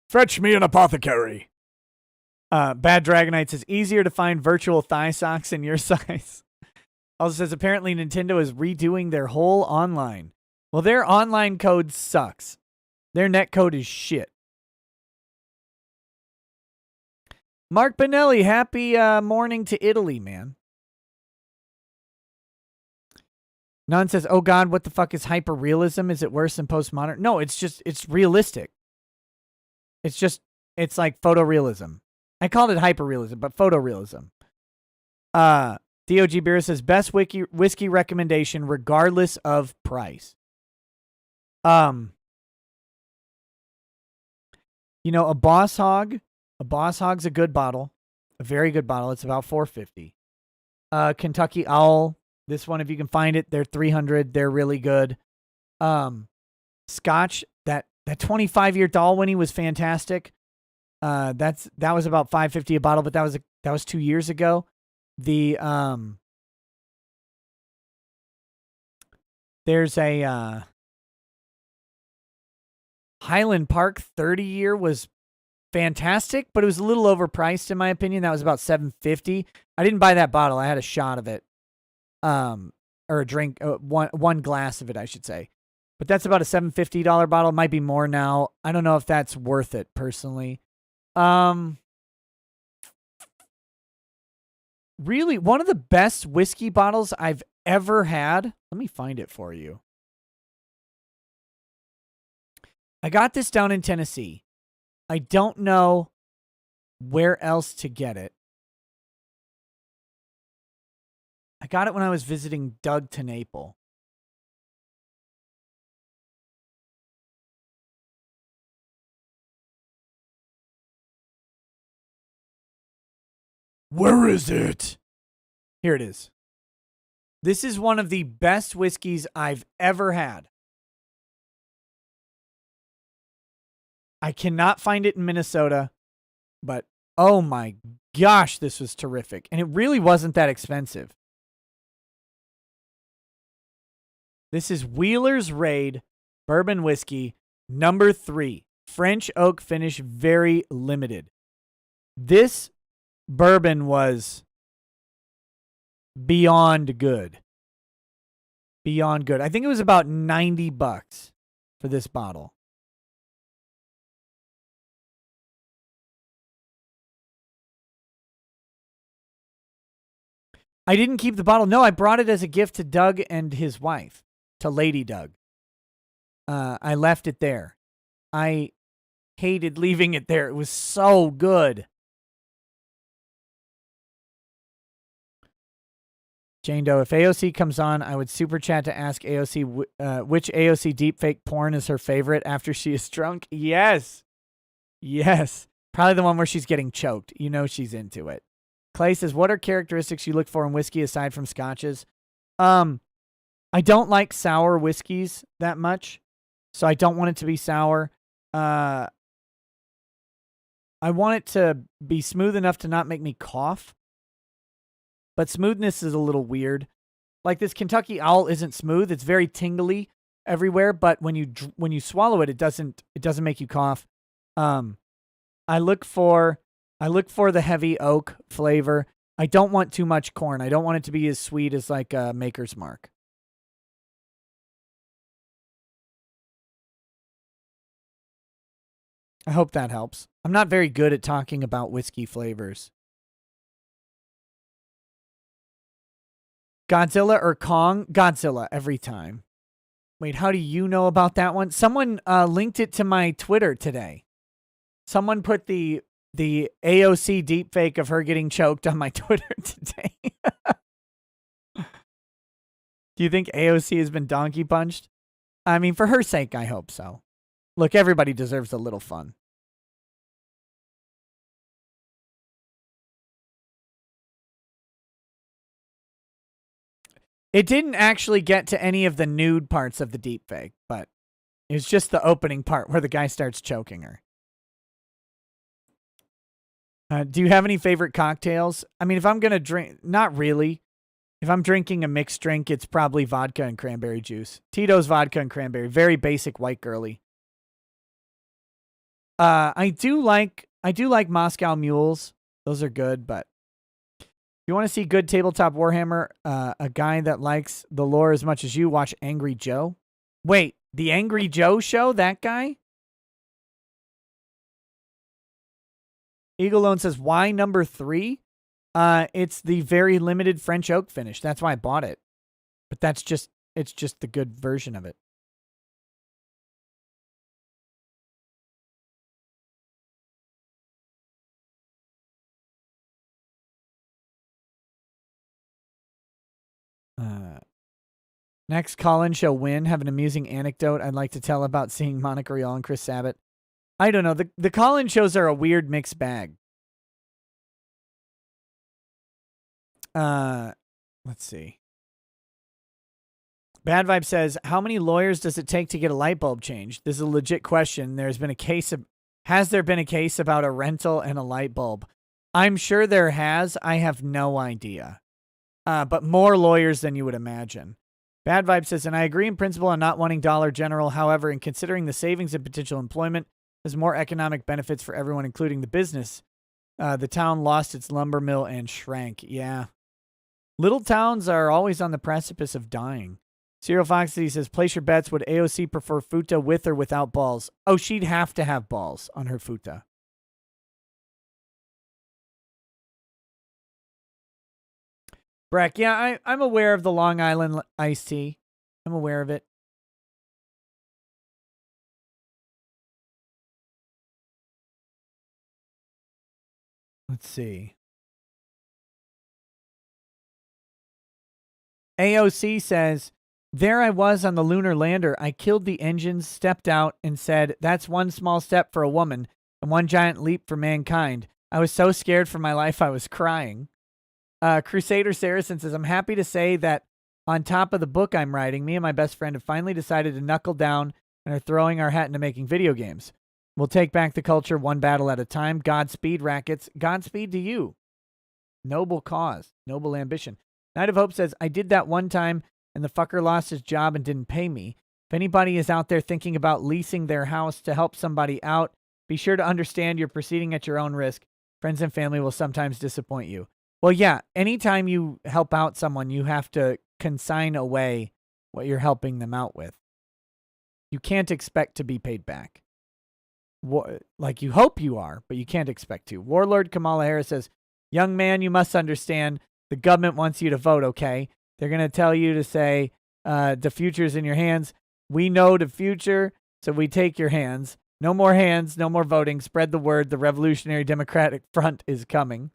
fetch me an apothecary. Bad Dragonite says, easier to find virtual thigh socks in your size. Also says, apparently Nintendo is redoing their whole online. Well, their online code sucks. Their net code is shit. Mark Benelli, happy morning to Italy, man. None says, oh God, what the fuck is hyperrealism? Is it worse than postmodern? No, it's realistic. It's like photorealism. I called it hyperrealism, but photorealism. DOG Beer says, best whiskey recommendation regardless of price. You know, a Boss Hog's a good bottle. A very good bottle. It's about $4.50. Kentucky Owl. This one, if you can find it, they're $300. They're really good. Scotch, that 25-year Dalwhinnie was fantastic. That was about $5.50 a bottle, but that was 2 years ago. The there's a Highland Park 30-year was fantastic, but it was a little overpriced in my opinion. That was about $7.50. I didn't buy that bottle. I had a shot of it. Or a drink, one glass of it, I should say. But that's about a $7.50 bottle. It might be more now. I don't know if that's worth it personally. Really, one of the best whiskey bottles I've ever had. Let me find it for you. I got this down in Tennessee. I don't know where else to get it. I got it when I was visiting Doug TeNapel. Where is it? Here it is. This is one of the best whiskeys I've ever had. I cannot find it in Minnesota, but oh my gosh, this was terrific. And it really wasn't that expensive. This is Wheeler's Raid Bourbon Whiskey, number 3. French oak finish, very limited. This bourbon was beyond good. Beyond good. I think it was about $90 for this bottle. I didn't keep the bottle. No, I brought it as a gift to Doug and his wife, to Lady Doug. I left it there. I hated leaving it there. It was so good. Jane Doe, if AOC comes on, I would super chat to ask AOC which AOC deepfake porn is her favorite after she is drunk. Yes. Yes. Probably the one where she's getting choked. You know she's into it. Clay says, what are characteristics you look for in whiskey aside from scotches? I don't like sour whiskeys that much, so I don't want it to be sour. I want it to be smooth enough to not make me cough, but smoothness is a little weird. Like this Kentucky Owl isn't smooth; it's very tingly everywhere. But when you swallow it, it doesn't make you cough. I look for the heavy oak flavor. I don't want too much corn. I don't want it to be as sweet as like Maker's Mark. I hope that helps. I'm not very good at talking about whiskey flavors. Godzilla or Kong? Godzilla every time. Wait, how do you know about that one? Someone linked it to my Twitter today. Someone put the AOC deepfake of her getting choked on my Twitter today. Do you think AOC has been donkey punched? I mean, for her sake, I hope so. Look, everybody deserves a little fun. It didn't actually get to any of the nude parts of the deepfake, but it was just the opening part where the guy starts choking her. Do you have any favorite cocktails? I mean, if I'm going to drink, not really. If I'm drinking a mixed drink, it's probably vodka and cranberry juice. Tito's vodka and cranberry. Very basic white girly. I do like Moscow Mules. Those are good, but if you want to see good tabletop Warhammer, a guy that likes the lore as much as you, watch Angry Joe. Wait, the Angry Joe show? That guy? Eagle Lone says, why number 3? It's the very limited French oak finish. That's why I bought it. But it's just the good version of it. Next call-in show win. Have an amusing anecdote I'd like to tell about seeing Monica Rial and Chris Sabat. I don't know. The call-in shows are a weird mixed bag. Let's see. Bad Vibe says, how many lawyers does it take to get a light bulb changed? This is a legit question. Has there been a case about a rental and a light bulb? I'm sure there has. I have no idea. But more lawyers than you would imagine. Bad Vibe says, and I agree in principle on not wanting Dollar General. However, in considering the savings and potential employment, there's more economic benefits for everyone, including the business. The town lost its lumber mill and shrank. Yeah. Little towns are always on the precipice of dying. Cyril Foxy says, place your bets. Would AOC prefer futa with or without balls? Oh, she'd have to have balls on her futa. Breck, yeah, I'm aware of the Long Island iced tea. I'm aware of it. Let's see. AOC says, there I was on the lunar lander. I killed the engines, stepped out, and said, that's one small step for a woman and one giant leap for mankind. I was so scared for my life I was crying. Crusader Saracen says, I'm happy to say that on top of the book I'm writing, me and my best friend have finally decided to knuckle down and are throwing our hat into making video games. We'll take back the culture one battle at a time. Godspeed, Rackets. Godspeed to you. Noble cause. Noble ambition. Night of Hope says, I did that one time and the fucker lost his job and didn't pay me. If anybody is out there thinking about leasing their house to help somebody out, be sure to understand you're proceeding at your own risk. Friends and family will sometimes disappoint you. Well, yeah, anytime you help out someone, you have to consign away what you're helping them out with. You can't expect to be paid back. Like you hope you are, but you can't expect to. Warlord Kamala Harris says, young man, you must understand the government wants you to vote, okay? They're going to tell you to say the future's in your hands. We know the future, so we take your hands. No more hands, no more voting. Spread the word. The Revolutionary Democratic Front is coming.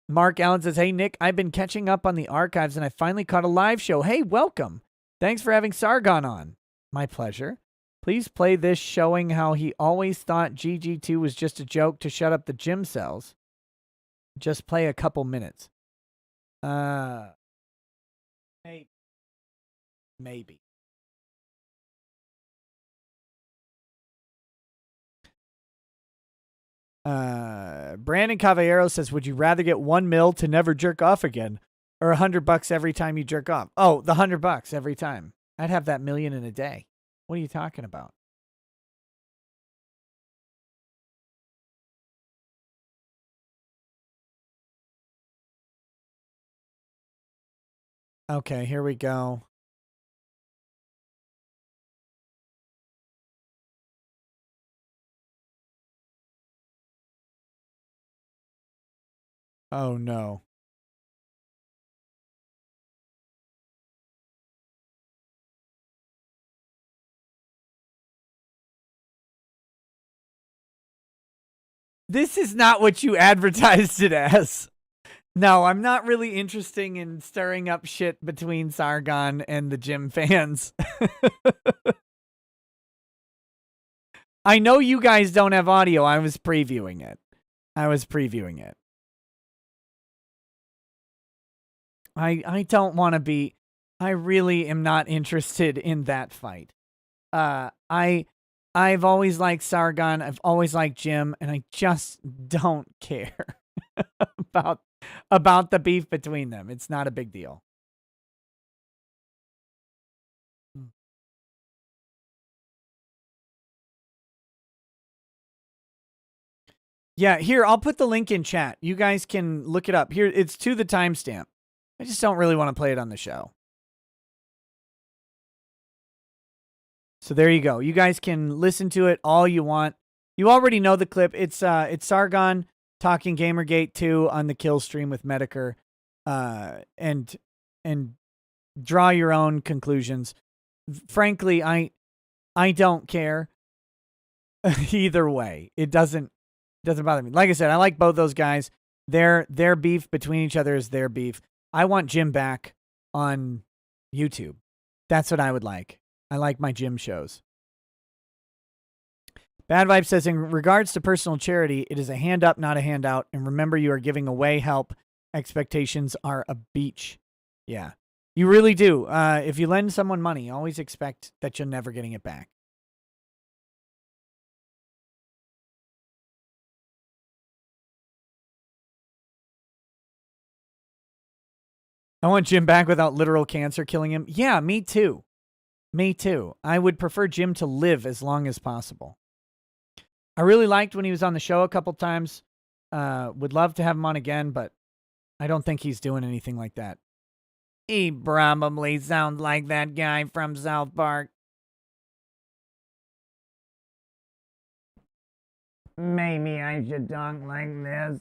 Mark Allen says, hey, Nick, I've been catching up on the archives, and I finally caught a live show. Hey, welcome. Thanks for having Sargon on. My pleasure. Please play this showing how he always thought GG2 was just a joke to shut up the gym cells. Just play a couple minutes. Maybe. Brandon Cavallero says, would you rather get $1 million to never jerk off again or $100 every time you jerk off? Oh, the $100 every time. I'd have that $1 million in a day. What are you talking about? Okay, here we go. Oh, no. This is not what you advertised it as. No, I'm not really interested in stirring up shit between Sargon and the gym fans. I know you guys don't have audio. I was previewing it. I don't want to be. I really am not interested in that fight. I've always liked Sargon. I've always liked Jim, and I just don't care about the beef between them. It's not a big deal. Yeah, here, I'll put the link in chat. You guys can look it up. Here, it's to the timestamp. I just don't really want to play it on the show. So there you go. You guys can listen to it all you want. You already know the clip. It's Sargon talking Gamergate 2 on the kill stream with Medicare. And draw your own conclusions. Frankly, I don't care. Either way. It doesn't bother me. Like I said, I like both those guys. Their beef between each other is their beef. I want Jim back on YouTube. That's what I would like. I like my Jim shows. Bad Vibe says, in regards to personal charity, it is a hand up, not a handout. And remember, you are giving away help. Expectations are a beach. Yeah, you really do. If you lend someone money, always expect that you're never getting it back. I want Jim back without literal cancer killing him. Yeah, me too. Me too. I would prefer Jim to live as long as possible. I really liked when he was on the show a couple times. Would love to have him on again, but I don't think he's doing anything like that. He probably sounds like that guy from South Park. Maybe I should talk like this.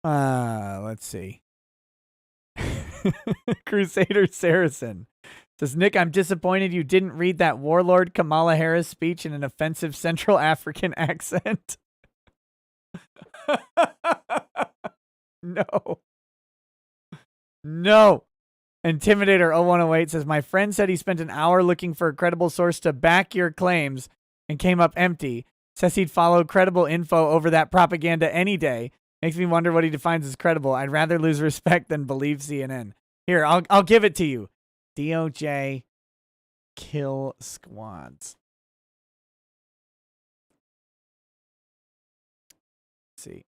Let's see. Crusader Saracen says, Nick, I'm disappointed you didn't read that Warlord Kamala Harris speech in an offensive Central African accent. No. No. Intimidator0108 says, my friend said he spent an hour looking for a credible source to back your claims and came up empty. Says he'd follow credible info over that propaganda any day. Makes me wonder what he defines as credible. I'd rather lose respect than believe CNN. Here, I'll give it to you. DOJ kill squads. Let's see.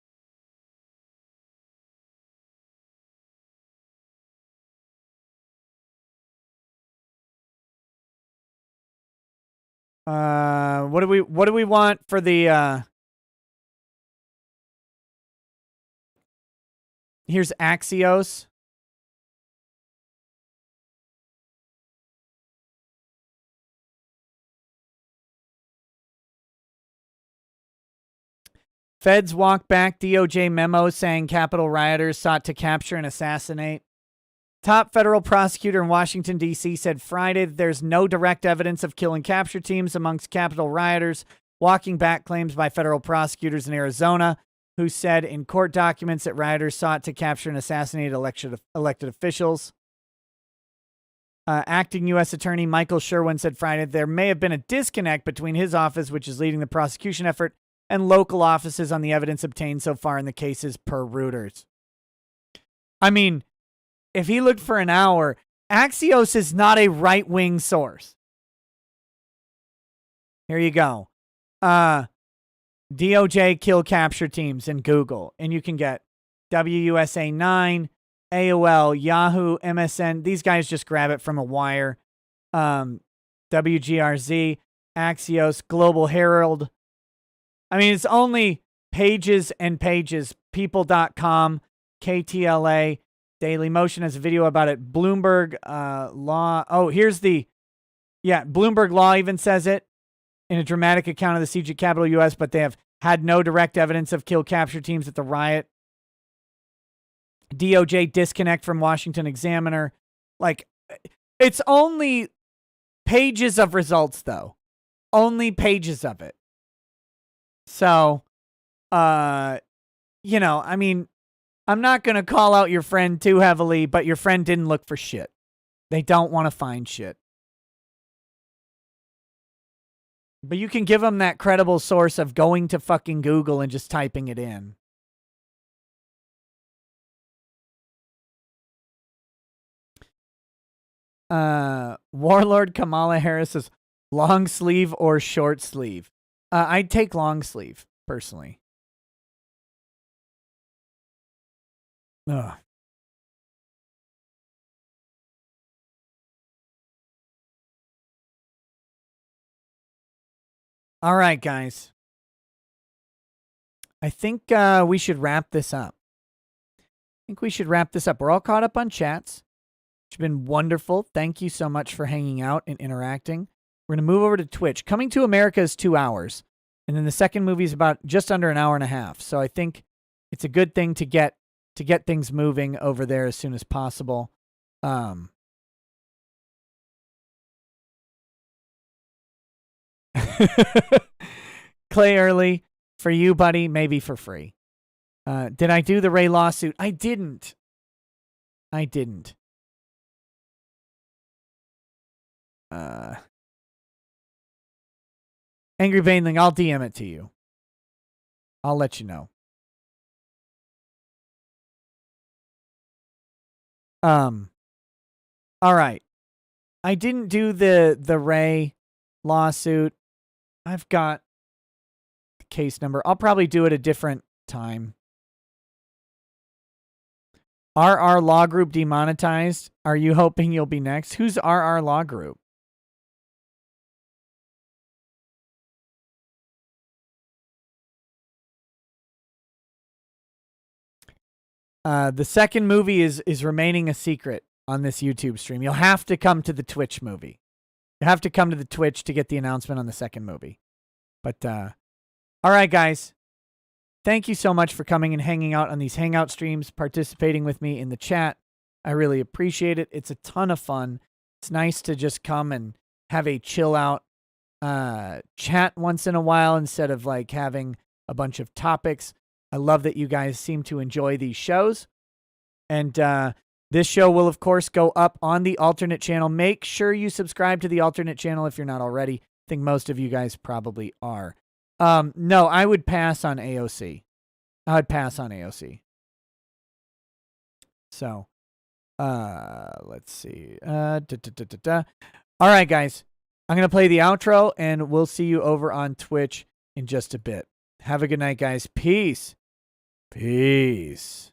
What do we want for the here's Axios. Feds walk back DOJ memo saying Capitol rioters sought to capture and assassinate. Top federal prosecutor in Washington, D.C. said Friday that there's no direct evidence of kill and capture teams amongst Capitol rioters, walking back claims by federal prosecutors in Arizona, who said in court documents that rioters sought to capture and assassinate elected officials. Acting U.S. Attorney Michael Sherwin said Friday there may have been a disconnect between his office, which is leading the prosecution effort, and local offices on the evidence obtained so far in the cases, per Reuters. I mean, if he looked for an hour, Axios is not a right-wing source. Here you go. DOJ kill capture teams in Google. And you can get WUSA 9, AOL, Yahoo, MSN. These guys just grab it from a wire. WGRZ, Axios, Global Herald. I mean, it's only pages and pages. People.com, KTLA, Daily Motion has a video about it. Bloomberg Law. Oh, here's the... Yeah, Bloomberg Law even says it in a dramatic account of the siege at Capitol U.S., but they have had no direct evidence of kill capture teams at the riot. DOJ disconnect from Washington Examiner. Like, it's only pages of results, though. Only pages of it. So, you know, I mean, I'm not going to call out your friend too heavily, but your friend didn't look for shit. They don't want to find shit. But you can give them that credible source of going to fucking Google and just typing it in. Warlord Kamala Harris says, long sleeve or short sleeve? I'd take long sleeve, personally. Ugh. All right, guys. I think we should wrap this up. We're all caught up on chats. It's been wonderful. Thank you so much for hanging out and interacting. We're going to move over to Twitch. Coming to America is 2 hours. And then the second movie is about just under an hour and a half. So I think it's a good thing to get things moving over there as soon as possible. Clay Early, for you, buddy, maybe for free. Did I do the Ray lawsuit? I didn't. Angry Baneling, I'll DM it to you. I'll let you know. All right. I didn't do the Ray lawsuit. I've got the case number. I'll probably do it a different time. RR Law Group demonetized. Are you hoping you'll be next? Who's RR Law Group? The second movie is remaining a secret on this YouTube stream. You'll have to come to the Twitch movie. You have to come to the Twitch to get the announcement on the second movie. But, all right, guys. Thank you so much for coming and hanging out on these Hangout streams, participating with me in the chat. I really appreciate it. It's a ton of fun. It's nice to just come and have a chill out chat once in a while instead of like having a bunch of topics. I love that you guys seem to enjoy these shows. And This show will, of course, go up on the alternate channel. Make sure you subscribe to the alternate channel if you're not already. I think most of you guys probably are. No, I would pass on AOC. I would pass on AOC. So, let's see. All right, guys. I'm going to play the outro, and we'll see you over on Twitch in just a bit. Have a good night, guys. Peace. Peace.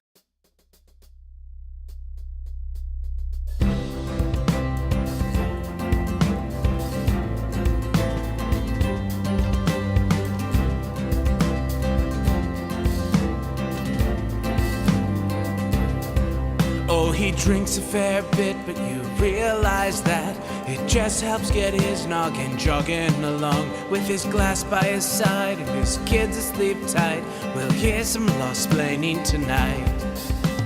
Oh, he drinks a fair bit, but you realize that it just helps get his noggin jogging along. With his glass by his side and his kids asleep tight, we'll hear some law-splaining tonight.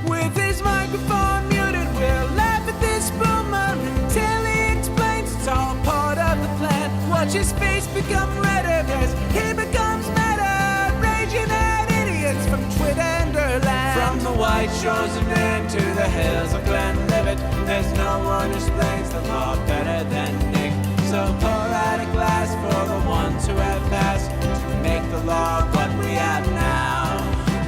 With his microphone muted, we'll laugh at this boomer until he explains it's all part of the plan. Watch his face become redder as he becomes meta, raging at idiots from Twitterland. From the white shores of Maine to the hills of Glenlivet, there's no one who explains the law better than Nick. So pour out a glass for the ones who have passed to make the law what we have now.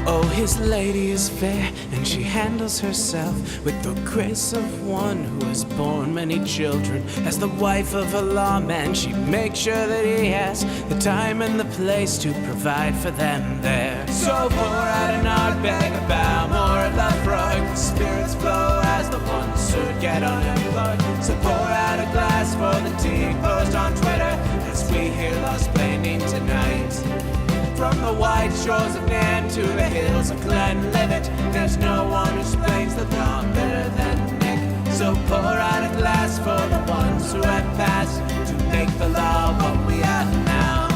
Oh, his lady is fair, and she handles herself with the grace of one who has borne many children. As the wife of a lawman, she makes sure that he has the time and the place to provide for them there. So pour out an ardbeg, a bow, more of love rug. The spirits flow as the ones who get unemployed. So pour out a glass for the tea post on Twitter as we hear law-splaining tonight. From the white shores of Nam to the hills of Glenlivet, there's no one who explains the law better than Nick. So pour out a glass for the ones who have passed to make the law what we have now.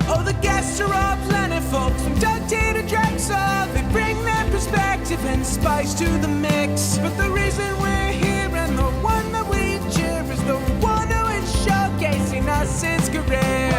Oh, the guests are all plentiful, from Doug T to Drexel. They bring their perspective and spice to the mix. But the reason we're here and the one that we cheer is the one who is showcasing us his career.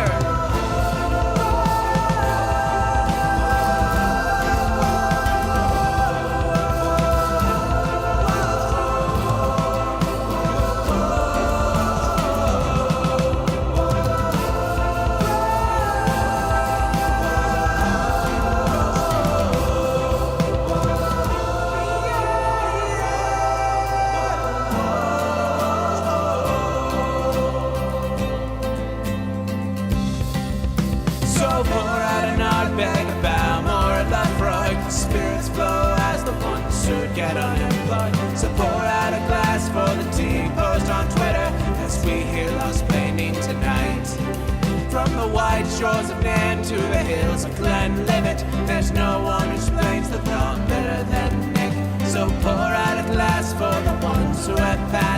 Get unemployed. So pour out a glass for the tea post on Twitter as we hear law-splaining tonight. From the white shores of Nam to the hills of Glenlivet, there's no one who explains the law better than Nick. So pour out a glass for the ones who have passed